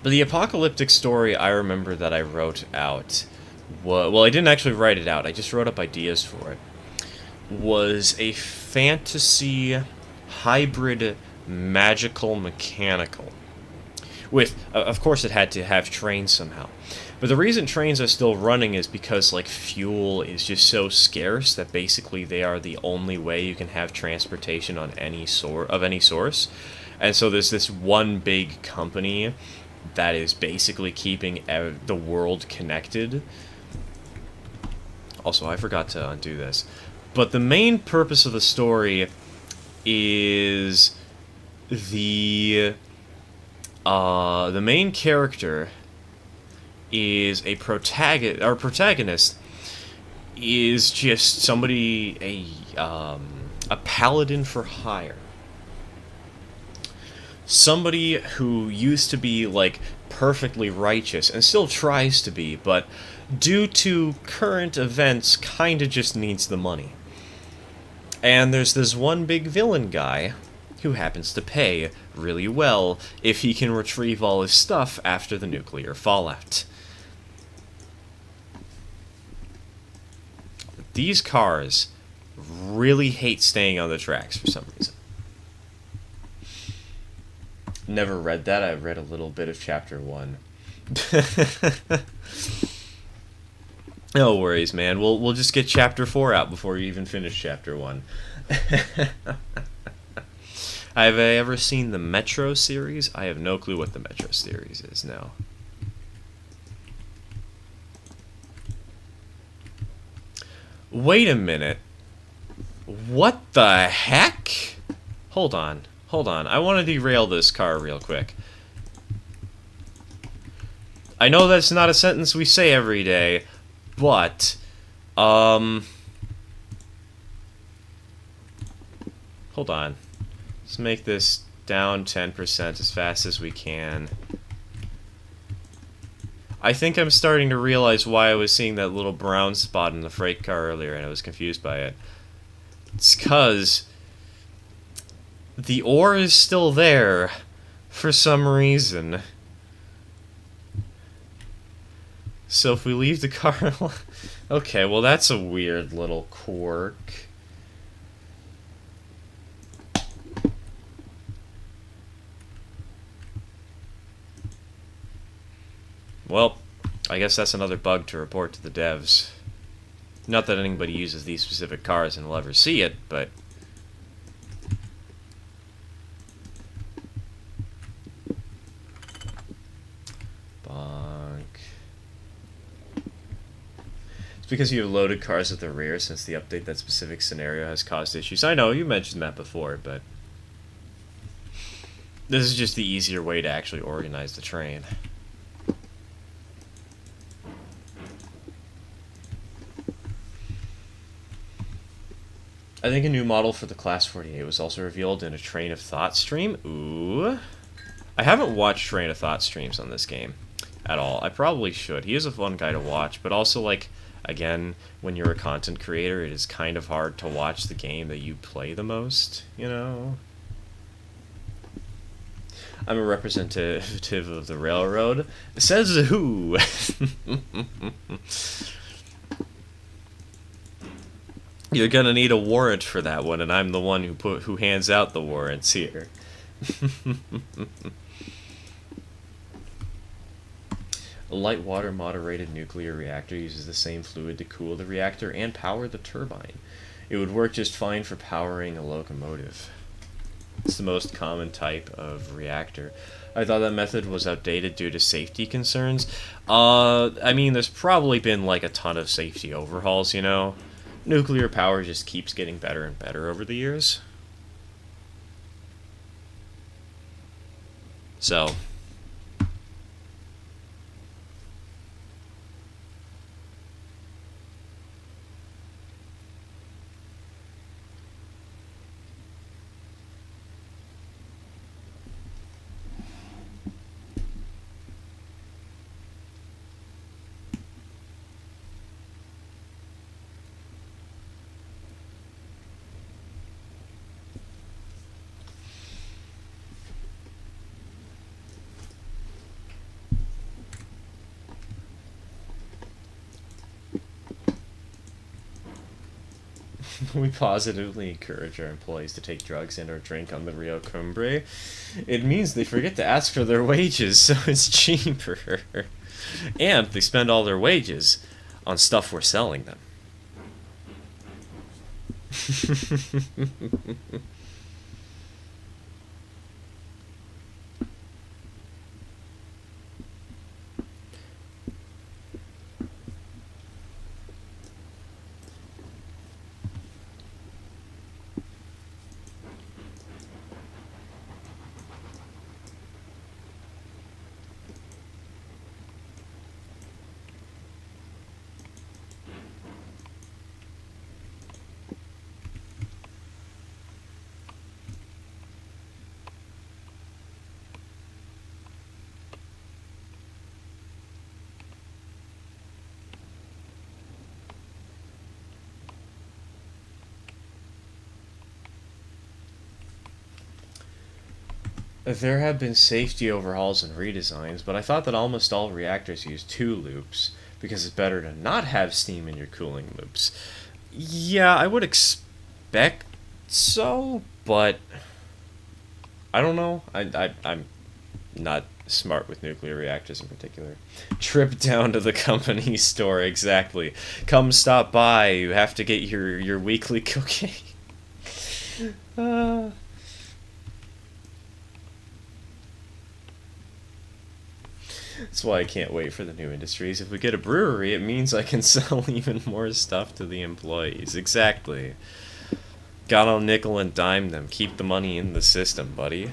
But the apocalyptic story I remember that I wrote out, well, I didn't actually write it out, I just wrote up ideas for it, was a fantasy hybrid magical mechanical. With, of course it had to have trains somehow. But the reason trains are still running is because, like, fuel is just so scarce that basically they are the only way you can have transportation on any of any source. And so there's this one big company that is basically keeping the world connected. Also, I forgot to undo this. But the main purpose of the story is the main character is a protagonist. Our protagonist is just somebody, a paladin for hire. Somebody who used to be, like, perfectly righteous and still tries to be, but due to current events, kinda just needs the money. And there's this one big villain guy who happens to pay really well if he can retrieve all his stuff after the nuclear fallout. These cars really hate staying on the tracks for some reason. Never read that. I read a little bit of chapter 1. No worries, man. We'll just get chapter 4 out before you even finish chapter 1. Have I ever seen the Metro series? I have no clue what the Metro series is now. Wait a minute. What the heck? Hold on. I want to derail this car real quick. I know that's not a sentence we say every day, but, hold on. Let's make this down 10% as fast as we can. I think I'm starting to realize why I was seeing that little brown spot in the freight car earlier and I was confused by it. It's 'cause the ore is still there for some reason. So if we leave the car... Okay, well that's a weird little quirk. Well, I guess that's another bug to report to the devs. Not that anybody uses these specific cars and will ever see it, but... Bonk. It's because you have loaded cars at the rear since the update that specific scenario has caused issues. I know, you mentioned that before, but... This is just the easier way to actually organize the train. I think a new model for the Class 48 was also revealed in a Train of Thought stream. Ooh. I haven't watched Train of Thought streams on this game at all. I probably should. He is a fun guy to watch, but also, like, again, when you're a content creator, it is kind of hard to watch the game that you play the most, you know? I'm a representative of the railroad. Says who? You're gonna need a warrant for that one, and I'm the one who hands out the warrants here. A light water moderated nuclear reactor uses the same fluid to cool the reactor and power the turbine. It would work just fine for powering a locomotive. It's the most common type of reactor. I thought that method was outdated due to safety concerns. I mean, there's probably been like a ton of safety overhauls, you know? Nuclear power just keeps getting better and better over the years. So... We positively encourage our employees to take drugs and or drink on the Rio Cumbre. It means they forget to ask for their wages, so it's cheaper. And they spend all their wages on stuff we're selling them. There have been safety overhauls and redesigns, but I thought that almost all reactors use two loops because it's better to not have steam in your cooling loops. Yeah, I would expect so, but I don't know. I'm not smart with nuclear reactors in particular. Trip down to the company store, exactly. Come stop by. You have to get your weekly cocaine. uh, That's why I can't wait for the new industries. If we get a brewery, it means I can sell even more stuff to the employees. Exactly. Gotta nickel and dime them. Keep the money in the system, buddy.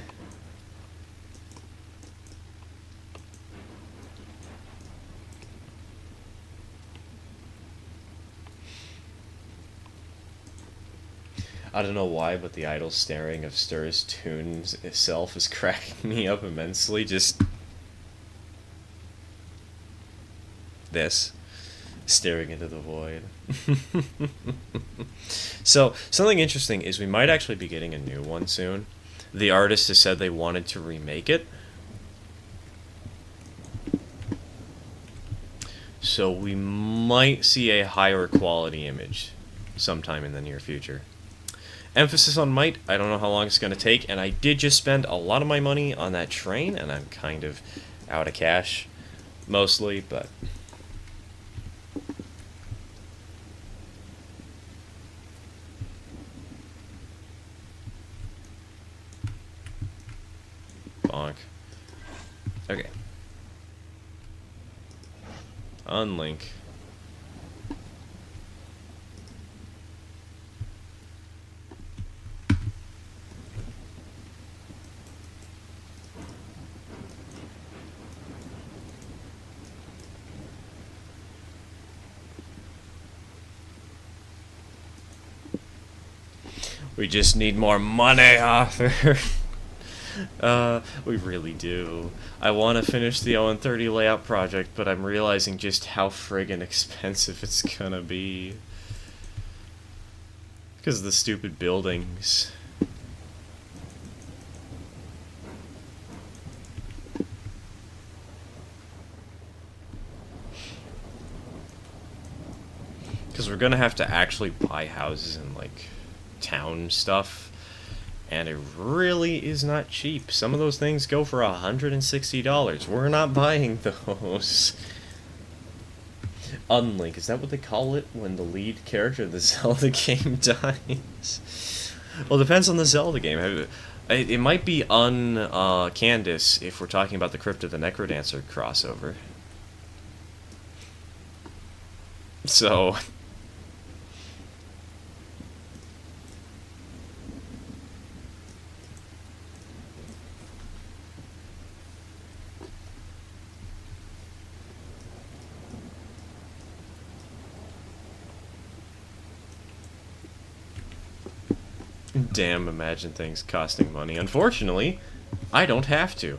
I don't know why, but the idle staring of Stir's tune itself is cracking me up immensely. Just this. Staring into the void. So, something interesting is we might actually be getting a new one soon. The artist has said they wanted to remake it. So we might see a higher quality image sometime in the near future. Emphasis on might. I don't know how long it's going to take, and I did just spend a lot of my money on that train, and I'm kind of out of cash, mostly, but... bonk. Okay. Unlink. We just need more money, Arthur. We really do. I want to finish the Owen 30 layout project, but I'm realizing just how friggin' expensive it's gonna be. Because of the stupid buildings. Because we're gonna have to actually buy houses and, like, town stuff. And it really is not cheap. Some of those things go for $160. We're not buying those. Unlink, is that what they call it when the lead character of the Zelda game dies? Well, it depends on the Zelda game. It might be Candace if we're talking about the Crypt of the Necrodancer crossover. So... Damn, imagine things costing money. Unfortunately, I don't have to.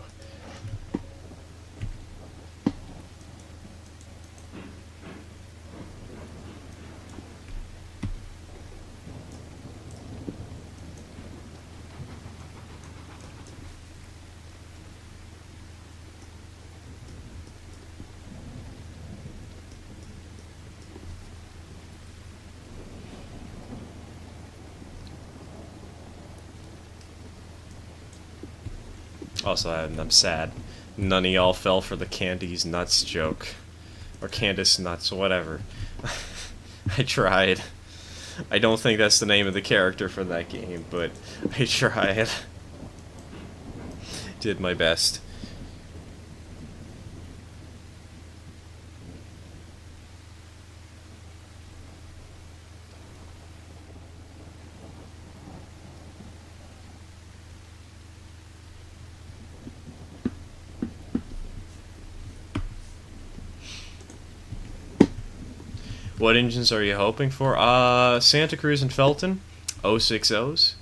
Also, I'm sad. None of y'all fell for the Candy's nuts joke. Or Candace nuts, whatever. I tried. I don't think that's the name of the character for that game, but I tried. Did my best. What engines are you hoping for? Santa Cruz and Felton, 060s,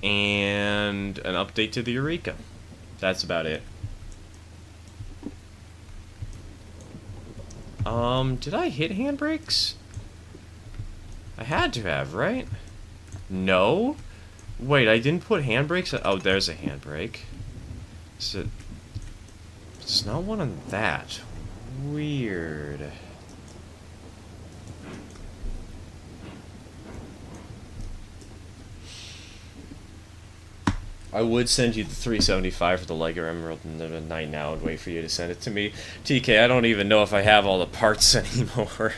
and an update to the Eureka. That's about it. Did I hit handbrakes? I had to have, right? No? Wait, I didn't put handbrakes? Oh, there's a handbrake. So, it's not one on that. Weird. I would send you the 375 for the Lego Emerald in the night now and wait for you to send it to me. TK, I don't even know if I have all the parts anymore.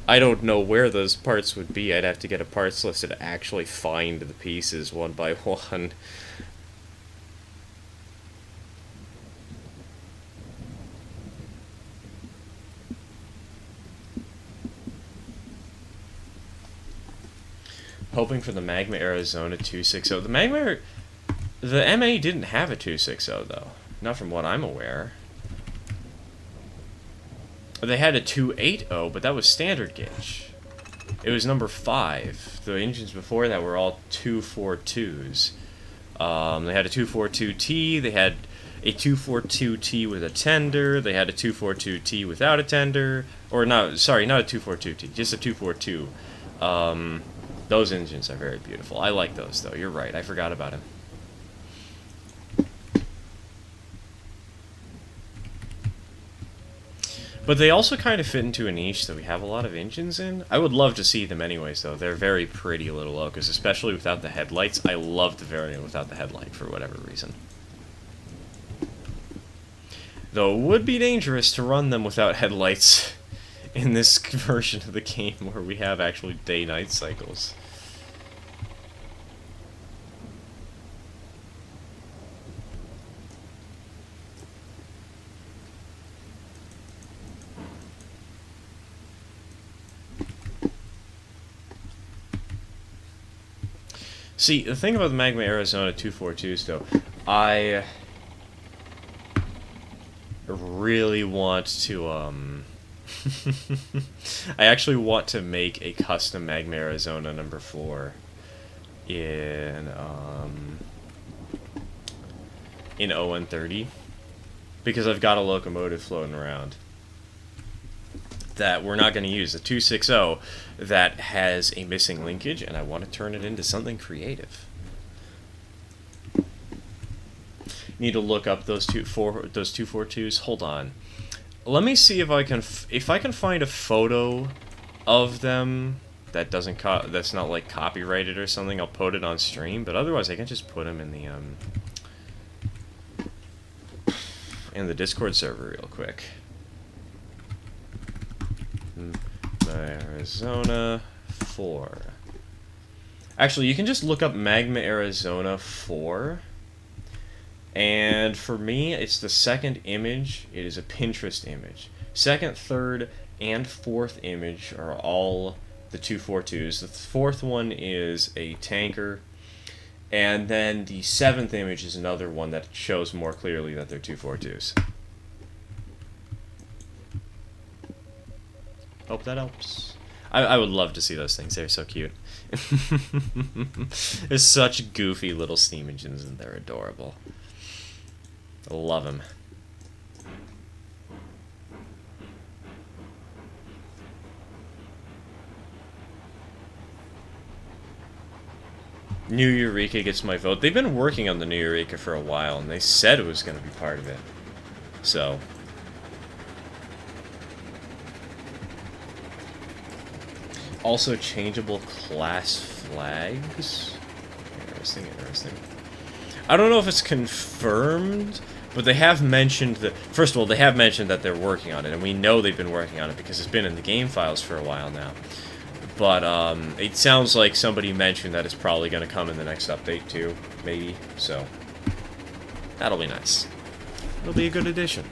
I don't know where those parts would be. I'd have to get a parts list to actually find the pieces one by one. Hoping for the Magma Arizona 260. The MA didn't have a 260 though. Not from what I'm aware. They had a 280, but that was standard gauge. It was number 5. The engines before that were all 242s. They had a 242T, they had a 242T with a tender, they had a 242T without a tender, or no, sorry, not a 242T, just a 242. Those engines are very beautiful. I like those though, you're right, I forgot about him. But they also kind of fit into a niche that we have a lot of engines in. I would love to see them anyways, though. They're very pretty little locos, especially without the headlights. I love the variant without the headlight for whatever reason. Though it would be dangerous to run them without headlights in this version of the game where we have actually day-night cycles. See, the thing about the Magma Arizona 242s, though, I really want to, I actually want to make a custom Magma Arizona number 4 in ON30, because I've got a Locomotive floating around that we're not going to use, the 260, that has a missing linkage, and I want to turn it into something creative. Need to look up those 242s. Hold on. Let me see if I can find a photo of them that that's not like copyrighted or something. I'll put it on stream, but otherwise I can just put them in the Discord server real quick. Arizona 4. Actually, you can just look up Magma Arizona 4. And for me, it's the second image. It is a Pinterest image. Second, third, and fourth image are all the 242s. The fourth one is a tanker. And then the seventh image is another one that shows more clearly that they're 242s. Hope that helps. I would love to see those things. They're so cute. There's such goofy little steam engines and they're adorable. I love them. New Eureka gets my vote. They've been working on the New Eureka for a while, and they said it was going to be part of it. So... also changeable class flags. Interesting, interesting. I don't know if it's confirmed, but they have mentioned that... First of all, they have mentioned that they're working on it, and we know they've been working on it because it's been in the game files for a while now. But it sounds like somebody mentioned that it's probably going to come in the next update too, maybe. So that'll be nice. It'll be a good addition.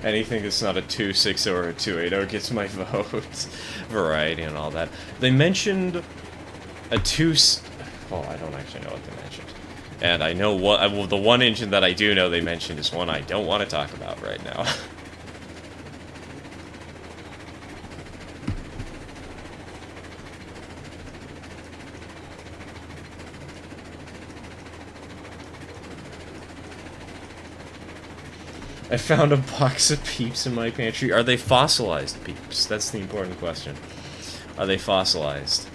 Anything that's not a 260 or a 280 gets my vote. Variety and all that. They mentioned a Oh, I don't actually know what they mentioned. And I know what... Well, the one engine that I do know they mentioned is one I don't want to talk about right now. I found a box of Peeps in my pantry. Are they fossilized Peeps? That's the important question. Are they fossilized?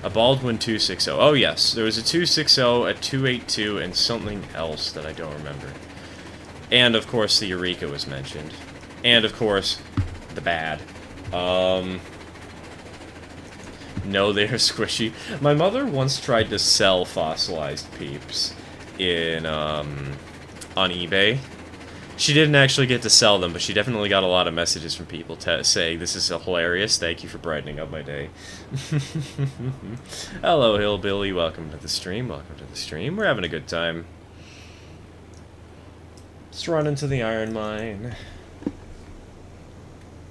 A Baldwin 260. Oh yes, there was a 260, a 282, and something else that I don't remember. And of course the Eureka was mentioned. And of course, the bad. No, they are squishy. My mother once tried to sell fossilized Peeps in, on eBay. She didn't actually get to sell them, but she definitely got a lot of messages from people saying, "This is hilarious, thank you for brightening up my day." Hello, Hillbilly, welcome to the stream, We're having a good time. Let's run into the iron mine.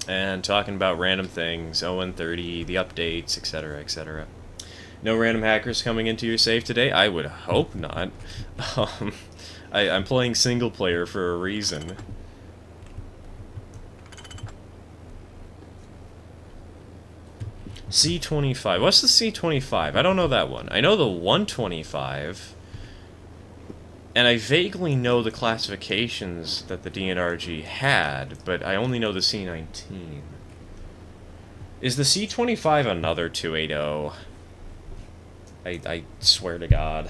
And talking about random things, 0-30, the updates, etc., etc. No random hackers coming into your safe today? I would hope not. I'm playing single player for a reason. C25. What's the C25? I don't know that one. I know the 125. And I vaguely know the classifications that the DNRG had, but I only know the C19. Is the C25 another 280? I swear to God.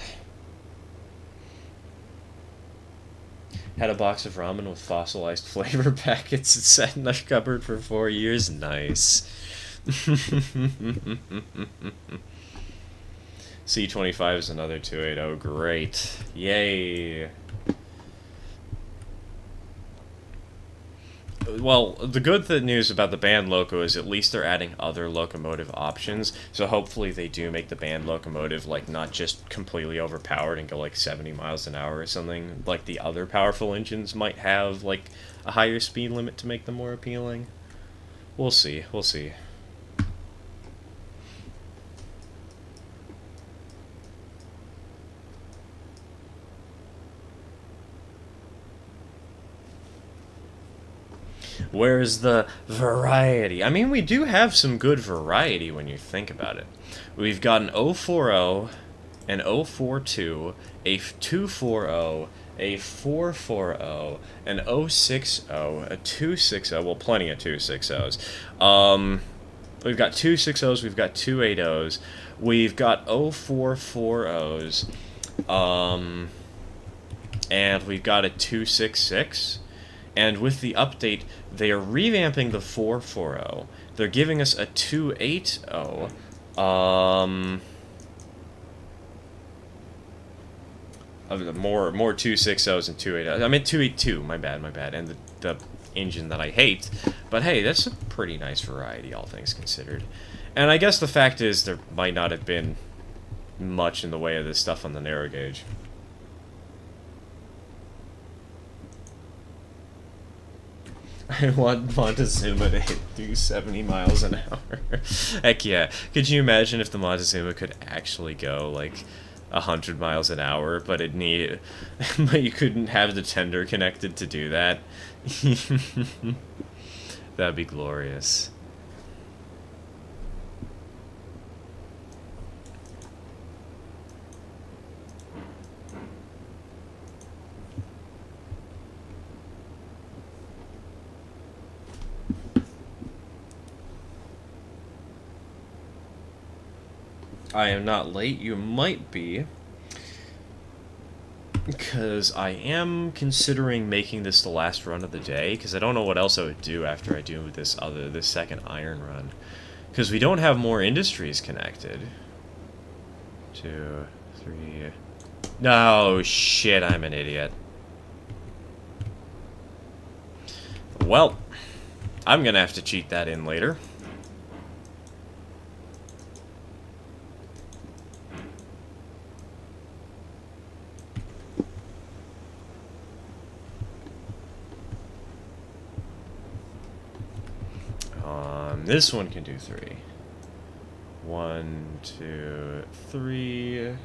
Had a box of ramen with fossilized flavor packets. It sat in the cupboard for 4 years. Nice. C25 is another 280. Great. Yay. Well, the good news about the banned Loco is at least they're adding other locomotive options, so hopefully they do make the banned Locomotive, like, not just completely overpowered and go, like, 70 miles an hour or something, like the other powerful engines might have, like, a higher speed limit to make them more appealing. We'll see, we'll see. Where's the variety? I mean, we do have some good variety when you think about it. We've got an 040, an 042, a 240, a 440, an 060, a 260, well, plenty of 260s. We've got 260s, we've got 280s, we've got 0440s, and we've got a 266. And with the update, they are revamping the 440. They're giving us a 280. More 260s and 280s. I meant 282. My bad. And the engine that I hate. But hey, that's a pretty nice variety, all things considered. And I guess the fact is there might not have been much in the way of this stuff on the narrow gauge. I want Montezuma to hit through 70 miles an hour. Heck yeah. Could you imagine if the Montezuma could actually go, like, 100 miles an hour, but but you couldn't have the tender connected to do that. That'd be glorious. I am not late. You might be. Because I am considering making this the last run of the day, because I don't know what else I would do after I do this second iron run. Because we don't have more industries connected. 2, 3... No, shit, I'm an idiot. Well, I'm gonna have to cheat that in later. This one can do 3. 1, 2, 3.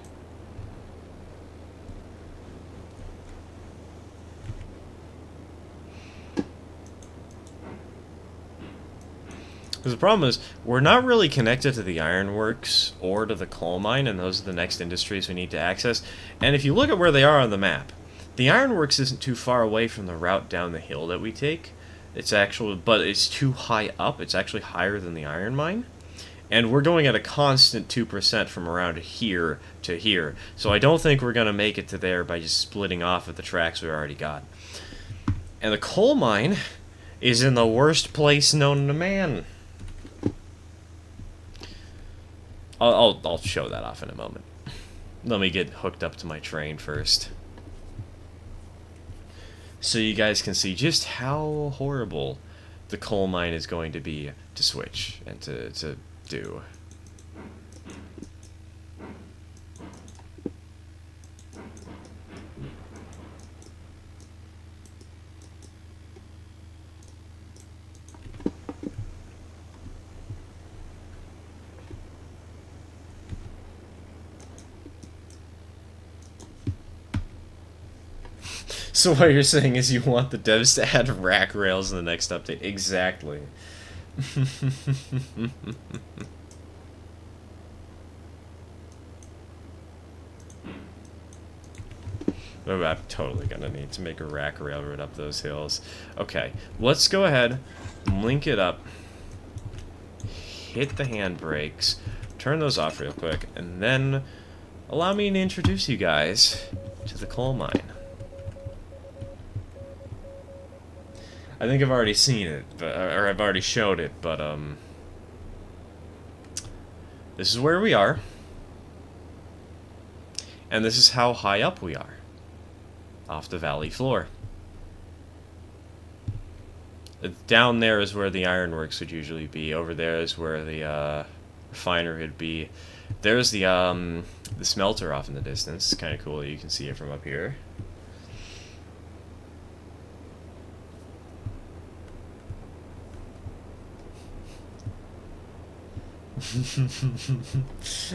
Because the problem is, we're not really connected to the ironworks or to the coal mine, and those are the next industries we need to access. And if you look at where they are on the map, the ironworks isn't too far away from the route down the hill that we take. But it's too high up. It's actually higher than the iron mine. And we're going at a constant 2% from around here to here. So I don't think we're going to make it to there by just splitting off at the tracks we already got. And the coal mine is in the worst place known to man. I'll show that off in a moment. Let me get hooked up to my train first, so you guys can see just how horrible the coal mine is going to be to switch and to do. So what you're saying is you want the devs to add rack rails in the next update? Exactly. Oh, I'm totally gonna need to make a rack railroad up those hills. Okay, let's go ahead, link it up, hit the handbrakes, turn those off real quick, and then allow me to introduce you guys to the coal mine. I think I've already seen it, or I've already showed it, but this is where we are, and this is how high up we are, off the valley floor. Down there is where the ironworks would usually be. Over there is where the refinery would be. There's the smelter off in the distance. It's kind of cool. You can see it from up here.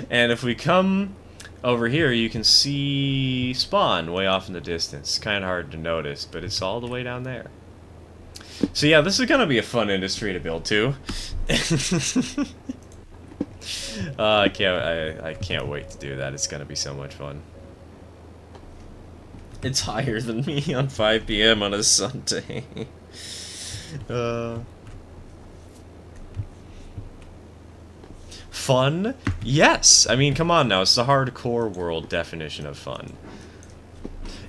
And if we come over here, you can see spawn way off in the distance. Kind of hard to notice, but it's all the way down there. So yeah, this is gonna be a fun industry to build too. I can't wait to do that. It's gonna be so much fun. It's higher than me on 5 PM on a Sunday. Fun? Yes! I mean, come on now, it's the hardcore world definition of fun.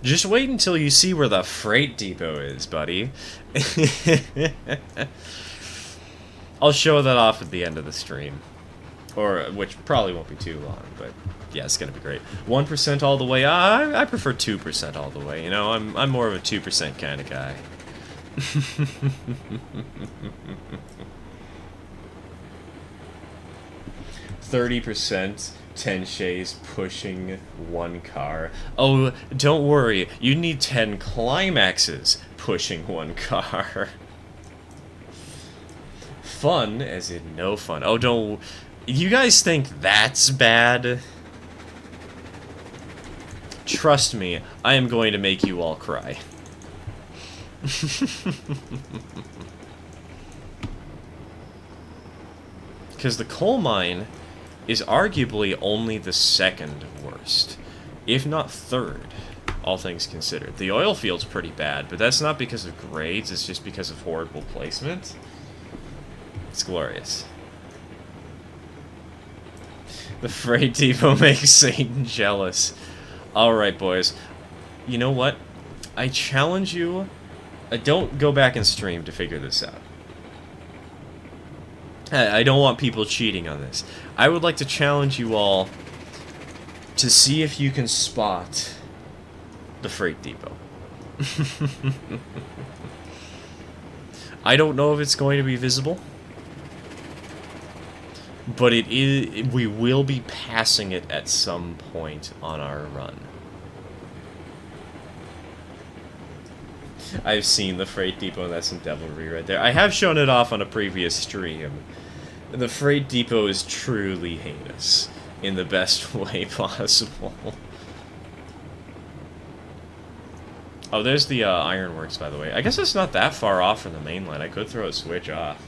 Just wait until you see where the freight depot is, buddy. I'll show that off at the end of the stream. Or, which probably won't be too long, but yeah, it's gonna be great. 1% all the way, I prefer 2% all the way, you know, I'm more of a 2% kind of guy. 30% 10 shays pushing 1 car. Oh, don't worry. You need 10 climaxes pushing 1 car. Fun, as in no fun. Oh, don't... You guys think that's bad? Trust me, I am going to make you all cry. Because the coal mine is arguably only the second worst, if not third, all things considered. The oil field's pretty bad, but that's not because of grades, it's just because of horrible placement. It's glorious. The freight depot makes Satan jealous. Alright, boys. You know what? I challenge you... don't go back and stream to figure this out. I don't want people cheating on this. I would like to challenge you all to see if you can spot the freight depot. I don't know if it's going to be visible, but it is. We will be passing it at some point on our run. I've seen the freight depot, and that's some devilry right there. I have shown it off on a previous stream. The freight depot is truly heinous in the best way possible. Oh, there's the ironworks, by the way. I guess it's not that far off from the main line. I could throw a switch off.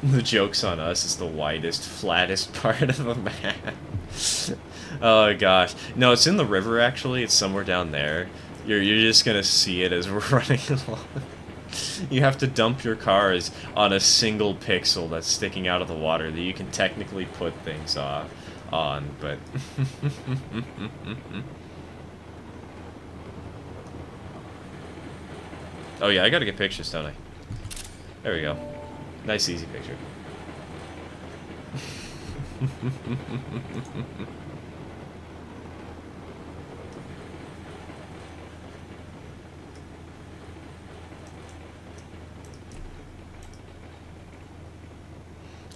The joke's on us. It's the widest, flattest part of the map. Oh, gosh. No, it's in the river, actually. It's somewhere down there. You're just gonna see it as we're running along. You have to dump your cars on a single pixel that's sticking out of the water that you can technically put things on, but... Oh yeah, I gotta get pictures, don't I? There we go. Nice, easy picture.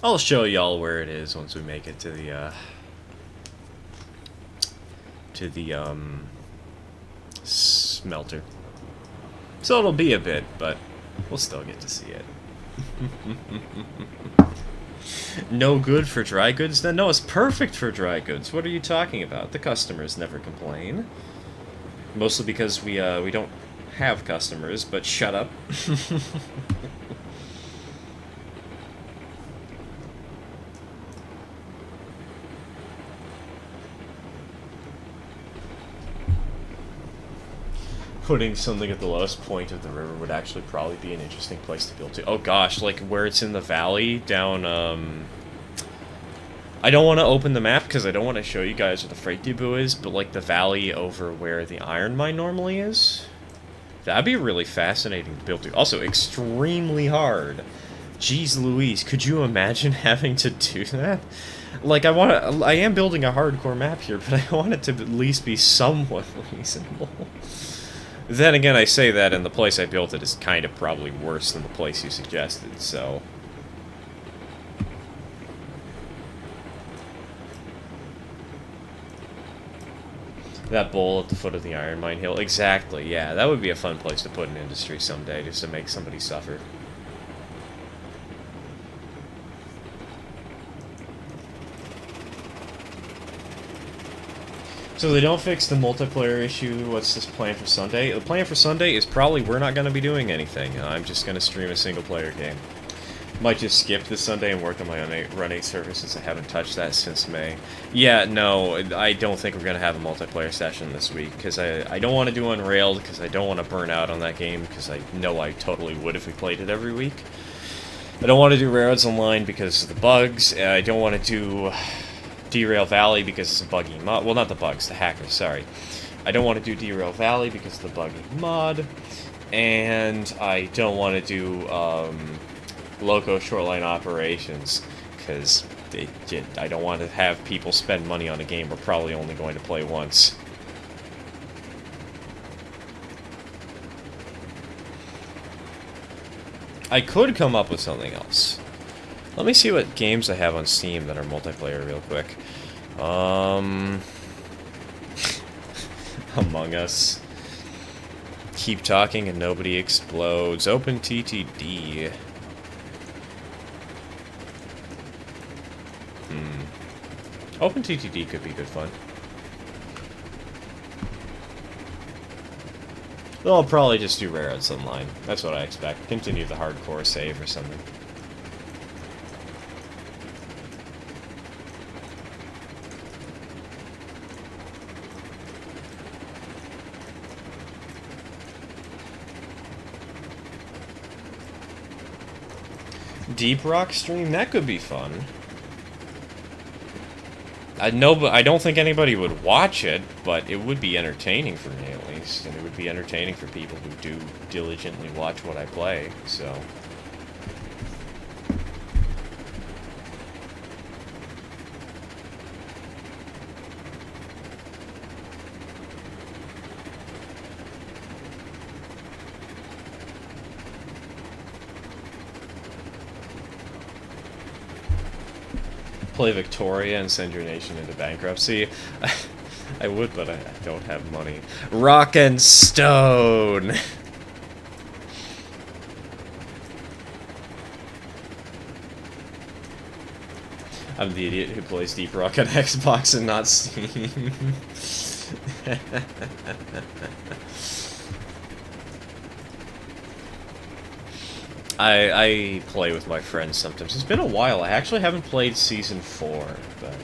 I'll show y'all where it is once we make it to the smelter. So it'll be a bit, but we'll still get to see it. No good for dry goods then? No, it's perfect for dry goods. What are you talking about? The customers never complain. Mostly because we don't have customers, but shut up. Putting something at the lowest point of the river would actually probably be an interesting place to build to. Oh gosh, like where it's in the valley down, I don't want to open the map because I don't want to show you guys where the freight depot is, but like the valley over where the iron mine normally is. That'd be really fascinating to build to. Also, extremely hard. Jeez Louise, could you imagine having to do that? Like, I am building a hardcore map here, but I want it to at least be somewhat reasonable. Then again, I say that, and the place I built it is kind of probably worse than the place you suggested, so... That bowl at the foot of the iron mine hill. Exactly, yeah. That would be a fun place to put an industry someday, just to make somebody suffer. So they don't fix the multiplayer issue. What's this plan for Sunday? The plan for Sunday is probably we're not going to be doing anything. I'm just going to stream a single-player game. Might just skip this Sunday and work on my own running server since I haven't touched that since May. Yeah, no, I don't think we're going to have a multiplayer session this week, because I don't want to do Unrailed, because I don't want to burn out on that game, because I know I totally would if we played it every week. I don't want to do Railroads Online because of the bugs. I don't want to do Derail Valley because it's a buggy mod. Well, not the bugs, the hackers, sorry. I don't want to do Derail Valley because of the buggy mod. And I don't want to do Loco Shortline Operations because I don't want to have people spend money on a game we're probably only going to play once. I could come up with something else. Let me see what games I have on Steam that are multiplayer real quick. Among Us. Keep talking and nobody explodes. Open TTD. Open TTD could be good fun. They'll probably just do rare outs online. That's what I expect. Continue the hardcore save or something. Deep Rock stream? That could be fun. I don't think anybody would watch it, but it would be entertaining for me at least, and it would be entertaining for people who do diligently watch what I play, so... Play Victoria and send your nation into bankruptcy. I would, but I don't have money. Rock and Stone! I'm the idiot who plays Deep Rock on Xbox and not Steam. I play with my friends sometimes. It's been a while. I actually haven't played Season 4, but...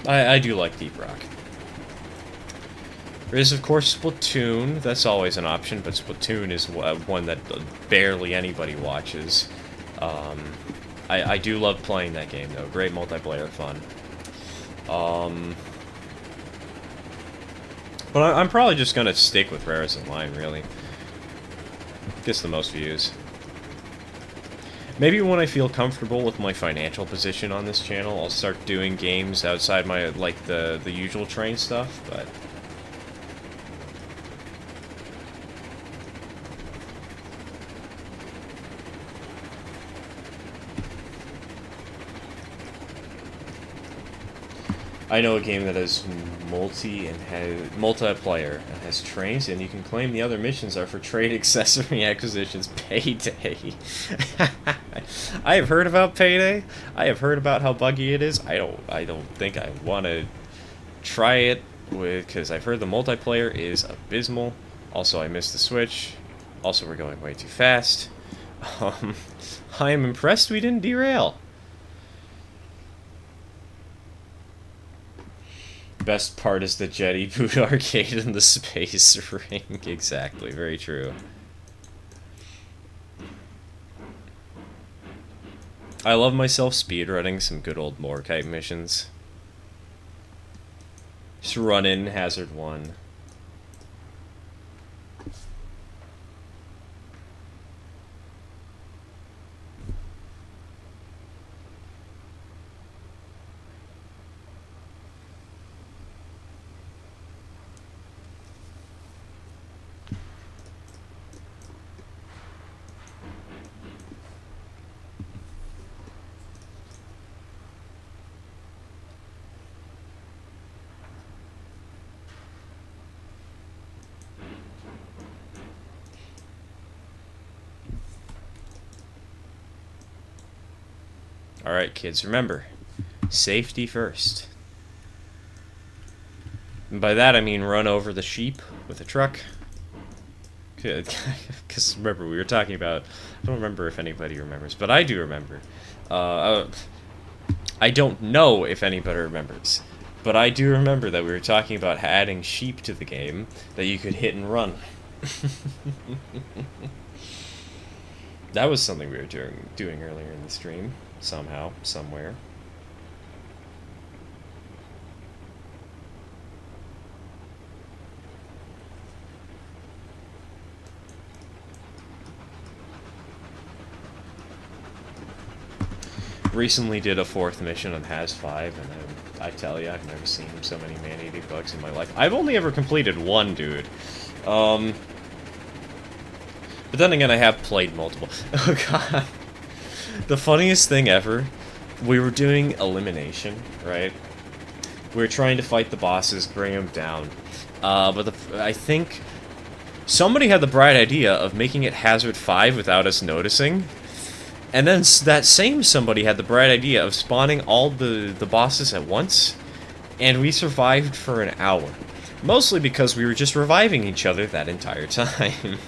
I do like Deep Rock. There is, of course, Splatoon. That's always an option, but Splatoon is one that barely anybody watches. I do love playing that game, though. Great multiplayer fun. But I'm probably just going to stick with Rarest Online, really. Gets the most views. Maybe when I feel comfortable with my financial position on this channel, I'll start doing games outside my, like, the usual train stuff, but... I know a game that has multiplayer and has trains, and you can claim the other missions are for trade accessory acquisitions. Payday. I have heard about Payday. I have heard about how buggy it is. I don't think I want to try it because I've heard the multiplayer is abysmal. Also, I missed the Switch. Also, we're going way too fast. I am impressed we didn't derail. Best part is the Jetty Boot Arcade and the Space Ring. Exactly, very true. I love myself speedrunning some good old Morkite missions. Just run in Hazard 1. Alright, kids, remember, safety first. And by that I mean run over the sheep with a truck. Because remember, we were talking about... I don't remember if anybody remembers, but I do remember. I don't know if anybody remembers, but I do remember that we were talking about adding sheep to the game that you could hit and run. That was something we were doing earlier in the stream. Somehow, somewhere. Recently did a 4th mission on Has 5, and I tell you, I've never seen so many man-eating bugs in my life. I've only ever completed one, dude. But then again, I have played multiple. Oh god. The funniest thing ever, we were doing elimination, right? We were trying to fight the bosses, bring them down. But I think Somebody had the bright idea of making it Hazard 5 without us noticing. And then that same somebody had the bright idea of spawning all the bosses at once. And we survived for an hour. Mostly because we were just reviving each other that entire time.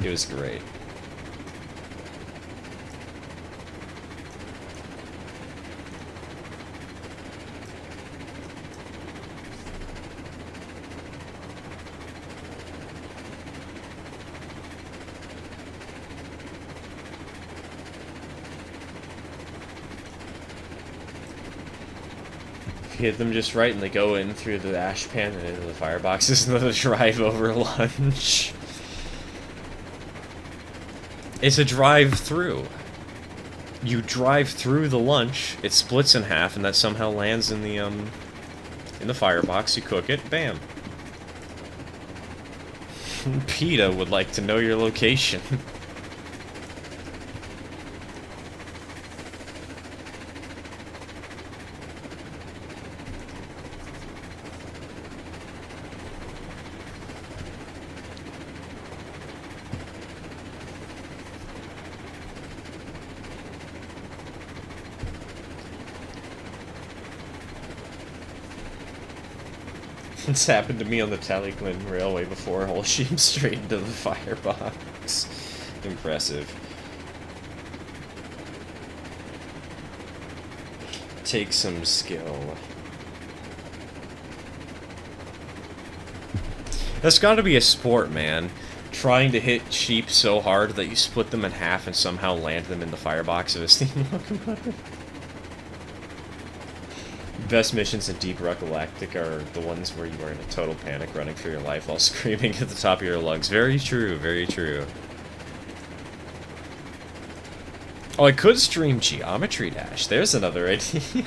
It was great. Hit them just right and they go in through the ash pan and into the fireboxes and then they drive over lunch. It's a drive-through. You drive through the lunch, it splits in half, and that somehow lands in the firebox. You cook it, bam. PETA would like to know your location. This happened to me on the Tallyglin Railway before. Whole sheep straight into the firebox. Impressive. Take some skill. That's gotta be a sport, man. Trying to hit sheep so hard that you split them in half and somehow land them in the firebox of a steam locomotive. Best missions in Deep Apocalyptic are the ones where you are in a total panic running for your life while screaming at the top of your lungs. Very true, very true. Oh, I could stream Geometry Dash. There's another idea.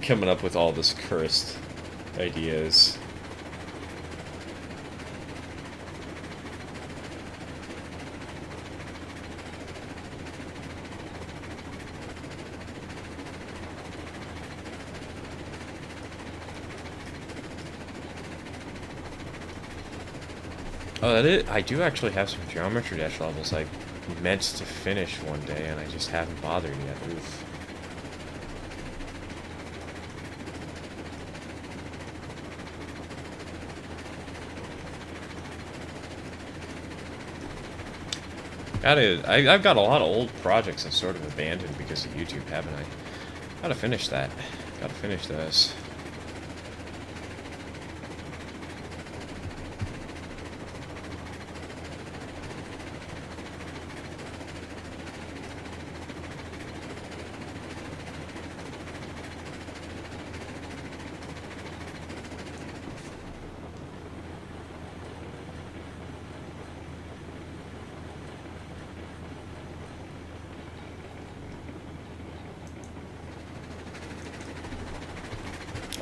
Coming up with all this cursed ideas. Oh, that is, I do actually have some Geometry Dash levels I meant to finish one day, and I just haven't bothered yet. Oof. I've got a lot of old projects I've sort of abandoned because of YouTube, haven't I? Gotta finish that. Gotta finish those.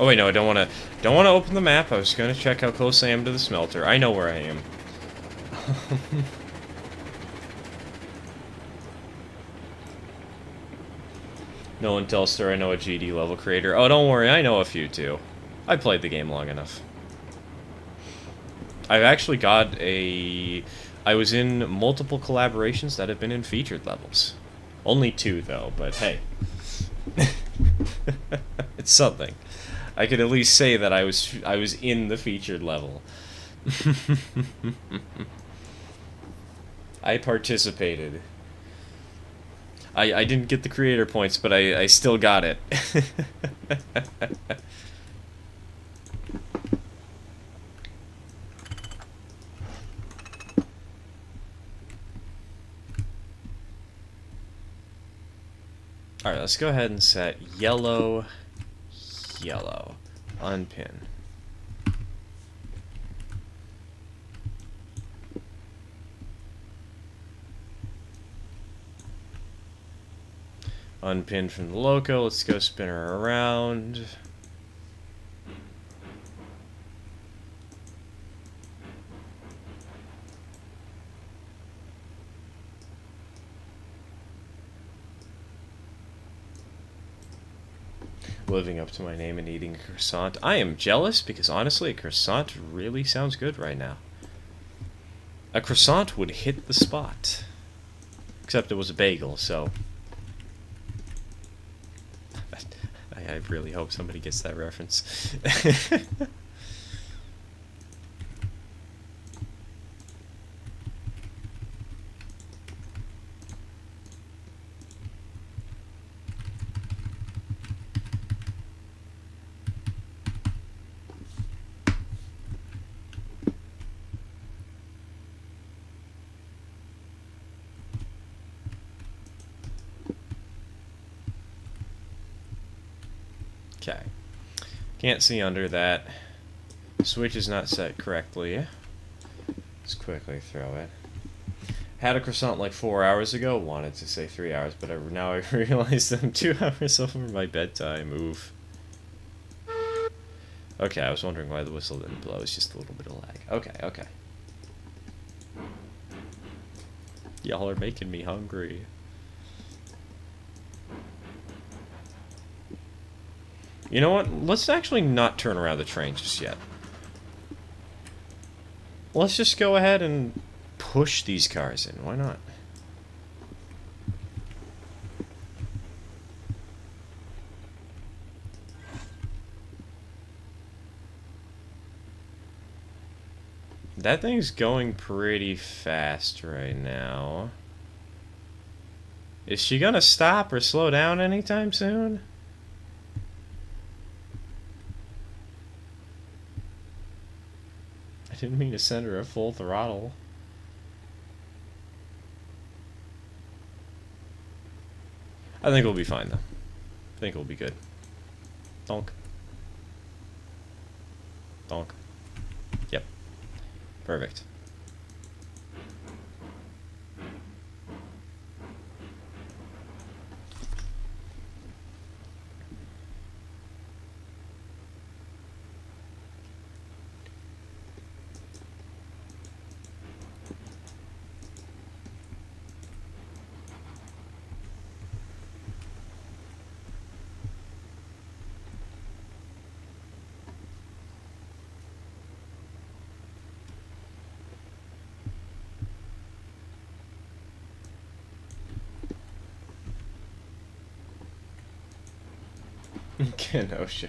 Oh wait, no, I don't want to open the map. I was going to check how close I am to the smelter. I know where I am. No one tells her I know a GD level creator. Oh, don't worry, I know a few too. I played the game long enough. I've actually got a... I was in multiple collaborations that have been in featured levels. Only 2 though, but hey. It's something. I could at least say that I was in the featured level. I participated. I didn't get the creator points, but I still got it. Alright, let's go ahead and set yellow, yellow, unpin. Unpin from the loco, let's go spin her around. living up to my name and eating a croissant. I am jealous because honestly, a croissant really sounds good right now. A croissant would hit the spot. Except it was a bagel, so... I really hope somebody gets that reference. Okay. Can't see under that. Switch is not set correctly. Let's quickly throw it. Had a croissant like 4 hours ago. Wanted to say 3 hours, but now I realize I'm 2 hours over my bedtime. Oof. Okay, I was wondering why the whistle didn't blow. It's just a little bit of lag. Okay, okay. Y'all are making me hungry. You know what? Let's actually not turn around the train just yet. Let's just go ahead and push these cars in. Why not? That thing's going pretty fast right now. Is she gonna stop or slow down anytime soon? I didn't mean to send her at full throttle. I think we'll be fine though. I think we'll be good. Donk. Donk. Yep. Perfect. Kenosha.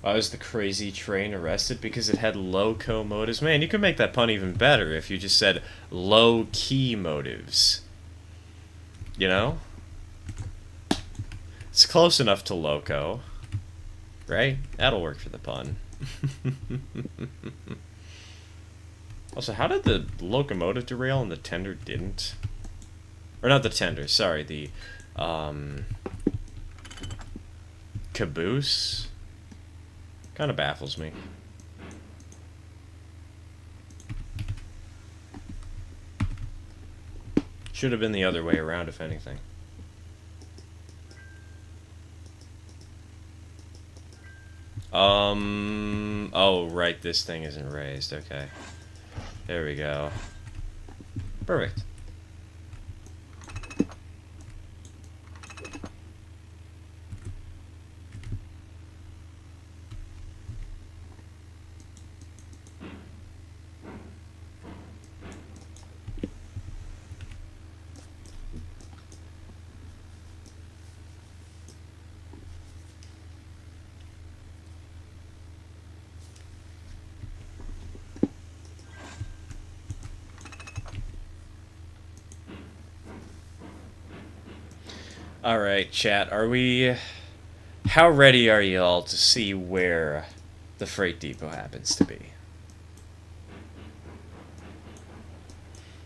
Why was the crazy train arrested? Because it had locomotives. Man, you could make that pun even better if you just said low-key motives. You know? It's close enough to loco. Right? That'll work for the pun. Also, how did the locomotive derail and the tender didn't? Or not the tender, sorry, the caboose kind of baffles me. Should have been the other way around, if anything. Oh, right, this thing isn't raised, okay. There we go. Perfect. Alright, chat, how ready are y'all to see where the freight depot happens to be?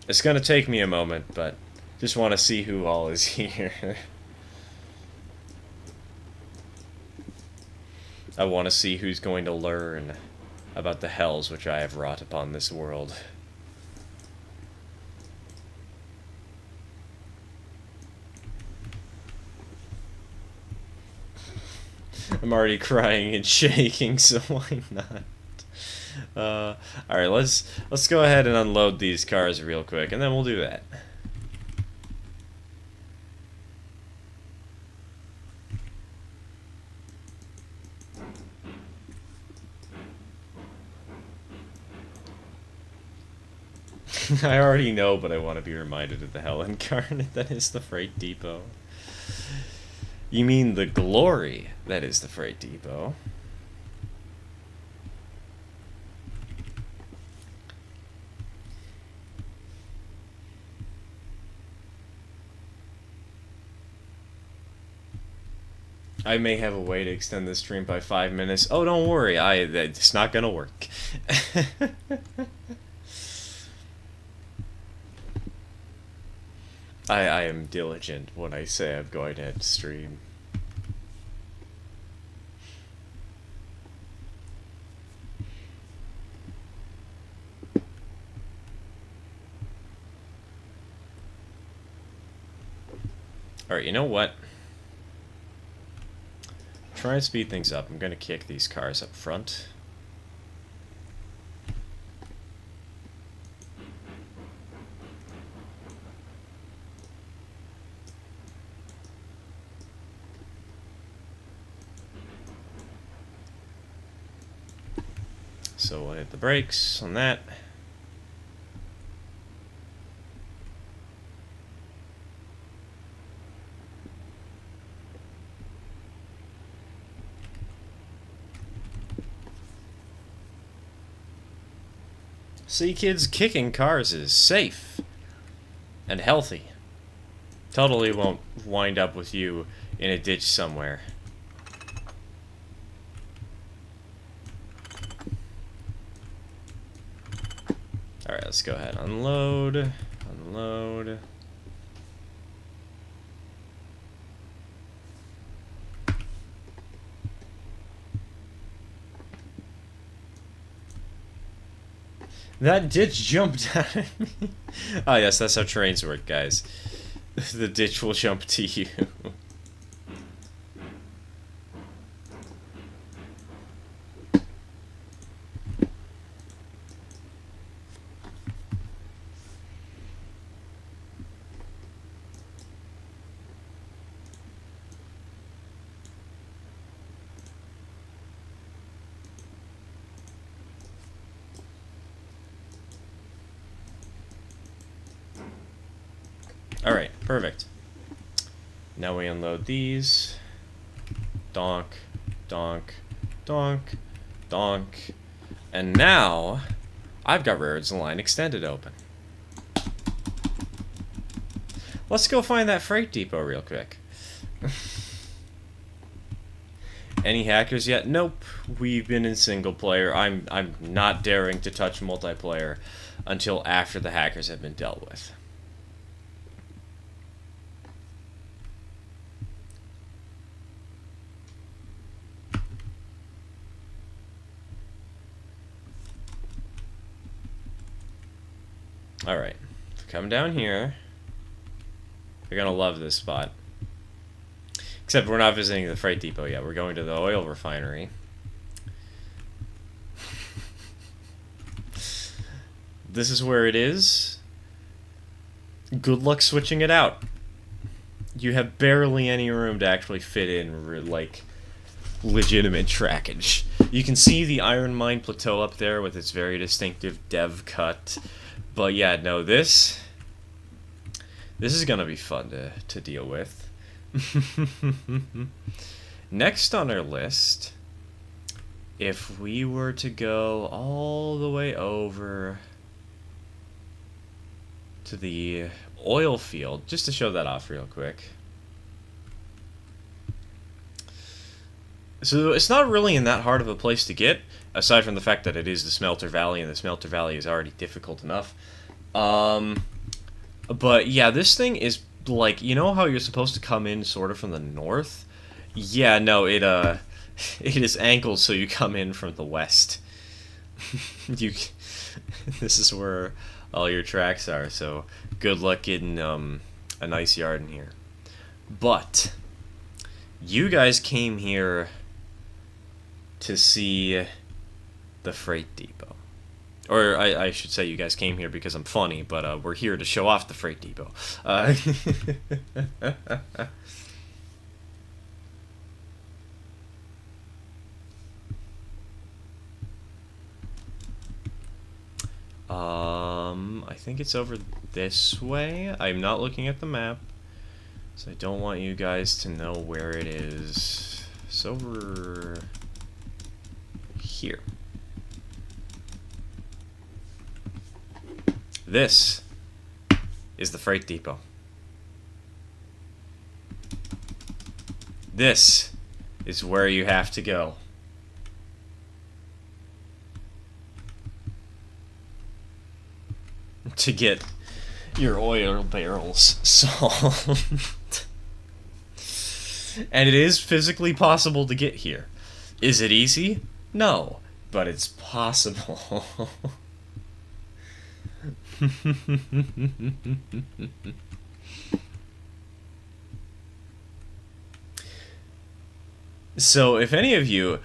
It's gonna take me a moment, but just want to see who all is here. I want to see who's going to learn about the hells which I have wrought upon this world. I'm already crying and shaking, so why not? Alright, let's go ahead and unload these cars real quick, and then we'll do that. I already know, but I want to be reminded of the hell incarnate that is the Freight Depot. You mean the glory that is the Freight Depot. I may have a way to extend this stream by 5 minutes. Oh, don't worry. It's not gonna work. I am diligent when I say I'm going to end stream. Alright, you know what? Try and speed things up. I'm gonna kick these cars up front. So we'll hit the brakes on that. See, kids, kicking cars is safe and healthy. Totally won't wind up with you in a ditch somewhere. Alright, let's go ahead. Unload. Unload. That ditch jumped at me. Oh yes, that's how trains work, guys. The ditch will jump to you. Alright, perfect. Now we unload these. Donk, donk, donk, donk. And now, I've got Railroads Line Extended open. Let's go find that freight depot real quick. Any hackers yet? Nope. We've been in single player. I'm not daring to touch multiplayer until after the hackers have been dealt with. Alright, come down here. You're gonna love this spot. Except we're not visiting the freight depot yet. We're going to the oil refinery. This is where it is. Good luck switching it out. You have barely any room to actually fit in, like, legitimate trackage. You can see the iron mine plateau up there with its very distinctive dev cut. But yeah, no, this is gonna be fun to deal with. Next on our list, if we were to go all the way over to the oil field, just to show that off real quick. So it's not really in that hard of a place to get, aside from the fact that it is the Smelter Valley, and the Smelter Valley is already difficult enough. But yeah, this thing is like, you know how you're supposed to come in sort of from the north? Yeah, no, it is angled so you come in from the west. This is where all your tracks are, so good luck getting a nice yard in here. But you guys came here to see the freight depot. Or I should say you guys came here because I'm funny, but we're here to show off the freight depot. I think it's over this way. I'm not looking at the map, so I don't want you guys to know where it is. It's over here. This is the freight depot. This is where you have to go. To get your oil barrels solved. And it is physically possible to get here. Is it easy? No, but it's possible. So, if any of you...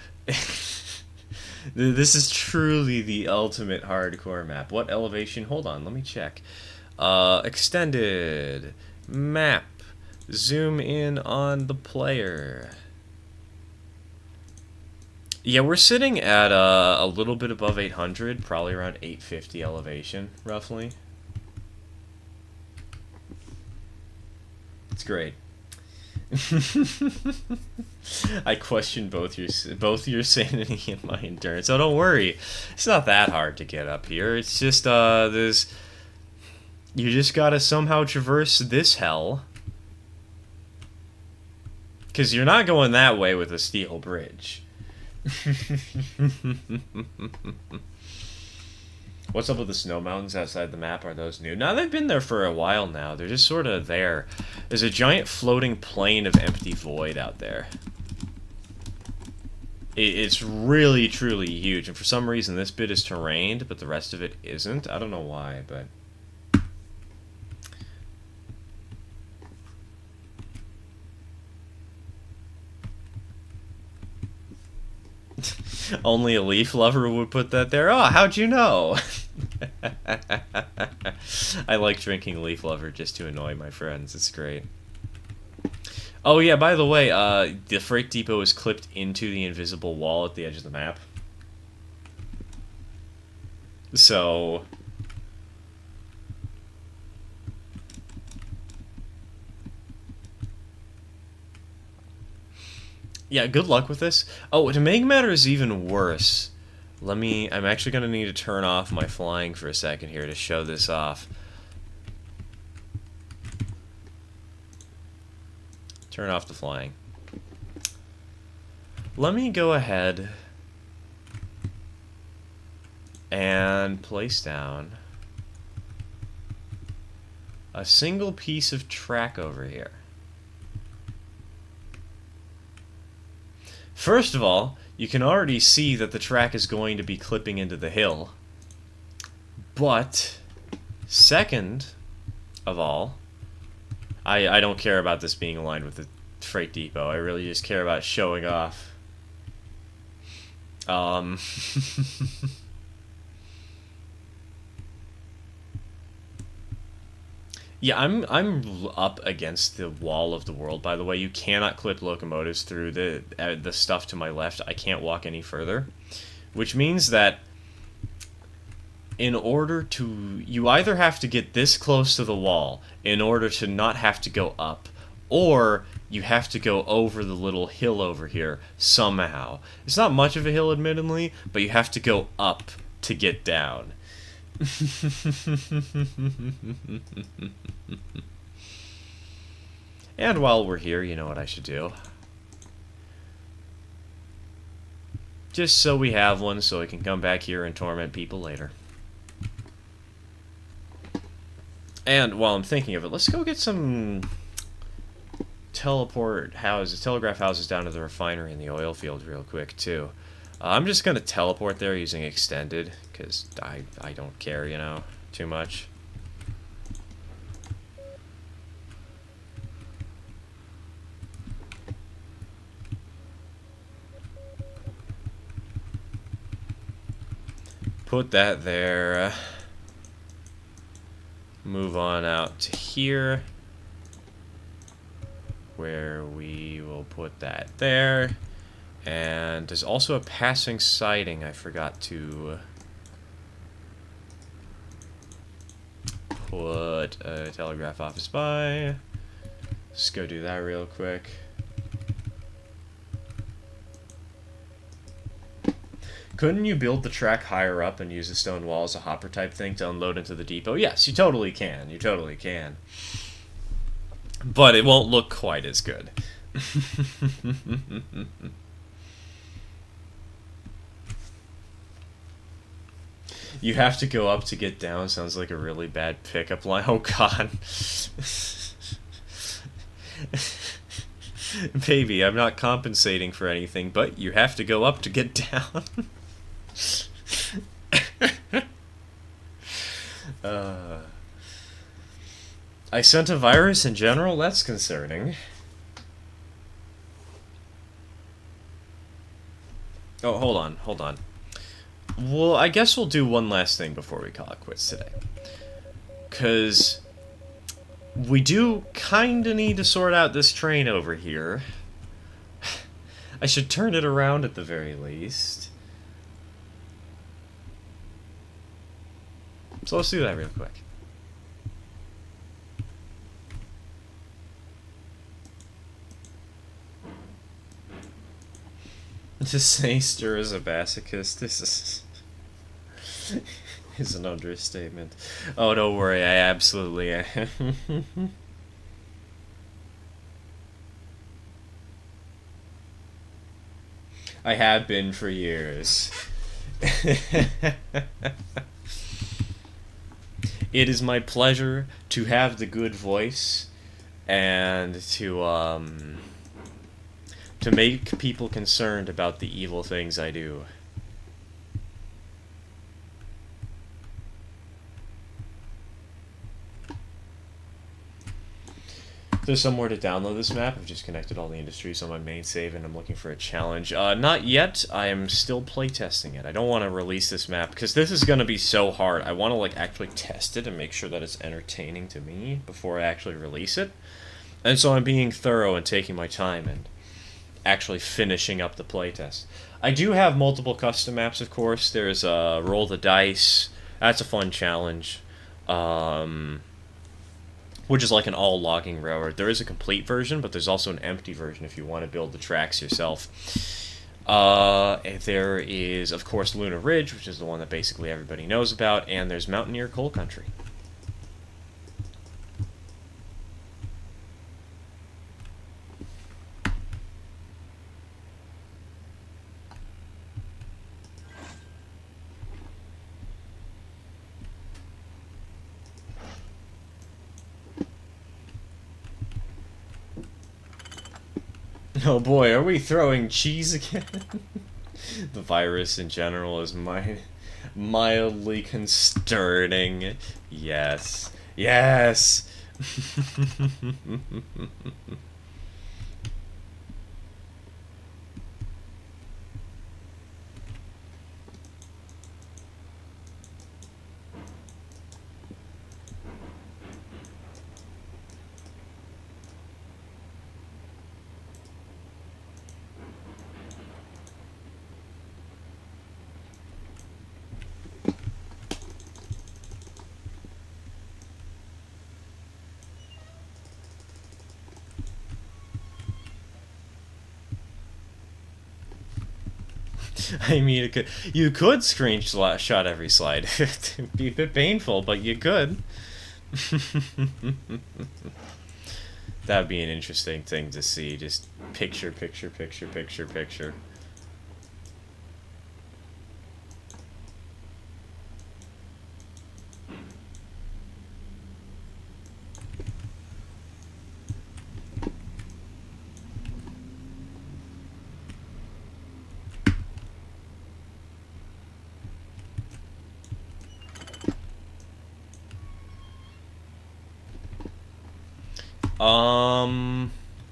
This is truly the ultimate hardcore map. What elevation? Hold on, let me check. Extended. Map. Zoom in on the player. Yeah, we're sitting at a little bit above 800, probably around 850 elevation, roughly. It's great. I question both your sanity and my endurance. Oh, don't worry, it's not that hard to get up here. It's just you just gotta somehow traverse this hell, because you're not going that way with a steel bridge. What's up with the snow mountains outside the map? Are those new? No, they've been there for a while now. They're just sort of there. There's a giant floating plane of empty void out there. It's really, truly huge. And for some reason, this bit is terrained, but the rest of it isn't. I don't know why, but... Only a leaf lover would put that there. Oh, how'd you know? I like drinking leaf lover just to annoy my friends. It's great. Oh yeah, by the way, the freight depot is clipped into the invisible wall at the edge of the map. So... yeah, good luck with this. Oh, to make matters even worse, I'm actually going to need to turn off my flying for a second here to show this off. Turn off the flying. Let me go ahead and place down a single piece of track over here. First of all, you can already see that the track is going to be clipping into the hill. But, second of all, I don't care about this being aligned with the freight depot. I really just care about showing off. Yeah, I'm up against the wall of the world, by the way. You cannot clip locomotives through the stuff to my left. I can't walk any further. Which means that in order to... you either have to get this close to the wall in order to not have to go up, or you have to go over the little hill over here somehow. It's not much of a hill, admittedly, but you have to go up to get down. And while we're here, you know what I should do? Just so we have one, so I can come back here and torment people later. And while I'm thinking of it, let's go get some telegraph houses down to the refinery in the oil field real quick, too. I'm just going to teleport there using extended, because I don't care, you know, too much. Put that there. Move on out to here, where we will put that there. And there's also a passing siding I forgot to put a telegraph office by. Let's go do that real quick. Couldn't you build the track higher up and use a stone wall as a hopper type thing to unload into the depot? Yes, you totally can. You totally can. But it won't look quite as good. You have to go up to get down. Sounds like a really bad pickup line. Oh, God. Baby, I'm not compensating for anything, but you have to go up to get down. I sent a virus in general? That's concerning. Oh, hold on. Well, I guess we'll do one last thing before we call it quits today. Because we do kinda need to sort out this train over here. I should turn it around at the very least. So let's do that real quick. To say stir as a masochist, this is an understatement. Oh, don't worry, I absolutely am. I have been for years. It is my pleasure to have the good voice and to make people concerned about the evil things I do. There's somewhere to download this map. I've just connected all the industries on my main save and I'm looking for a challenge. Not yet. I am still playtesting it. I don't want to release this map because this is going to be so hard. I want to like actually test it and make sure that it's entertaining to me before I actually release it. And so I'm being thorough and taking my time and actually finishing up the playtest. I do have multiple custom maps, of course. There's Roll the Dice. That's a fun challenge. Which is like an all-logging railroad. There is a complete version, but there's also an empty version if you want to build the tracks yourself. There is, of course, Lunar Ridge, which is the one that basically everybody knows about, and there's Mountaineer Coal Country. Oh boy, are we throwing cheese again? The virus in general is mildly concerning. Yes. Yes! I mean, you could screenshot every slide. It'd be a bit painful, but you could. That'd be an interesting thing to see. Just picture.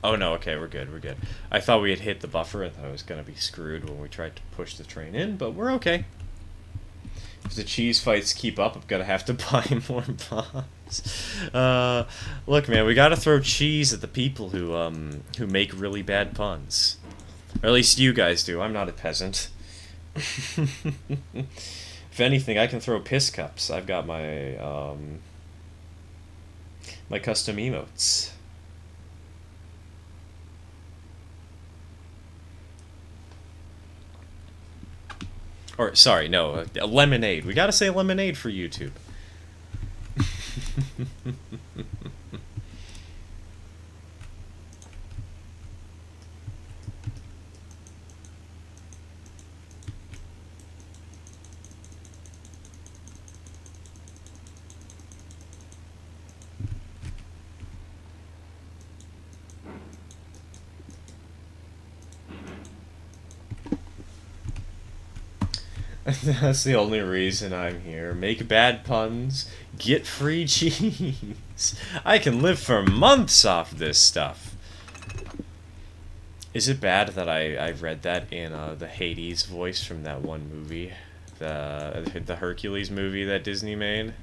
Oh no, okay, we're good. I thought we had hit the buffer. I thought I was gonna be screwed when we tried to push the train in, but we're okay. If the cheese fights keep up, I'm gonna have to buy more bombs. Look, man, we gotta throw cheese at the people who make really bad puns. Or at least you guys do. I'm not a peasant. If anything, I can throw piss cups. I've got my, My custom emotes. Or, sorry, no, a lemonade. We gotta say lemonade for YouTube. That's the only reason I'm here. Make bad puns, get free cheese. I can live for months off this stuff. Is it bad that I read that in the Hades voice from that one movie? The Hercules movie that Disney made?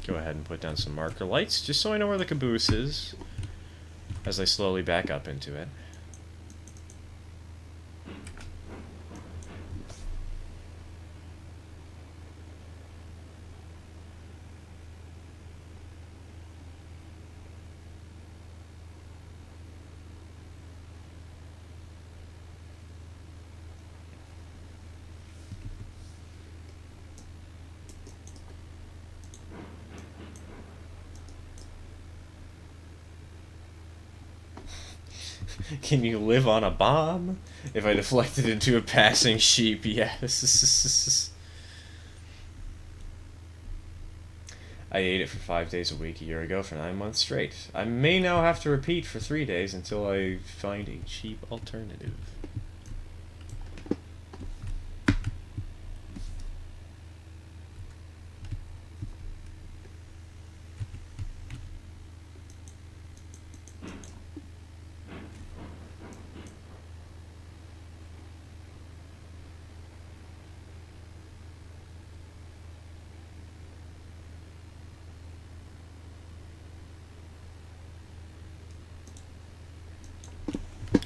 Go ahead and put down some marker lights, just so I know where the caboose is, as I slowly back up into it. Can you live on a bomb? If I deflect it into a passing sheep, yes. I ate it for 5 days a week a year ago for 9 months straight. I may now have to repeat for 3 days until I find a cheap alternative.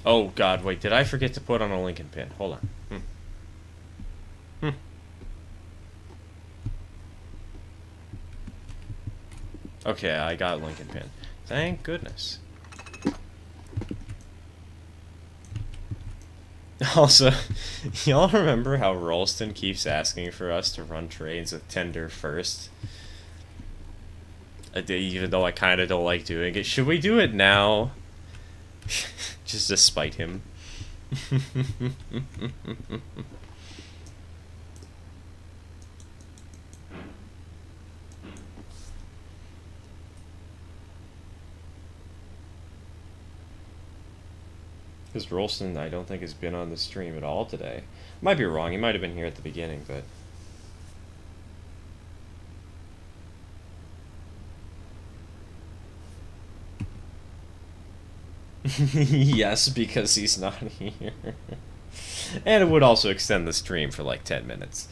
Oh god, wait, did I forget to put on a Lincoln pin? Hold on. Okay, I got a Lincoln pin. Thank goodness. Also, y'all remember how Rolston keeps asking for us to run trades with Tender first? Even though I kind of don't like doing it. Should we do it now? Just to spite him. Because Rolston, I don't think, has been on the stream at all today. Might be wrong, he might have been here at the beginning, but... Yes, because he's not here. And it would also extend the stream for like 10 minutes.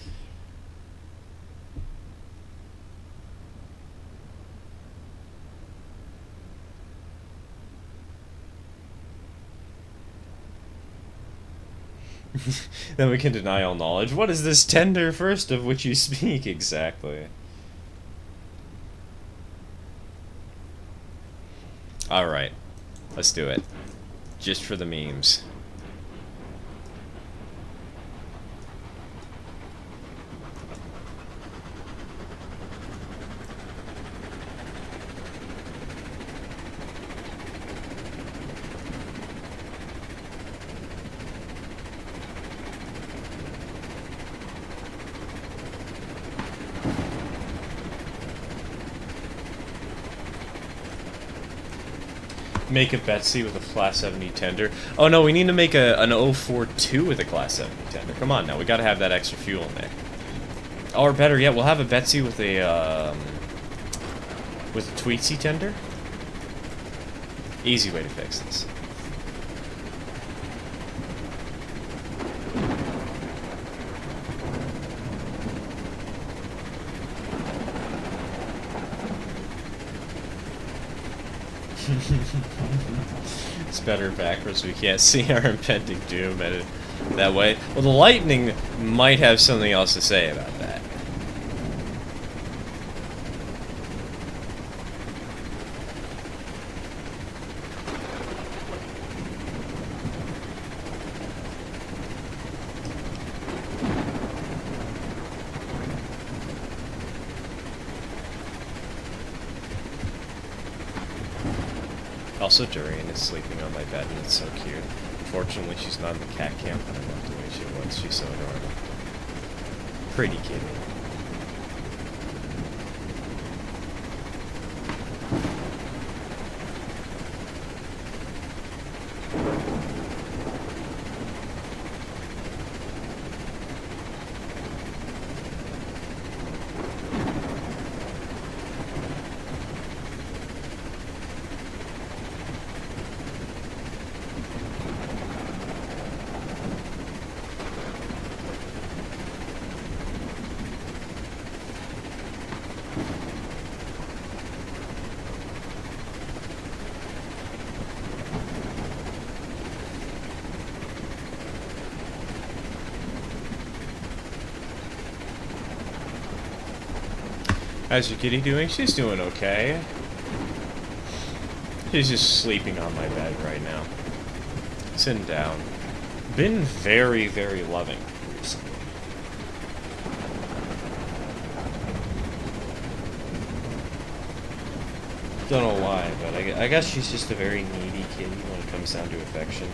Then we can deny all knowledge. What is this tender first of which you speak exactly? Alright. Let's do it. Just for the memes. Make a Betsy with a Class 70 tender. Oh no, we need to make an 042 with a Class 70 tender. Come on now, we gotta have that extra fuel in there. Or better yet, we'll have a Betsy with a Tweetsy tender. Easy way to fix this. It's better backwards. We can't see our impending doom at it that way. Well, the lightning might have something else to say about that. Also, Durian is sleeping on my bed, and it's so cute. Unfortunately, she's not in the cat camp, but I love the way she looks. She's so adorable. Pretty kitty. How's your kitty doing? She's doing okay. She's just sleeping on my bed right now. Sitting down. Been very, very loving recently. Don't know why, but I guess she's just a very needy kitty when it comes down to affection.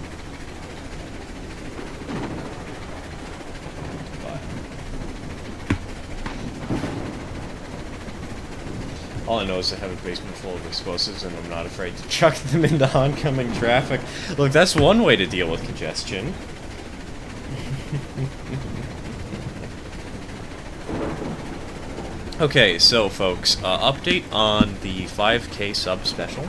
All I know is I have a basement full of explosives and I'm not afraid to chuck them into oncoming traffic. Look, that's one way to deal with congestion. Okay, so folks, update on the 5K sub special.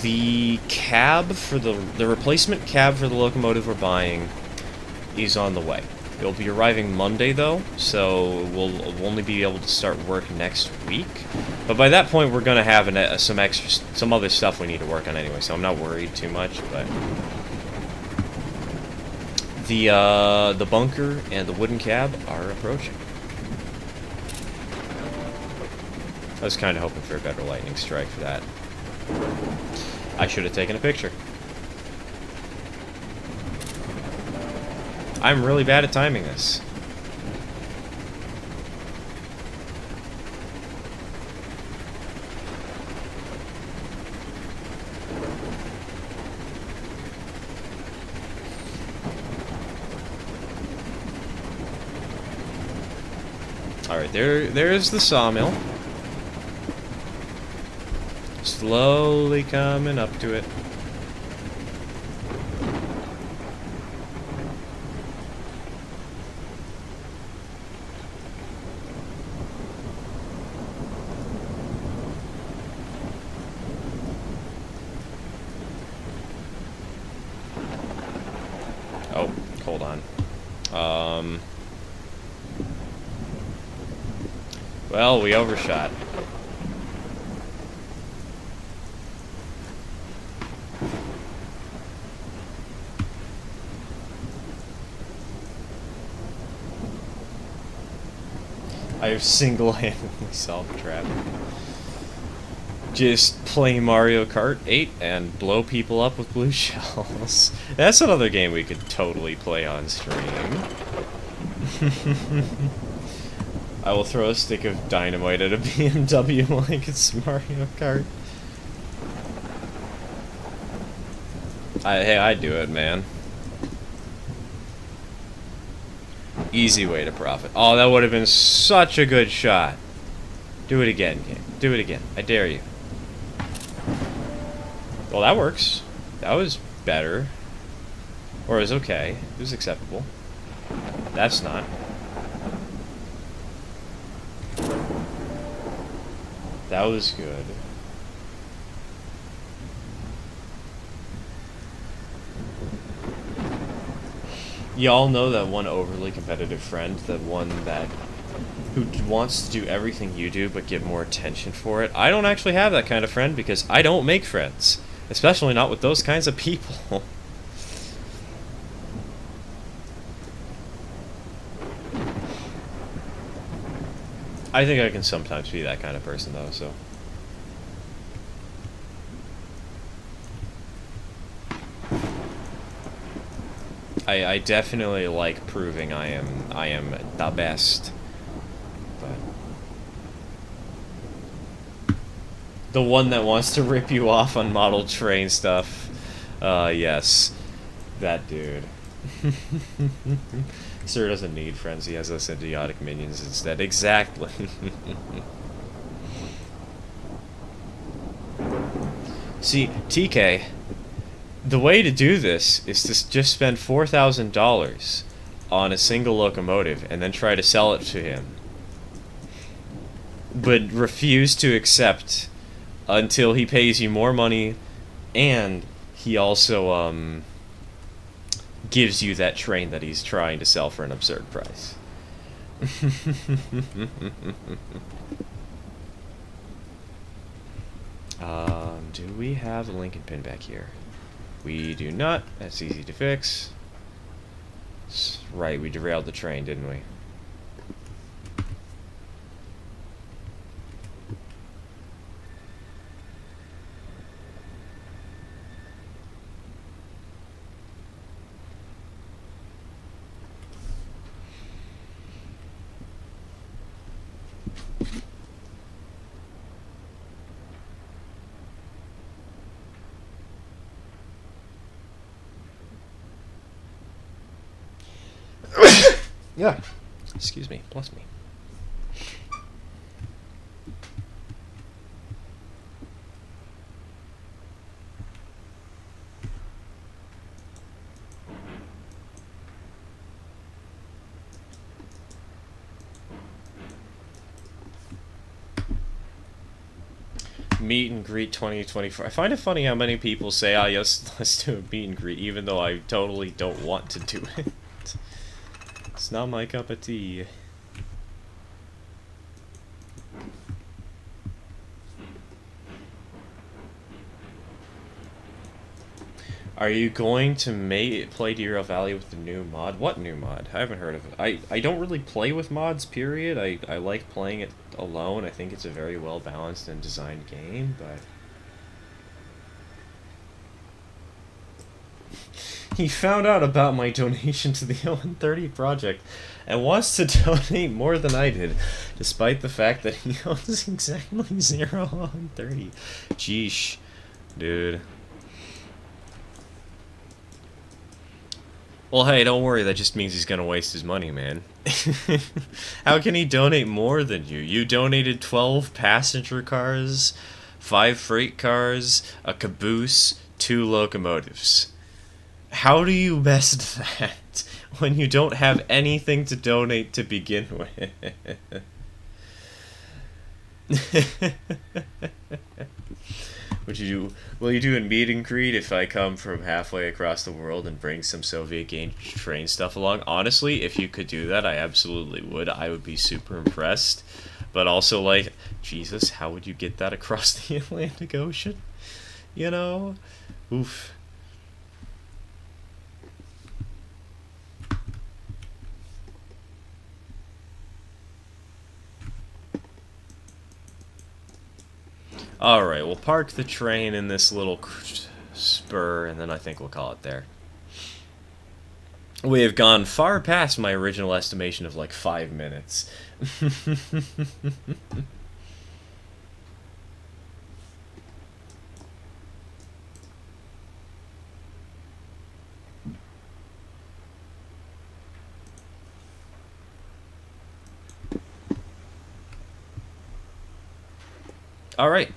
The cab for the replacement cab for the locomotive we're buying is on the way. It'll be arriving Monday, though, so we'll only be able to start work next week. But by that point, we're gonna have some other stuff we need to work on anyway, so I'm not worried too much. But the bunker and the wooden cab are approaching. I was kind of hoping for a better lightning strike for that. I should have taken a picture. I'm really bad at timing this. Alright, there's the sawmill. Slowly coming up to it. Oh, hold on. Well, we overshot. I have single-handedly solved traffic. Just play Mario Kart 8 and blow people up with blue shells. That's another game we could totally play on stream. I will throw a stick of dynamite at a BMW like it's Mario Kart. Hey, I'd do it, man. Easy way to profit. Oh, that would have been such a good shot. Do it again, game. Do it again. I dare you. Well, that works. That was better. Or it was okay. It was acceptable. That's not. That was good. Y'all know that one overly competitive friend, that one that who wants to do everything you do but get more attention for it. I don't actually have that kind of friend because I don't make friends, especially not with those kinds of people. I think I can sometimes be that kind of person though, so. I definitely like proving I am the best. But the one that wants to rip you off on model train stuff. Yes. That dude. Sir doesn't need friends, he has us idiotic minions instead. Exactly. See, TK, the way to do this is to just spend $4,000 on a single locomotive and then try to sell it to him. But refuse to accept until he pays you more money and he also gives you that train that he's trying to sell for an absurd price. Do we have a Lincoln pin back here? We do not. That's easy to fix. Right, we derailed the train, didn't we? Yeah. Excuse me. Bless me. Meet and greet 2024. I find it funny how many people say, "Ah, yes, let's do a meet and greet," even though I totally don't want to do it. It's not my cup of tea. Are you going to play Deer Valley with the new mod? What new mod? I haven't heard of it. I don't really play with mods, period. I like playing it alone. I think it's a very well balanced and designed game, but... He found out about my donation to the Owen30 project and wants to donate more than I did, despite the fact that he owns exactly 0 Owen30. Jeesh, dude. Well, hey, don't worry, that just means he's gonna waste his money, man. How can he donate more than you? You donated 12 passenger cars, 5 freight cars, a caboose, 2 locomotives. How do you best that when you don't have anything to donate to begin with? Will you do a meet and greet if I come from halfway across the world and bring some Soviet game train stuff along? Honestly, if you could do that, I absolutely would. I would be super impressed. But also, like, Jesus, how would you get that across the Atlantic Ocean? You know? Oof. Alright, we'll park the train in this little spur, and then I think we'll call it there. We have gone far past my original estimation of like 5 minutes. Alright.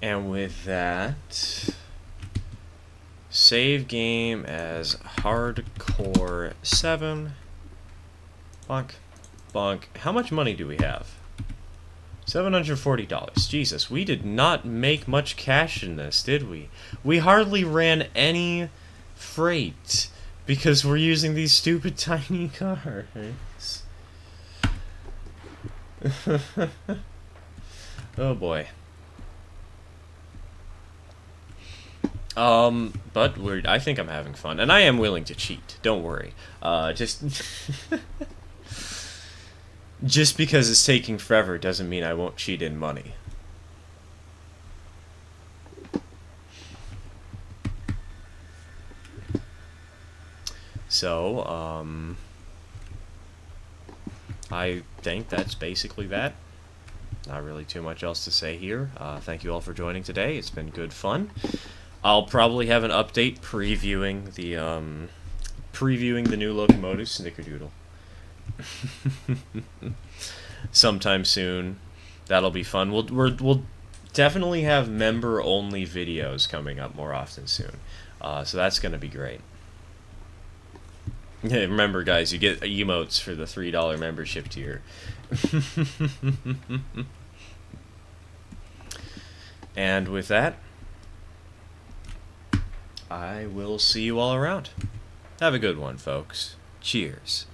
And with that, save game as hardcore 7. Bonk. Bonk. How much money do we have? $740. Jesus, we did not make much cash in this, did we? We hardly ran any freight because we're using these stupid tiny cars. Oh boy. But I think I'm having fun, and I am willing to cheat. Don't worry. Just just because it's taking forever doesn't mean I won't cheat in money. So, I think that's basically that. Not really too much else to say here. Thank you all for joining today. It's been good fun. I'll probably have an update previewing the new Locomotive Snickerdoodle sometime soon. That'll be fun. We'll definitely have member-only videos coming up more often soon. So that's gonna be great. Yeah, remember, guys, you get emotes for the $3 membership tier. And with that, I will see you all around. Have a good one, folks. Cheers.